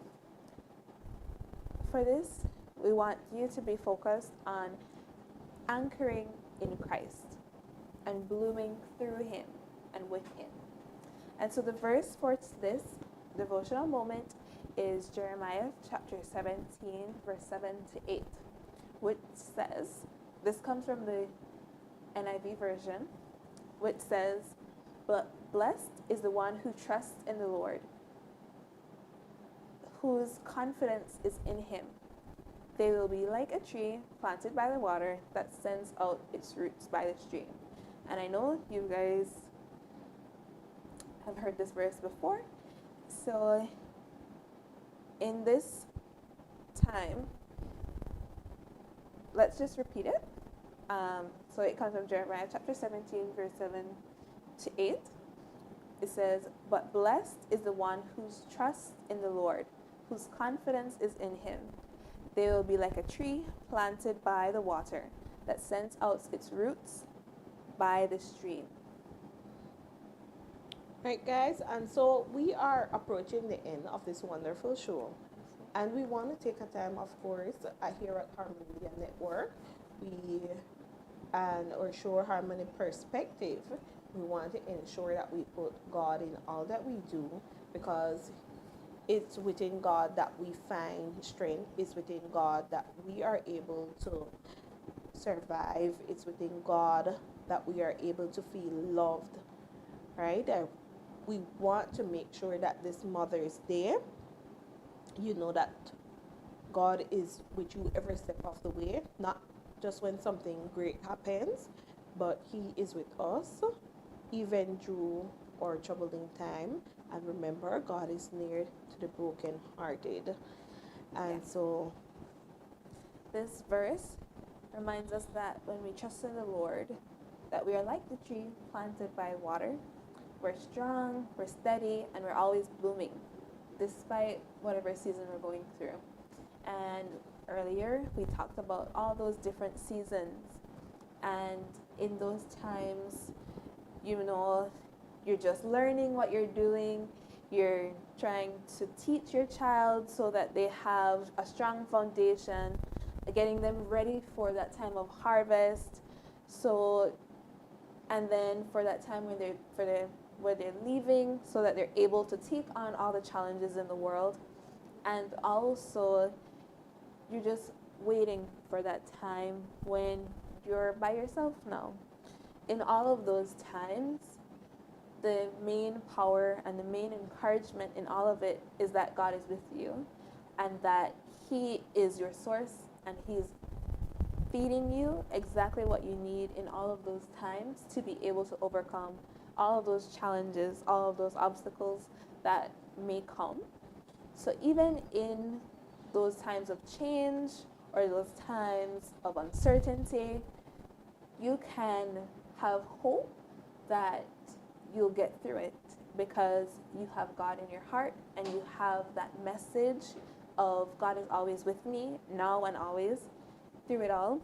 for this, we want you to be focused on anchoring in Christ and blooming through Him and with Him. And so the verse for this devotional moment is Jeremiah chapter 17, verse 7 to 8, which says, this comes from the NIV version, which says, "But blessed is the one who trusts in the Lord, whose confidence is in Him. They will be like a tree planted by the water that sends out its roots by the stream." And I know you guys have heard this verse before. So in this time, let's just repeat it. So it comes from Jeremiah chapter 17, verse 7 to 8. It says, "But blessed is the one whose trust in the Lord, whose confidence is in Him. They will be like a tree planted by the water that sends out its roots by the stream." Right, guys, and so we are approaching the end of this wonderful show, and we want to take a time, of course, here at Harmony Media Network. And our show Harmony Perspective, we want to ensure that we put God in all that we do, because it's within God that we find strength. It's within God that we are able to survive. It's within God that we are able to feel loved, right? We want to make sure that this Mother's Day, you know that God is with you every step of the way, not just when something great happens, but He is with us even through our troubling time. And remember, God is near to the brokenhearted. And Yes. so, This verse reminds us that when we trust in the Lord, that we are like the tree planted by water. We're strong, we're steady, and we're always blooming, despite whatever season we're going through. And earlier, we talked about all those different seasons. And in those times, you know, you're just learning what you're doing. You're trying to teach your child so that they have a strong foundation, getting them ready for that time of harvest. So, and then for that time when where they're leaving, so that they're able to take on all the challenges in the world. And also, you're just waiting for that time when you're by yourself now. In all of those times, the main power and the main encouragement in all of it is that God is with you and that He is your source and He's feeding you exactly what you need in all of those times to be able to overcome all of those challenges, all of those obstacles that may come. So even in those times of change or those times of uncertainty, you can have hope that you'll get through it because you have God in your heart and you have that message of God is always with me, now and always, through it all,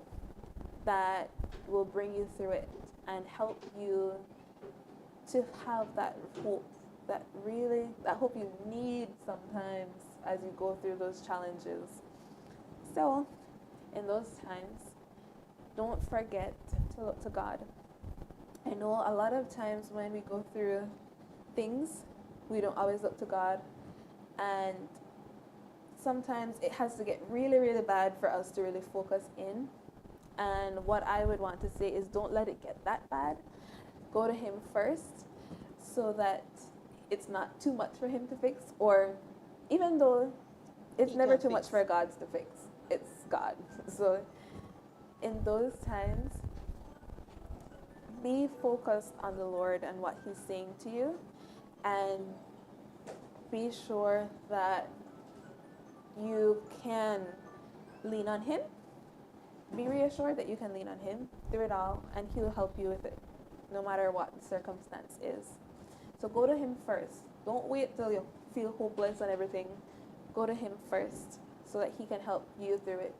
that will bring you through it and help you to have that hope, that hope you need sometimes as you go through those challenges. So, in those times, don't forget to look to God. I know a lot of times when we go through things, we don't always look to God, and sometimes it has to get really, really bad for us to really focus in. And what I would want to say is don't let it get that bad. Go to Him first so that it's not too much for Him to fix, or even though it's He never can too much fix. for God to fix, it's God. So in those times, be focused on the Lord and what He's saying to you, and be sure that you can lean on Him. Be reassured that you can lean on Him through it all, and He'll help you with it, no matter what the circumstance is. So go to Him first. Don't wait till you feel hopeless and everything. Go to Him first so that He can help you through it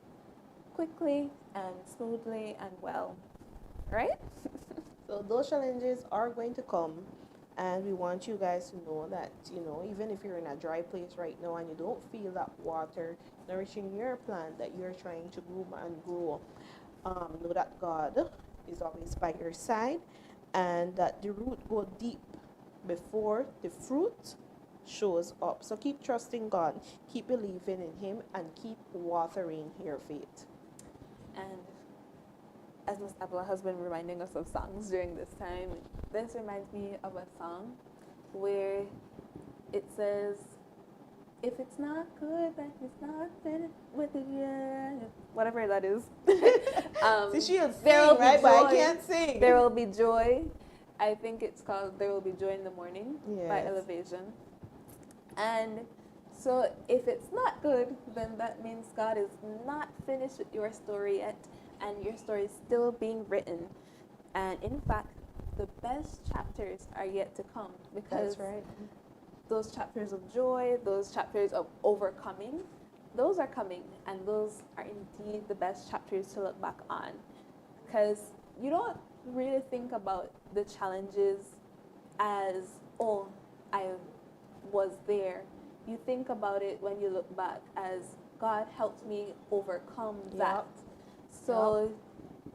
quickly and smoothly and well. Right? So those challenges are going to come, and we want you guys to know that, even if you're in a dry place right now and you don't feel that water nourishing your plant that you're trying to groom and grow, know that God is always by your side, and that the root go deep before the fruit shows up. So keep trusting God, keep believing in Him, and keep watering your faith. And as Ms. Abla has been reminding us of songs during this time, this reminds me of a song where it says, if it's not good, then it's not finished with it yet. Whatever that is. See, she'll sing, There will be right? But I joy. can't sing. There will be joy. I think it's called There Will Be Joy in the Morning by Yes. Elevation. And so if it's not good, then that means God is not finished with your story yet, and your story is still being written. And in fact, the best chapters are yet to come, because That's right. those chapters of joy, those chapters of overcoming, those are coming, and those are indeed the best chapters to look back on, because you don't really think about the challenges as, oh, I was there. You think about it when you look back as, God helped me overcome that. So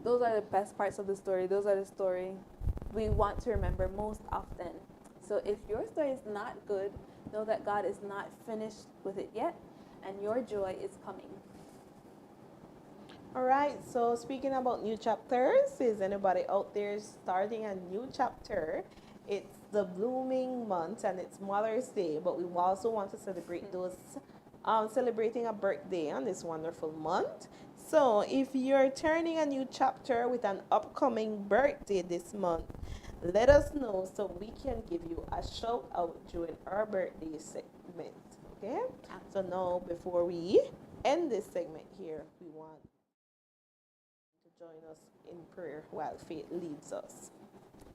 those are the best parts of the story. Those are the story we want to remember most often. So if your story is not good, know that God is not finished with it yet, and your joy is coming. All right, so speaking about new chapters, is anybody out there starting a new chapter? It's the blooming month and it's Mother's Day, but we also want to celebrate those celebrating a birthday on this wonderful month. So if you're turning a new chapter with an upcoming birthday this month, let us know so we can give you a shout out during our birthday segment. Okay? So now, before we end this segment here, we want to join us in prayer while faith leads us.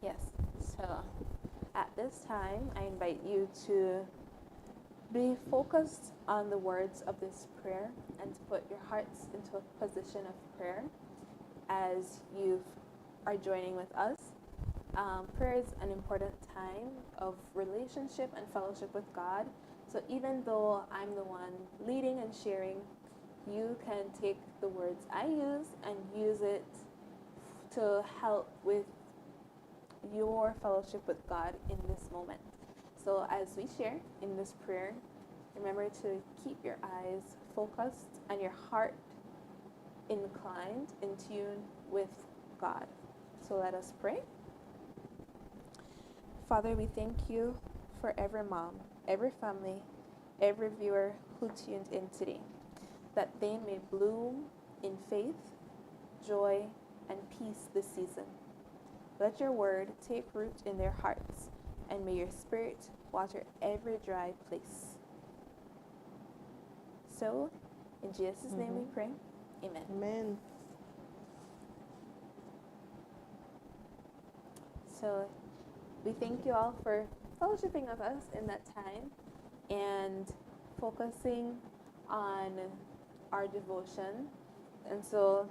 Yes. So at this time, I invite you to be focused on the words of this prayer and to put your hearts into a position of prayer as you are joining with us. Prayer is an important time of relationship and fellowship with God. So even though I'm the one leading and sharing, you can take the words I use and use it to help with your fellowship with God in this moment. So as we share in this prayer, remember to keep your eyes focused and your heart inclined, in tune with God. So let us pray. Father, we thank you for every mom, every family, every viewer who tuned in today, that they may bloom in faith, joy, and peace this season. Let your word take root in their hearts, and may your spirit water every dry place. So, in Jesus' name we pray. Amen. Amen. So, we thank you all for fellowshipping with us in that time and focusing on our devotion. And so,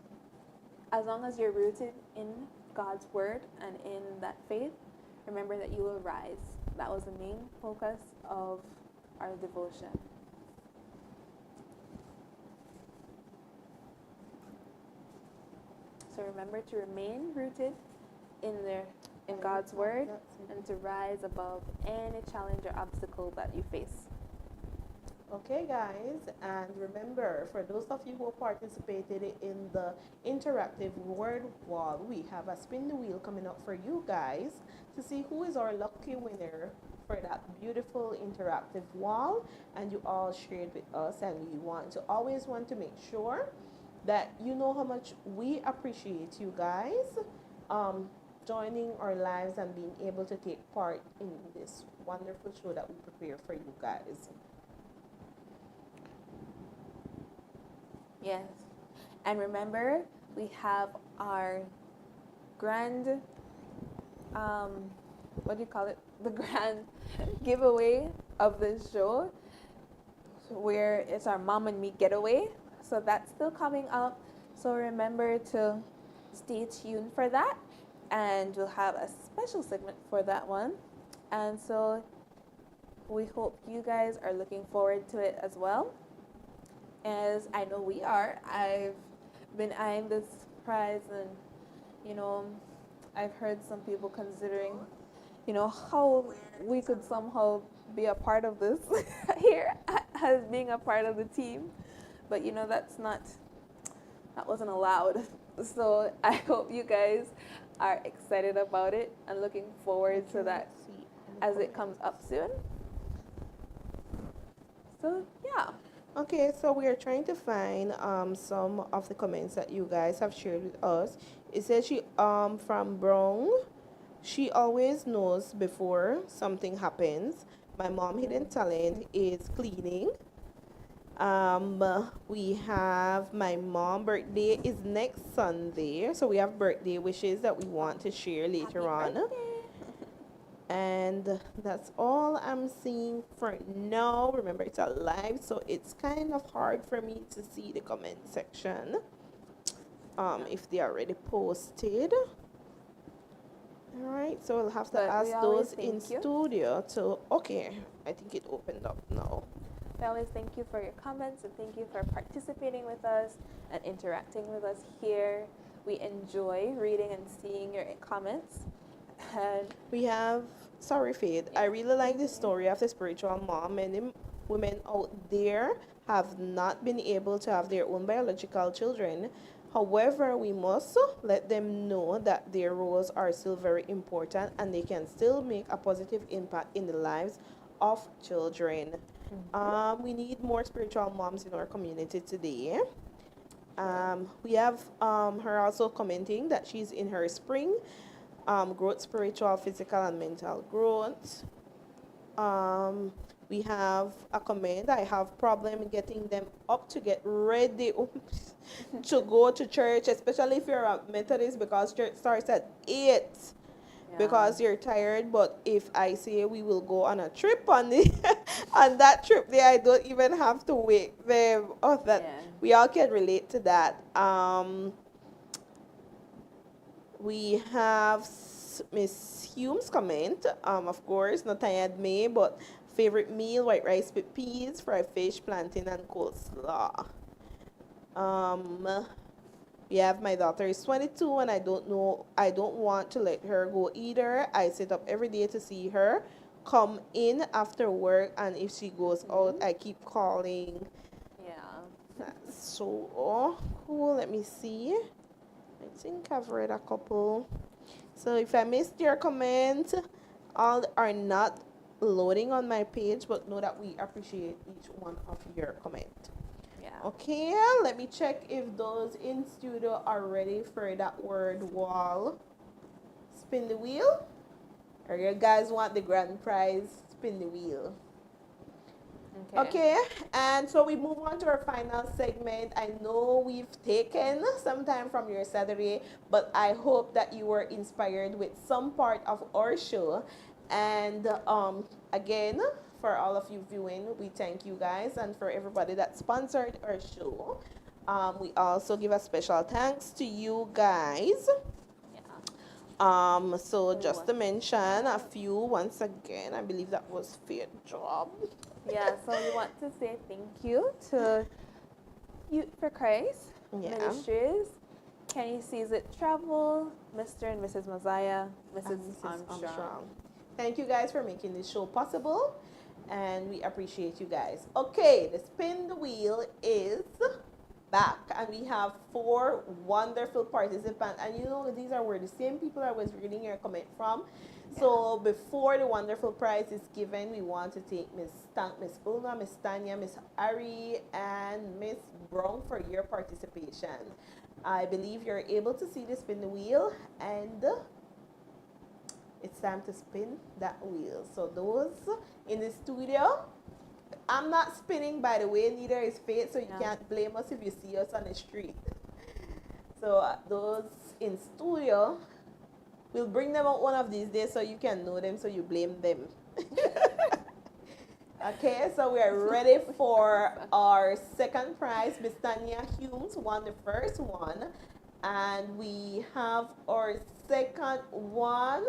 as long as you're rooted in God's word and in that faith, remember that you will rise. That was the main focus of our devotion. So remember to remain rooted in God's word and to rise above any challenge or obstacle that you face. Okay, guys, and remember, for those of you who participated in the interactive word wall, we have a spin the wheel coming up for you guys to see who is our lucky winner for that beautiful interactive wall. And you all shared with us, and we always want to make sure that you know how much we appreciate you guys joining our lives and being able to take part in this wonderful show that we prepare for you guys. Yes. And remember, we have our grand, what do you call it? The grand giveaway of this show, where it's our Mom and Me getaway. So that's still coming up. So remember to stay tuned for that. And we'll have a special segment for that one. And so we hope you guys are looking forward to it as well, as I know we are. I've been eyeing this prize, and I've heard some people considering how we could somehow be a part of this here as being a part of the team, but that wasn't allowed. So I hope you guys are excited about it and looking forward to that as it comes up soon. So yeah. Okay, so we are trying to find some of the comments that you guys have shared with us. It says she from Brown. She always knows before something happens. My mom hidden talent is cleaning. We have my mom birthday is next Sunday, so we have birthday wishes that we want to share later on. And that's all I'm seeing for now. Remember, it's a live, so it's kind of hard for me to see the comment section if they are already posted. All right, so we'll have to ask those in studio to. Okay, I think it opened up now. We always thank you for your comments, and thank you for participating with us and interacting with us here. We enjoy reading and seeing your comments. And we have, sorry Faith, I really like the story of the spiritual mom. Many women out there have not been able to have their own biological children. However, we must let them know that their roles are still very important and they can still make a positive impact in the lives of children. We need more spiritual moms in our community today. We have her also commenting that she's in her spring growth, spiritual, physical, and mental growth. We have a comment. I have problem getting them up to get ready to go to church, especially if you're a Methodist, because church starts at 8 because you're tired. But if I say we will go on a trip on the on that trip there, I don't even have to wake them. Oh, that Yeah. we all can relate to that. We have Miss Hume's comment. Of course, not tired me, but favorite meal: white rice with peas, fried fish, plantain, and coleslaw. Um, we have my daughter is 22 and I don't want to let her go either. I sit up every day to see her come in after work, and if she goes out, I keep calling. Yeah. That's so cool. Let me see. I think I've read a couple. So if I missed your comment, all are not loading on my page, but know that we appreciate each one of your comment. Yeah. Okay, let me check if those in studio are ready for that word wall. Spin the wheel. Or you guys want the grand prize? Spin the wheel. Okay, and so we move on to our final segment. I know we've taken some time from your Saturday, but I hope that you were inspired with some part of our show. And again, for all of you viewing, we thank you guys, and for everybody that sponsored our show. We also give a special thanks to you guys. So just to mention a few once again, I believe that was Fair Job. Yeah, so we want to say thank you to Youth for Christ Ministries, Kennie Sees It Travel, Mr. and Mrs. Mosiah, Mrs. Armstrong. Thank you guys for making this show possible, and we appreciate you guys. Okay, the spin the wheel is back, and we have 4 wonderful participants, and you know these were the same people I was reading your comment from. So before the wonderful prize is given, we want to thank Miss Ulma, Miss Tanya, Miss Ari, and Miss Brown for your participation. I believe you're able to see the spin the wheel, and it's time to spin that wheel. So those in the studio, I'm not spinning, by the way, neither is Faith, so you can't blame us if you see us on the street. So those in studio, we'll bring them out one of these days so you can know them, so you blame them. Okay, so we are ready for our second prize. Miss Tanya Humes won the first one, and we have our second one,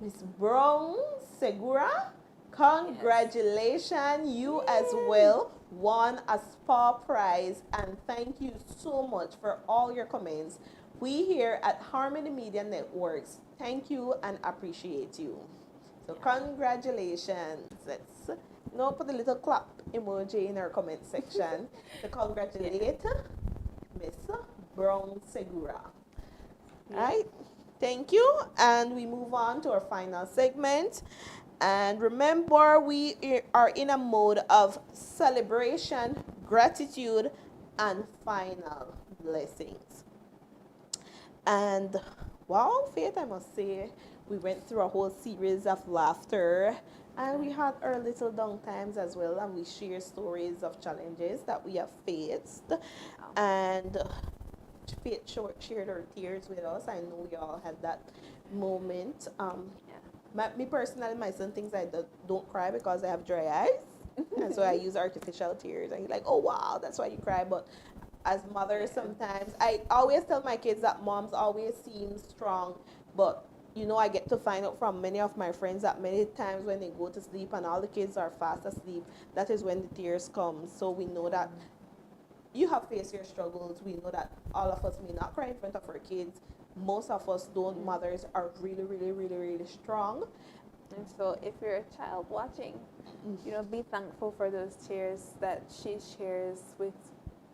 Miss Brown Segura. Congratulations, you as well won a spa prize, and thank you so much for all your comments. We here at HarmonyMedia Networks thank you and appreciate you. So congratulations. Let's put a little clap emoji in our comment section to congratulate Miss Brown Segura. Right? Thank you. And we move on to our final segment. And remember, we are in a mode of celebration, gratitude, and final blessings. And wow, Faith, I must say, we went through a whole series of laughter, and we had our little down times as well, and we share stories of challenges that we have faced. And Faith shared her tears with us. I know we all had that moment. Me personally, my son thinks I don't cry because I have dry eyes, and so I use artificial tears. And he's like, "Oh wow, that's why you cry." But as mothers, sometimes I always tell my kids that moms always seem strong, but I get to find out from many of my friends that many times when they go to sleep and all the kids are fast asleep, that is when the tears come. So we know that you have faced your struggles. We know that all of us may not cry in front of our kids. Most of us don't. Mothers are really, really, really, really strong. And so if you're a child watching, be thankful for those tears that she shares with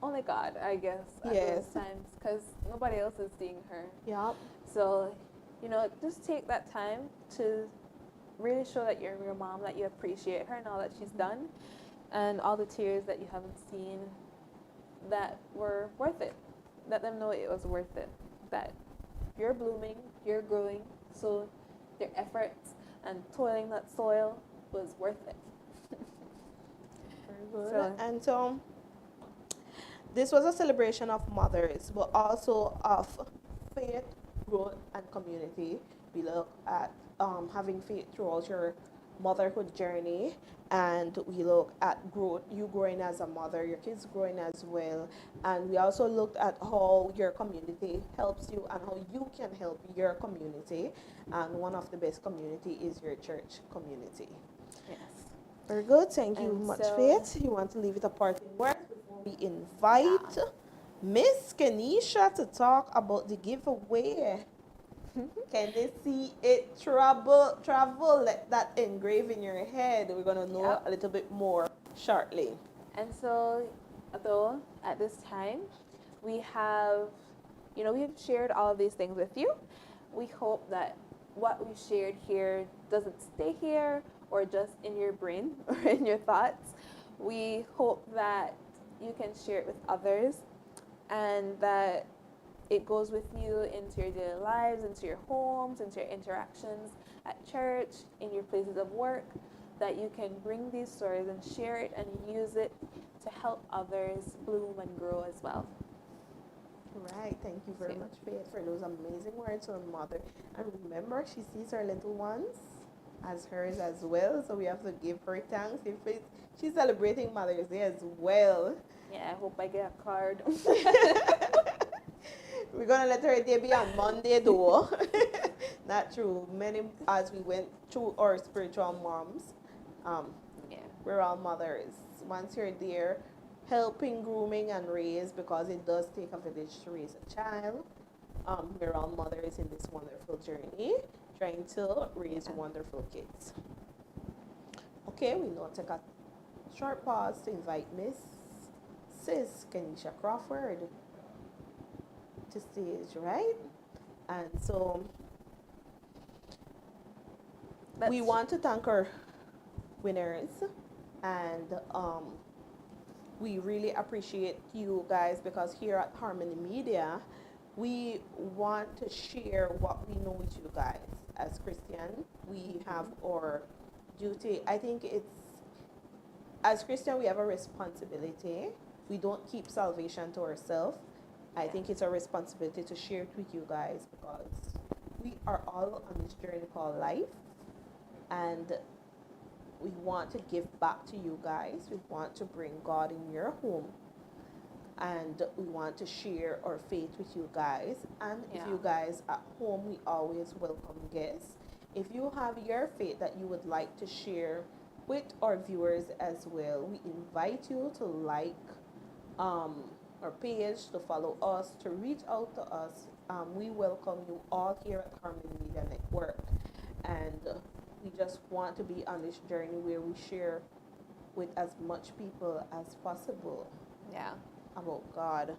only God, I guess, at those times, because nobody else is seeing her. Yeah. So, just take that time to really show that you're your mom, that you appreciate her and all that she's done, and all the tears that you haven't seen that were worth it. Let them know it was worth it, that you're blooming, you're growing, so their efforts and toiling that soil was worth it. Very good. So- And so this was a celebration of mothers, but also of faith, growth, and community. We look at having faith throughout your motherhood journey, and we look at growth, you growing as a mother, your kids growing as well. And we also looked at how your community helps you and how you can help your community. And one of the best community is your church community. Yes. Very good. Thank you And much, so- Faith. You want to leave it a parting word before we invite Miss Kenisha to talk about the giveaway. Kennie See It Travel. Let that engrave in your head. We're gonna know Yep. a little bit more shortly. And so, though, at this time, we have, we've shared all of these things with you. We hope that what we shared here doesn't stay here or just in your brain or in your thoughts. We hope that you can share it with others and that it goes with you into your daily lives, into your homes, into your interactions at church, in your places of work, that you can bring these stories and share it and use it to help others bloom and grow as well. Right. Thank you very Same. much, Faith, for those amazing words from mother. And remember, she sees her little ones as hers as well. So we have to give her thanks. If she's celebrating Mother's Day as well. Yeah, I hope I get a card. We're gonna let her day be on Monday though. Not true. Many as we went through our spiritual moms, Yeah. we're all mothers. Once you're there, helping, grooming, and raise, because it does take a village to raise a child. We're all mothers in this wonderful journey, trying to raise wonderful kids. Okay, we now take a short pause to invite Miss Sis Kenisha Crawford to stage, right? And so we want to thank our winners, and we really appreciate you guys, because here at Harmony Media, we want to share what we know with you guys. As Christian, we have our duty. I think it's, as Christian, we have a responsibility. We don't keep salvation to ourselves. I think it's our responsibility to share it with you guys, because we are all on this journey called life, and we want to give back to you guys. We want to bring God in your home, and we want to share our faith with you guys. And if you guys at home, we always welcome guests. If you have your faith that you would like to share with our viewers as well, we invite you to like our page, to follow us, to reach out to us. We welcome you all here at Harmony Media Network, and we just want to be on this journey where we share with as much people as possible Yeah. about God.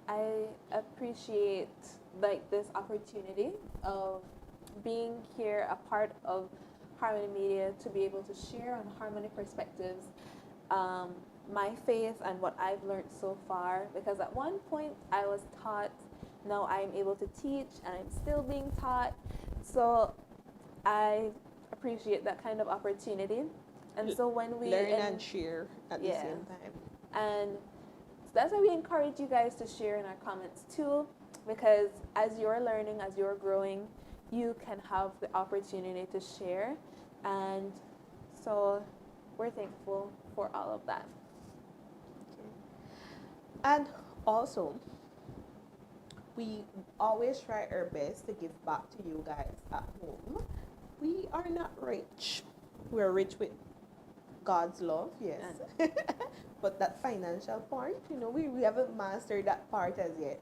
I appreciate this opportunity of being here, a part of Harmony Media, to be able to share on Harmony Perspectives, my faith and what I've learned so far. Because at one point I was taught, now I'm able to teach, and I'm still being taught. So I appreciate that kind of opportunity. And so when we learn and share at the Yeah. same time. And so that's why we encourage you guys to share in our comments too, because as you're learning, as you're growing, you can have the opportunity to share. And so we're thankful for all of that. And also, we always try our best to give back to you guys at home. We are not rich. We're rich with God's love, yes. But that financial part, we haven't mastered that part as yet.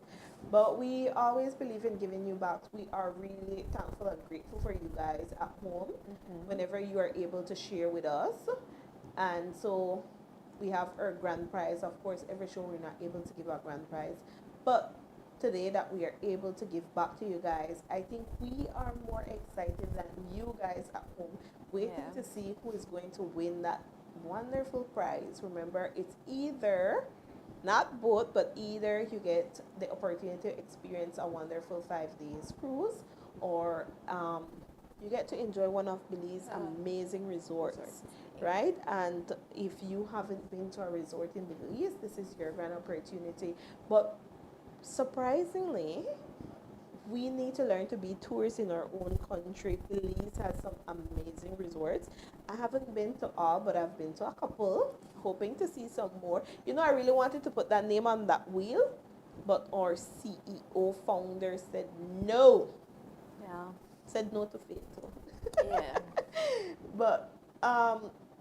But we always believe in giving you back. We are really thankful and grateful for you guys at home whenever you are able to share with us. And so we have our grand prize. Of course, every show we're not able to give our grand prize. But today that we are able to give back to you guys, I think we are more excited than you guys at home, waiting to see who is going to win that wonderful prize. Remember, it's either Not both, but either you get the opportunity to experience a wonderful 5 days cruise, or you get to enjoy one of Belize's amazing resorts, right? And if you haven't been to a resort in Belize, this is your grand opportunity. But surprisingly, we need to learn to be tourists in our own country. Belize has some amazing resorts. I haven't been to all, but I've been to a couple, hoping to see some more. You know, I really wanted to put that name on that wheel, but our CEO founder said no. Yeah. Said no to fate. Yeah. But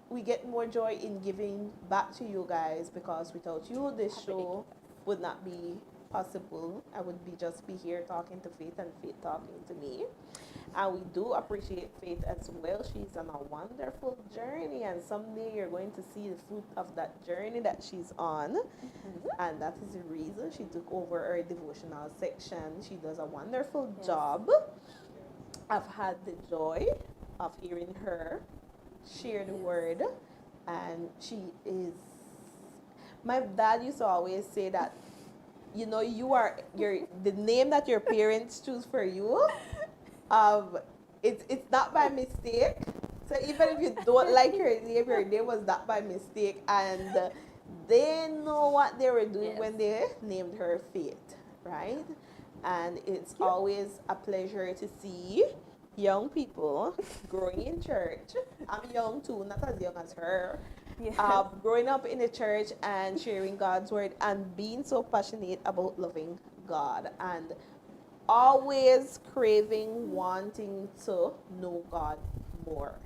we get more joy in giving back to you guys, because without you, this show would not be possible. I would be here talking to Faith, and Faith talking to me. And we do appreciate Faith as well. She's on a wonderful journey, and someday you're going to see the fruit of that journey that she's on. And that is the reason she took over our devotional section. She does a wonderful job. I've had the joy of hearing her share the word, and she is. My dad used to always say that, you know, you are the name that your parents choose for you. It's not by mistake. So even if you don't like your name was not by mistake, and they know what they were doing when they named her Faith, right? And it's always a pleasure to see young people growing in church. I'm young too, not as young as her. Yes. Growing up in the church and sharing God's word and being so passionate about loving God, and always craving, wanting to know God more.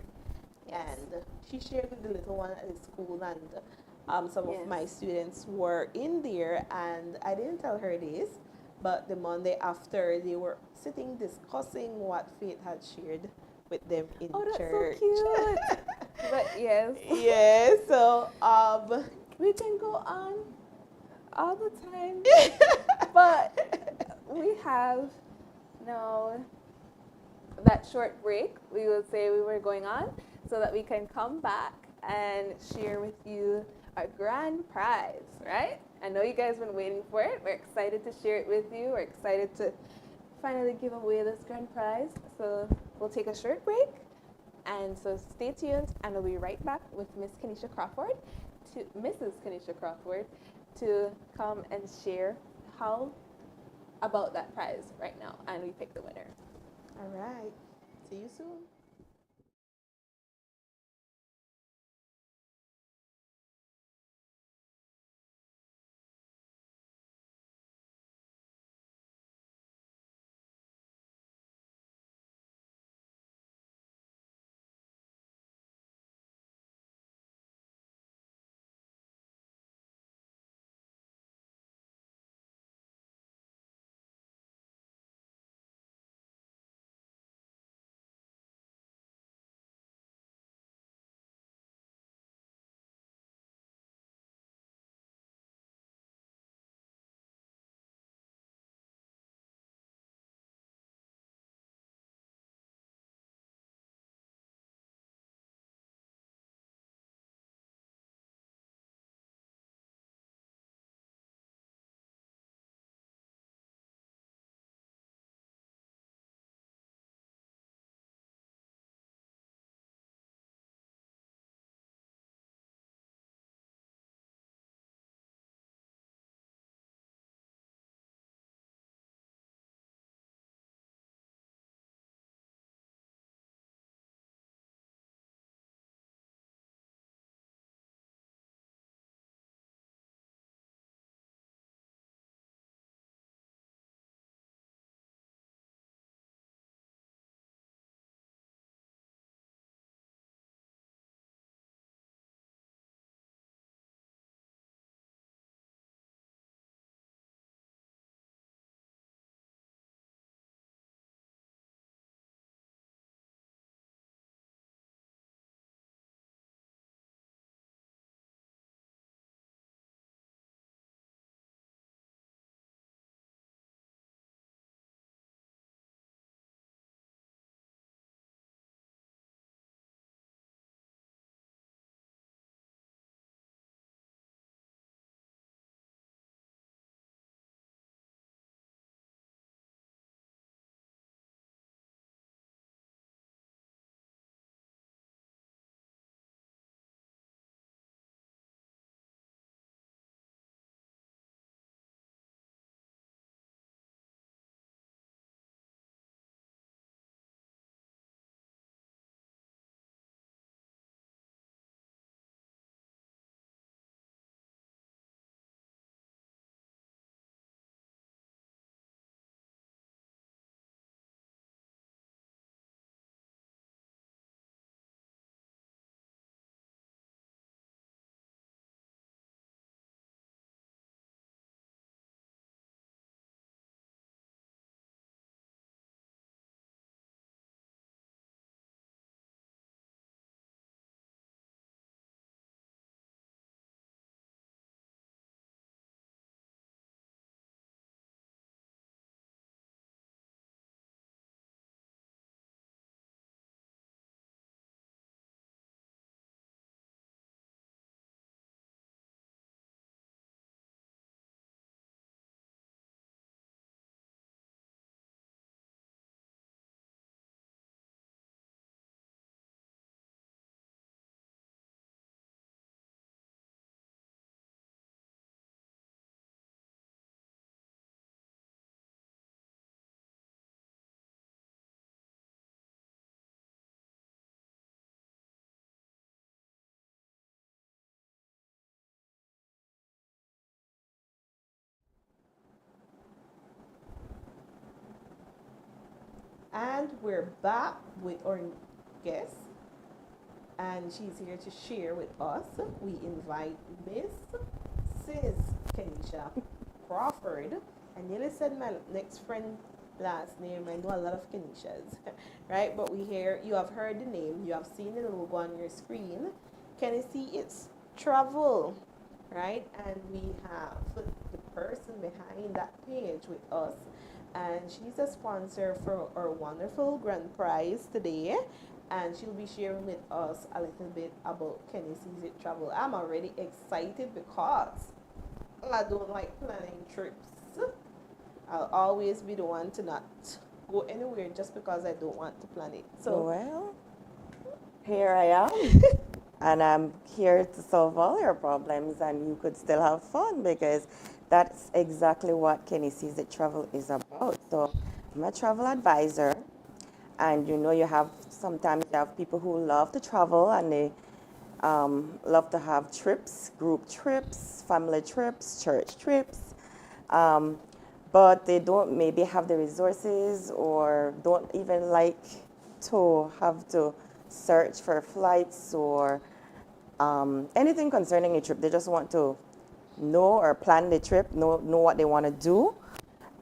And she shared with the little one at the school, and some of my students were in there, and I didn't tell her this, but the Monday after, they were sitting discussing what Faith had shared with them in church. So cute. But yes. Yeah, so we can go on all the time. But we have now that short break. We will say we were going on so that we can come back and share with you our grand prize, right? I know you guys have been waiting for it. We're excited to share it with you. We're excited to finally give away this grand prize. So we'll take a short break. And so stay tuned, and we'll be right back with Mrs. Kennie Crawford, to come and share how about that prize right now, and we pick the winner. all right. See you soon. And we're back with our guest, and she's here to share with us. We invite Mrs. Kenisha Crawford. I nearly said my next friend last name. I know a lot of Kenishas, right? But you have heard the name, you have seen the logo on your screen. Kennie Sees It Travel, right? And we have the person behind that page with us, and she's a sponsor for our wonderful grand prize today, and she'll be sharing with us a little bit about Kennie Sees It Travel. I'm already excited because I don't like planning trips. I'll always be the one to not go anywhere just because I don't want to plan it. So, Well, here I am, and I'm here to solve all your problems, and you could still have fun because that's exactly what Kennie Sees It Travel is about. So, I'm a travel advisor, and sometimes you have people who love to travel and they love to have trips, group trips, family trips, church trips. Um, but they don't maybe have the resources or don't even like to have to search for flights or anything concerning a trip. They just want to know or plan the trip, know what they want to do,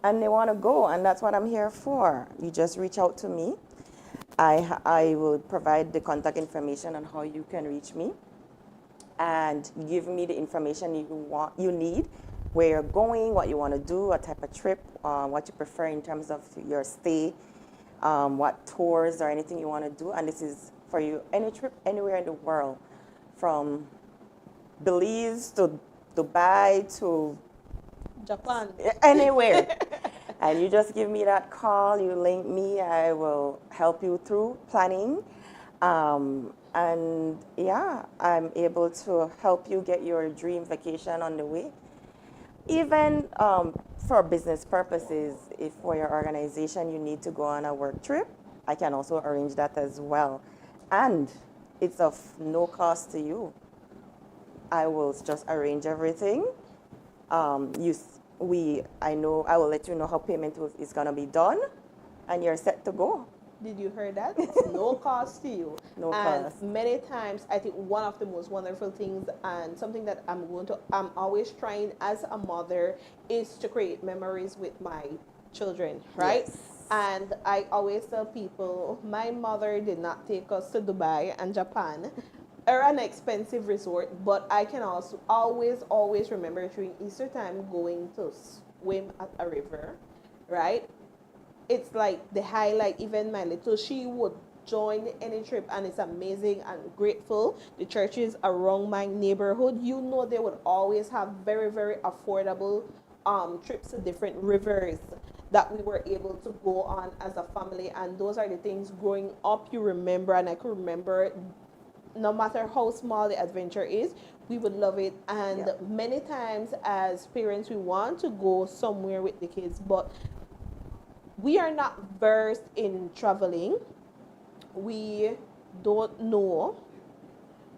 and they want to go. And that's what I'm here for. You just reach out to me. I will provide the contact information on how you can reach me and give me the information you need, where you're going, what you want to do, what type of trip, what you prefer in terms of your stay, what tours or anything you want to do. And this is for you, any trip anywhere in the world, from Belize to Dubai to Japan. anywhere. And you just give me that call, you link me, I will help you through planning. And yeah, I'm able to help you get your dream vacation on the way. Even for business purposes, if for your organization you need to go on a work trip, I can also arrange that as well. And it's of no cost to you. I will just arrange everything. I will let you know how payment is gonna be done, and you're set to go. Did you hear that? It's no cost to you. No And cost. many times, I think one of the most wonderful things and something that I'm always trying as a mother is to create memories with my children, right? Yes. And I always tell people, my mother did not take us to Dubai and Japan or an expensive resort, but I can also always remember during Easter time going to swim at a river, right? It's like the highlight. Even my little, she would join any trip, and it's amazing and grateful. The churches around my neighborhood, they would always have very, very affordable trips to different rivers that we were able to go on as a family. And those are the things growing up you remember. And I could remember, no matter how small the adventure is, we would love it. And Yeah. many times as parents, we want to go somewhere with the kids, but we are not versed in traveling. We don't know.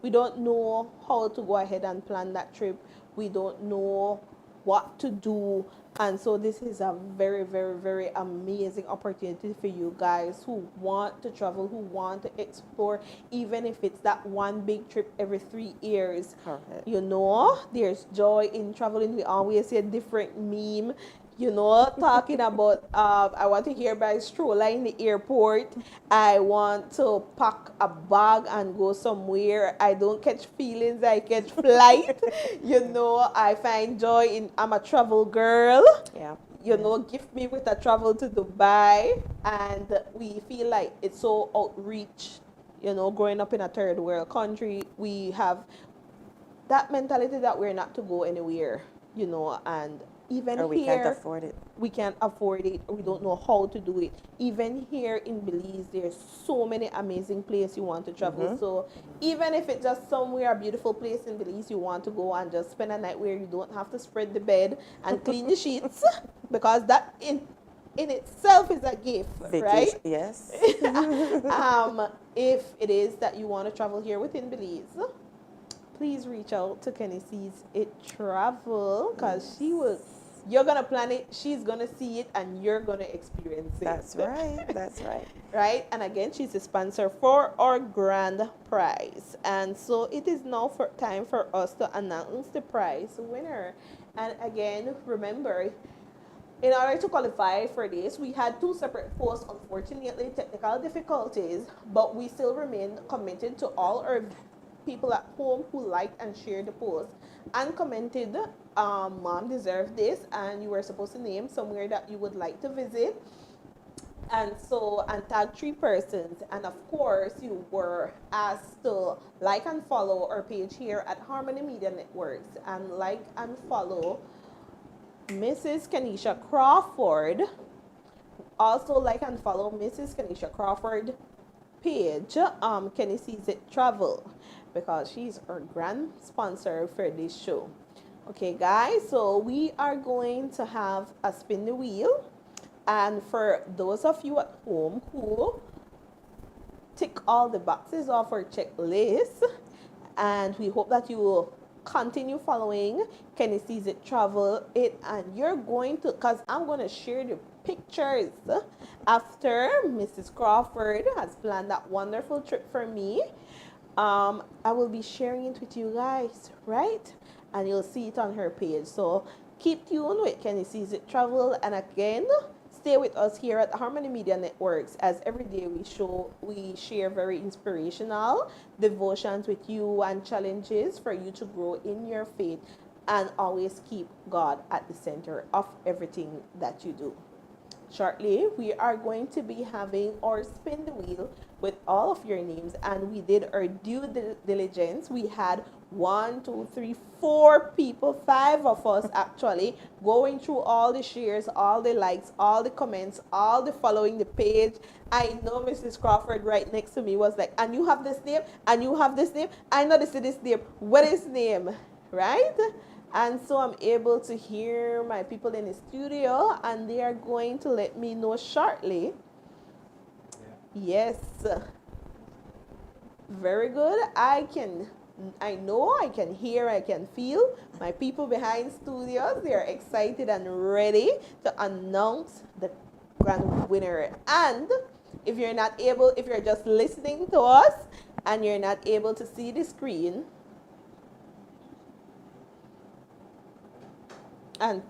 We don't know how to go ahead and plan that trip. We don't know what to do. And so this is a very, very, very amazing opportunity for you guys who want to travel, who want to explore, even if it's that one big trip every 3 years. Correct. There's joy in traveling. We always see a different meme, talking about I want to hear by stroller in the airport. I want to pack a bag and go somewhere. I don't catch feelings, I catch flight. I find joy in, I'm a travel girl. Yeah. Gift me with a travel to Dubai. And we feel like it's so outreach. Growing up in a third world country, we have that mentality that we're not to go anywhere, and even Or we here, can't afford it. we can't afford it, or we don't know how to do it. Even here in Belize, there's so many amazing places you want to travel. So even if it's just somewhere, a beautiful place in Belize, you want to go and just spend a night where you don't have to spread the bed and clean the sheets, because that in itself is a gift, right? Vacation. Yes. If it is that you want to travel here within Belize, please reach out to Kennie Sees It Travel, because she will You're gonna plan it, she's gonna see it, and you're gonna experience it. That's right. That's right. Right? And again, she's a sponsor for our grand prize. And so it is now for time for us to announce the prize winner. And again, remember, in order to qualify for this, we had two separate posts, unfortunately, technical difficulties, but we still remain committed to all our people at home who liked and shared the post and commented, Mom deserved this, and you were supposed to name somewhere that you would like to visit. And so, and tag 3 persons. And of course, you were asked to like and follow our page here at Harmony Media Networks and like and follow Mrs. Kenisha Crawford. Also like and follow Mrs. Kenisha Crawford page, Kennie Sees It Travel, because she's our grand sponsor for this show. Okay, guys, so we are going to have a spin the wheel. And for those of you at home who tick all the boxes off our checklist, and we hope that you will continue following Kennie Sees It Travel it, and you're going to, because I'm going to share the pictures after Mrs. Crawford has planned that wonderful trip for me. I will be sharing it with you guys, right? And you'll see it on her page. So keep tuned with Kennie Sees It Travel, and again, stay with us here at Harmony Media Networks, as every day we share very inspirational devotions with you and challenges for you to grow in your faith and always keep God at the center of everything that you do. Shortly, we are going to be having our spin the wheel with all of your names, and we did our due diligence. We had 1, 2, 3, 4 people, 5 of us actually, going through all the shares, all the likes, all the comments, all the following the page. I know Mrs. Crawford right next to me was like, and you have this name, and you have this name. I know this name. What is name? Right? And so I'm able to hear my people in the studio, and they are going to let me know shortly. Yes. Very good. I know, I can hear, I can feel my people behind studios. They are excited and ready to announce the grand winner. And if you're just listening to us and you're not able to see the screen, and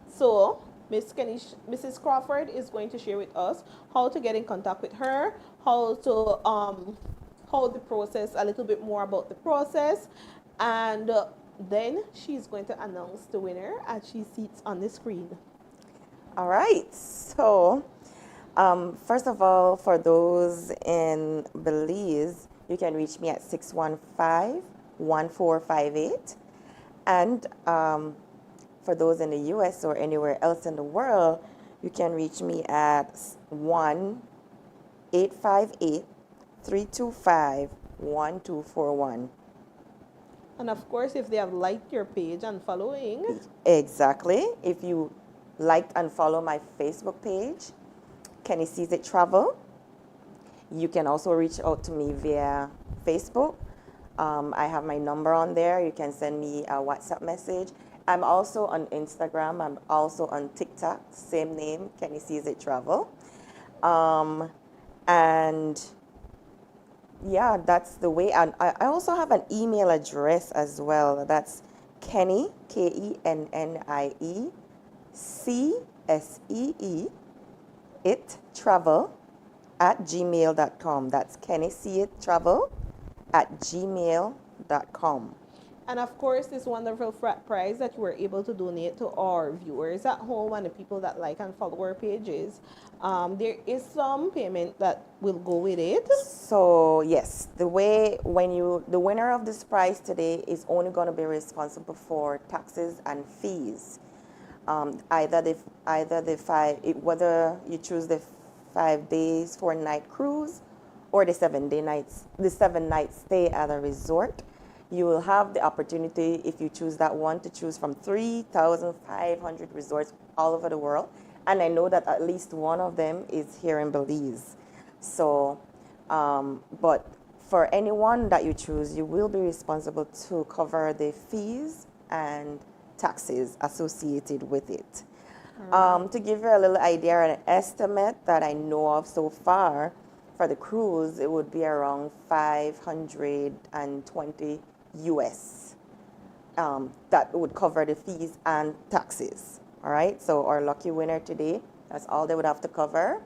so Mrs. Crawford is going to share with us how to get in contact with her, how the process, a little bit more about the process, and then she's going to announce the winner as she sits on the screen. All right. So, first of all, for those in Belize, you can reach me at 615-1458. And for those in the U.S. or anywhere else in the world, you can reach me at 1-858-325-1241. And of course, if they have liked your page and following. Exactly. If you liked and follow my Facebook page, Kennie Sees It Travel, you can also reach out to me via Facebook. I have my number on there. You can send me a WhatsApp message. I'm also on Instagram. I'm also on TikTok. Same name, Kennie Sees It Travel. And yeah, that's the way. And I also have an email address as well. That's Kennie, Kennie, CSEE, it travel @gmail.com. That's Kennie See It Travel @gmail.com. And of course, this wonderful prize that you were able to donate to our viewers at home and the people that like and follow our pages, there is some payment that will go with it. So yes, the winner of this prize today is only going to be responsible for taxes and fees. Whether you choose the 5 days 4-night cruise or the 7-night stay at a resort. You will have the opportunity, if you choose that one, to choose from 3,500 resorts all over the world. And I know that at least one of them is here in Belize. So, but for anyone that you choose, you will be responsible to cover the fees and taxes associated with it. To give you a little idea, an estimate that I know of so far for the cruise, it would be around 520 US. That would cover the fees and taxes. All right, so our lucky winner today, that's all they would have to cover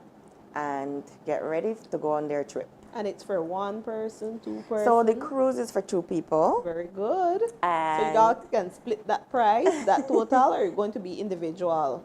and get ready to go on their trip. And it's for one person, two person. So the cruise is for 2 people. Very good. So And you guys can split that price, that total, or you're going to be individual?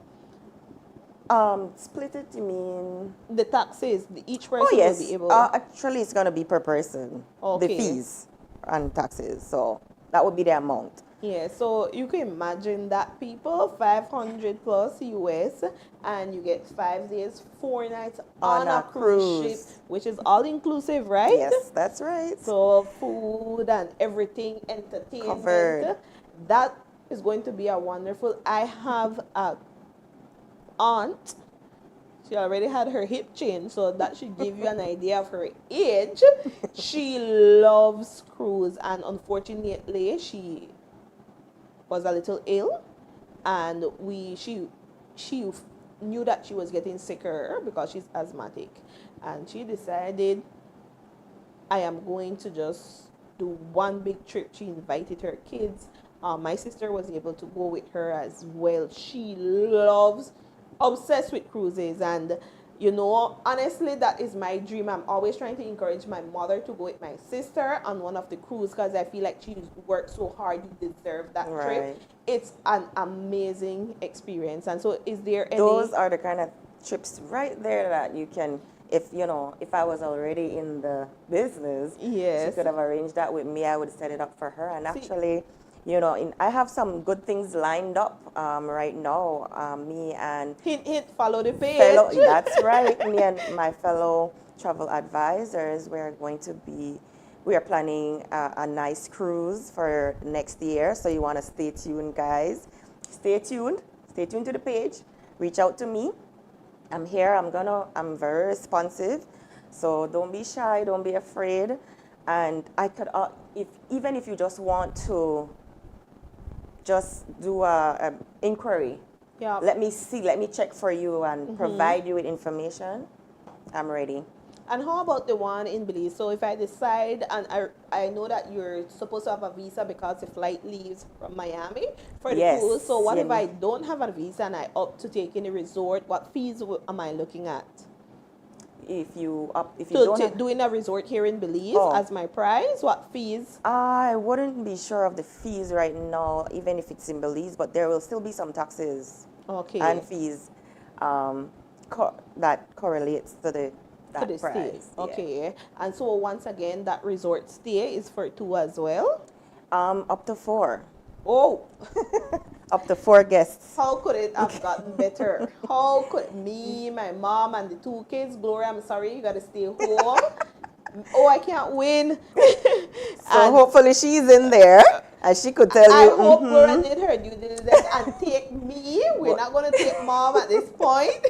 split it, you mean? The taxes, each person Oh, yes. will be able. Actually, it's going to be per person. Okay. The fees and taxes. So that would be the amount. Yeah, so you can imagine that people, 500 plus US, and you get 5 days, 4 nights on a cruise ship, which is all inclusive, right? Yes, that's right. So food and everything, entertainment. Covered. That is going to be a wonderful. I have a aunt. She already had her hip changed, so that should give you an idea of her age. She loves cruise, and unfortunately, she was a little ill, and she knew that she was getting sicker because she's asthmatic, and she decided, I am going to just do one big trip. She invited her kids. My sister was able to go with her as well. She loves, obsessed with cruises, and you know, honestly, that is my dream. I'm always trying to encourage my mother to go with my sister on one of the cruises because I feel like she's worked so hard. You deserve that Right. trip. It's an amazing experience. And so, is there any? Those are the kind of trips right there that you can, if I was already in the business, Yes. she could have arranged that with me. I would set it up for her. And actually, I have some good things lined up right now. Me and Hint, follow the page. that's right. Me and my fellow travel advisors, we are planning a nice cruise for next year. So you want to stay tuned, guys. Stay tuned to the page. Reach out to me. I'm here. I'm very responsive. So don't be shy. Don't be afraid. And I could, even if you just want to just do a inquiry. Yeah. Let me check for you and provide you with information. I'm ready. And how about the one in Belize? So if I decide, and I know that you're supposed to have a visa because the flight leaves from Miami for the Yes. cruise. So what if Yeah. I don't have a visa and I opt to take in a resort? What fees am I looking at? If you So don't have, doing a resort here in Belize Oh. as my price, what fees? I wouldn't be sure of the fees right now, even if it's in Belize, but there will still be some taxes Okay. and fees that correlates to For that the stay. price. Yeah. Okay. And so once again, that resort stay is for 2 as well? Up to 4. Oh, Up to 4 guests. how could it have gotten better? How could me, my mom, and the 2 kids, Gloria, I'm sorry, you gotta stay home. Oh, I can't win. So And hopefully she's in there and she could tell I you. hope Gloria did her due diligence and take me. We're not gonna take mom at this point.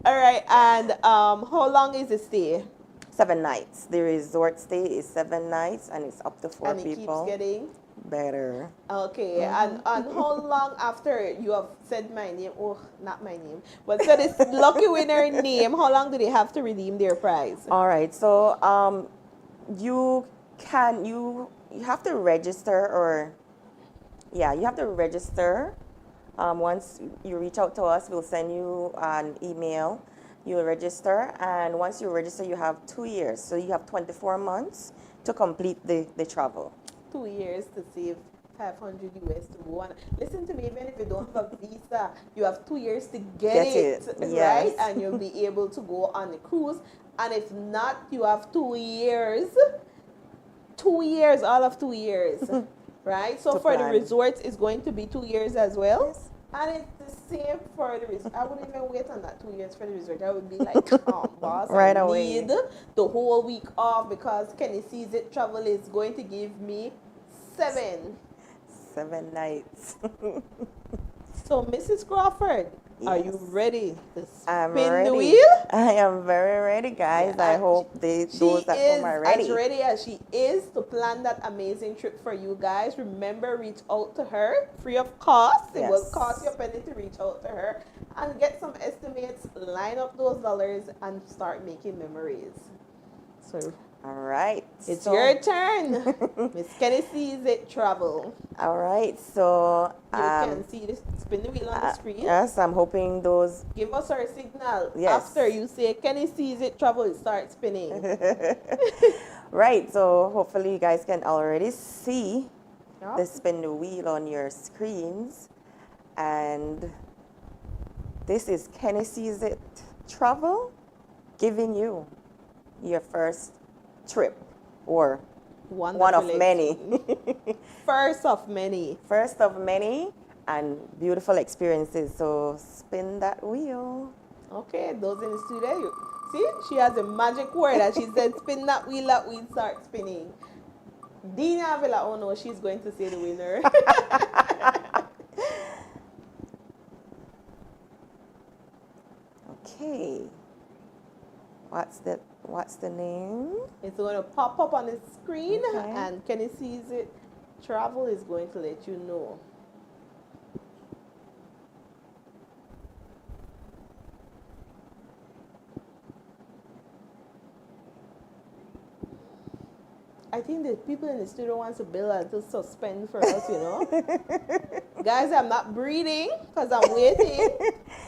All right, and how long is the stay? 7 nights. The resort stay is 7 nights and it's up to 4 And it people. keeps getting Better. okay. And how long after you have said my name? Oh, not my name, but said this lucky winner name. How long do they have to redeem their prize? All right. So you have to register you have to register. Once you reach out to us, we'll send you an email. You'll register, and once you register, you have 2 years. So you have 24 months to complete the travel. 2 years to save 500 US to go on. Listen to me, even if you don't have a visa, you have 2 years to get it, right? Yes. And you'll be able to go on the cruise. And if not, you have 2 years. 2 years, all of 2 years, right? So To for the plan. resorts, it's going to be 2 years as well. Yes. And it's the same for the resort. I wouldn't even wait on that 2 years for the resort. I would be like, boss, Right I away. need the whole week off because Kennie Sees It Travel is going to give me 7. 7 nights. So, Mrs. Crawford, Are you Yes. ready to I'm spin the ready. wheel? I am very ready, guys. Yeah, I hope she those at home is are as ready. ready as she is to plan that amazing trip for you guys. Remember, reach out to her free of cost. It will cost you a Yes. penny to reach out to her and get some estimates, line up those dollars, and start making memories. So All right. it's So, your turn. Miss Kennie Sees It Travel. all right. So, You can see this spin the wheel on the screen. yes, I'm hoping those. Give us our signal. Yes. After you say Kennie Sees It Travel, it starts spinning. Right. So, hopefully, you guys can already see Yep. the spin the wheel on your screens. And this is Kennie Sees It Travel giving you your first trip or one of Wonderful many. First of many. First of many and beautiful experiences. So spin that wheel. Okay, those in the studio, you see, she has a magic word and she said, spin that wheel starts spinning. Dina Villa, oh no, she's going to say the winner. Okay. What's the name? It's going to pop up on the screen Okay. and Kennie Sees It Travel is going to let you know. I think the people in the studio want to build a little suspense for us, you know. Guys, I'm not breathing because I'm waiting.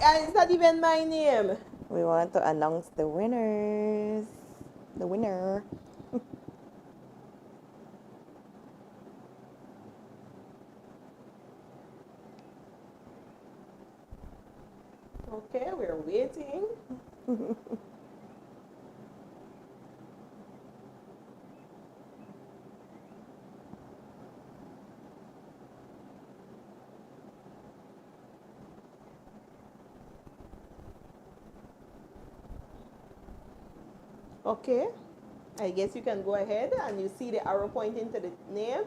And it's not even my name. We want to announce the winners. The winner. Okay, we're waiting. Okay, I guess you can go ahead and you see the arrow pointing to the name.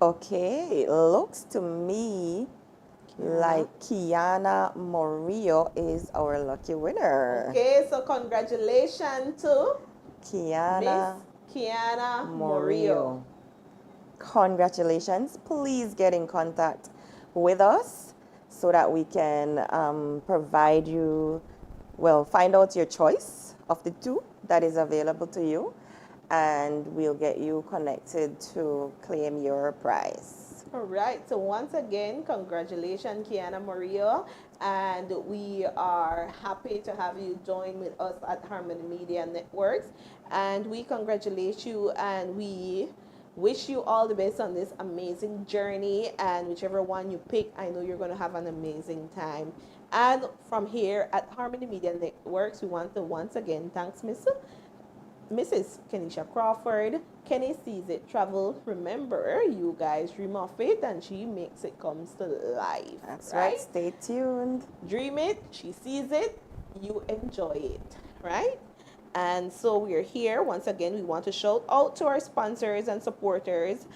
Okay, it looks to me like Kiana Morillo is our lucky winner. Okay, so congratulations to Kiana Miss Kiana Morillo. Morillo. Congratulations. Please get in contact with us so that we can provide you, well, find out your choice of the two that is available to you, and we'll get you connected to claim your prize. All right, so once again, congratulations, Kiana Morillo, and we are happy to have you join with us at Harmony Media Networks, and we congratulate you and we wish you all the best on this amazing journey, and whichever one you pick, I know you're going to have an amazing time. And from here at Harmony Media Networks, we want to once again thanks Mrs. Kenisha Crawford, Kennie Sees It Travel. Remember, you guys dream of it and she makes it comes to life. That's right. Stay tuned. Dream it, she sees it, you enjoy it, right? And so we're here. Once again, we want to shout out to our sponsors and supporters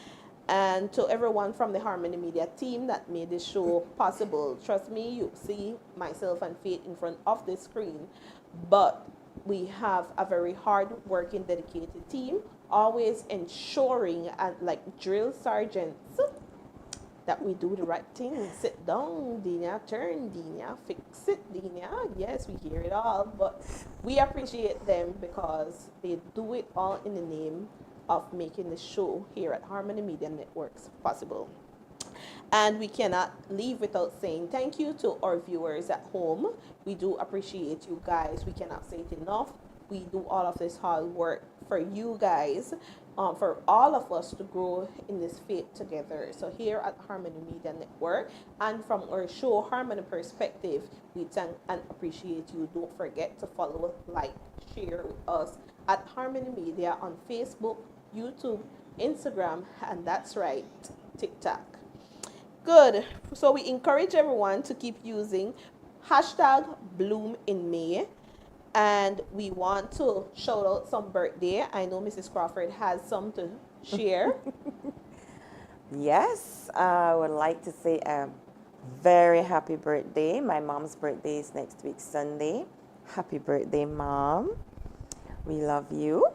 and to everyone from the Harmony Media team that made this show possible. Trust me, you see myself and Faith in front of the screen, but we have a very hard working, dedicated team, always ensuring, and like drill sergeants, that we do the right thing. Sit down, Dina, turn, Dina, fix it, Dina. Yes, we hear it all, but we appreciate them because they do it all in the name of making the show here at Harmony Media Networks possible. And we cannot leave without saying thank you to our viewers at home. We do appreciate you guys. We cannot say it enough. We do all of this hard work for you guys, for all of us to grow in this faith together. So here at Harmony Media Network and from our show Harmony Perspective, we thank and appreciate you. Don't forget to follow, like, share with us at Harmony Media on Facebook, YouTube, Instagram, and that's right, TikTok. Good. So we encourage everyone to keep using hashtag Bloom in May. And we want to shout out some birthday. I know Mrs. Crawford has some to share. Yes, I would like to say Very happy birthday. My mom's birthday is next week, Sunday. Happy birthday, Mom. We love you.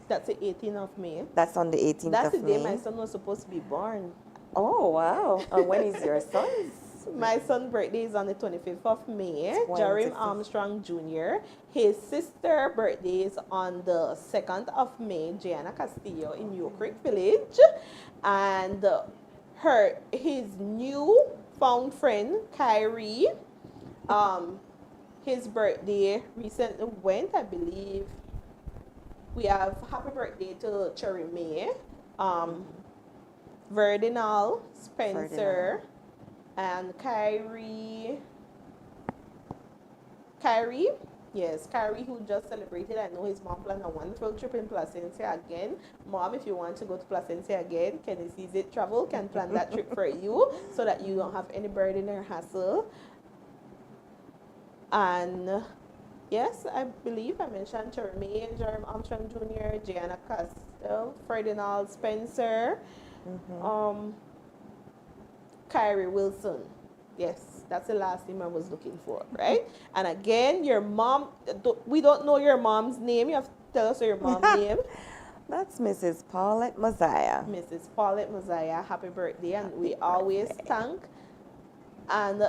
That's the 18th of May. That's on the 18th That's the of day May. my son was supposed to be born. Oh, wow. And when is your son's? My son's birthday is on the 25th of May. 25th. Jeremy Armstrong Jr. His sister birthday is on the 2nd of May. Gianna Castillo in New Creek Village. And his new found friend, Kyrie, his birthday recently went, I believe. We have happy birthday to Cherry May, Verdinal, Spencer, and Kyrie. Yes, Kyrie, who just celebrated. I know his mom planned a wonderful trip in Placencia again. Mom, if you want to go to Placencia again, Kennie Sees It Travel can plan that trip for you so that you don't have any burden or hassle. And yes, I believe I mentioned Jeremy Armstrong Jr., Gianna Castillo, Ferdinand Spencer, Kyrie Wilson. Yes, that's the last name I was looking for, right? And again, your mom, we don't know your mom's name. You have to tell us your mom's name. That's Mrs. Paulette Mosiah. Mrs. Paulette Mosiah, happy birthday. And we always thank and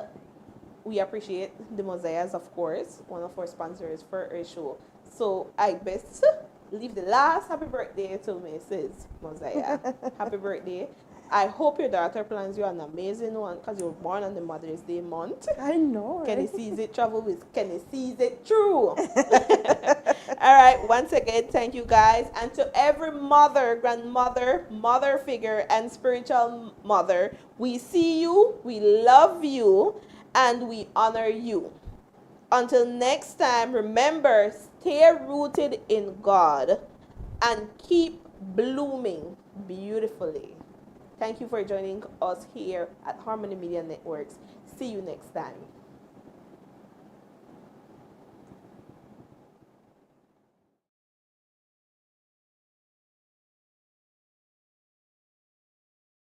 we appreciate the Mosiahs, of course, one of our sponsors for our show. So I best leave the last happy birthday to Mrs. Mosiah. Happy birthday. I hope your daughter plans you an amazing one because you were born on the Mother's Day month. I know. Kennie Sees It Travel with Kennie Sees It True. All right, once again, thank you guys. And to every mother, grandmother, mother figure, and spiritual mother, we see you, we love you, and we honor you. Until next time, remember, stay rooted in God and keep blooming beautifully. Thank you for joining us here at Harmony Media Networks. See you next time.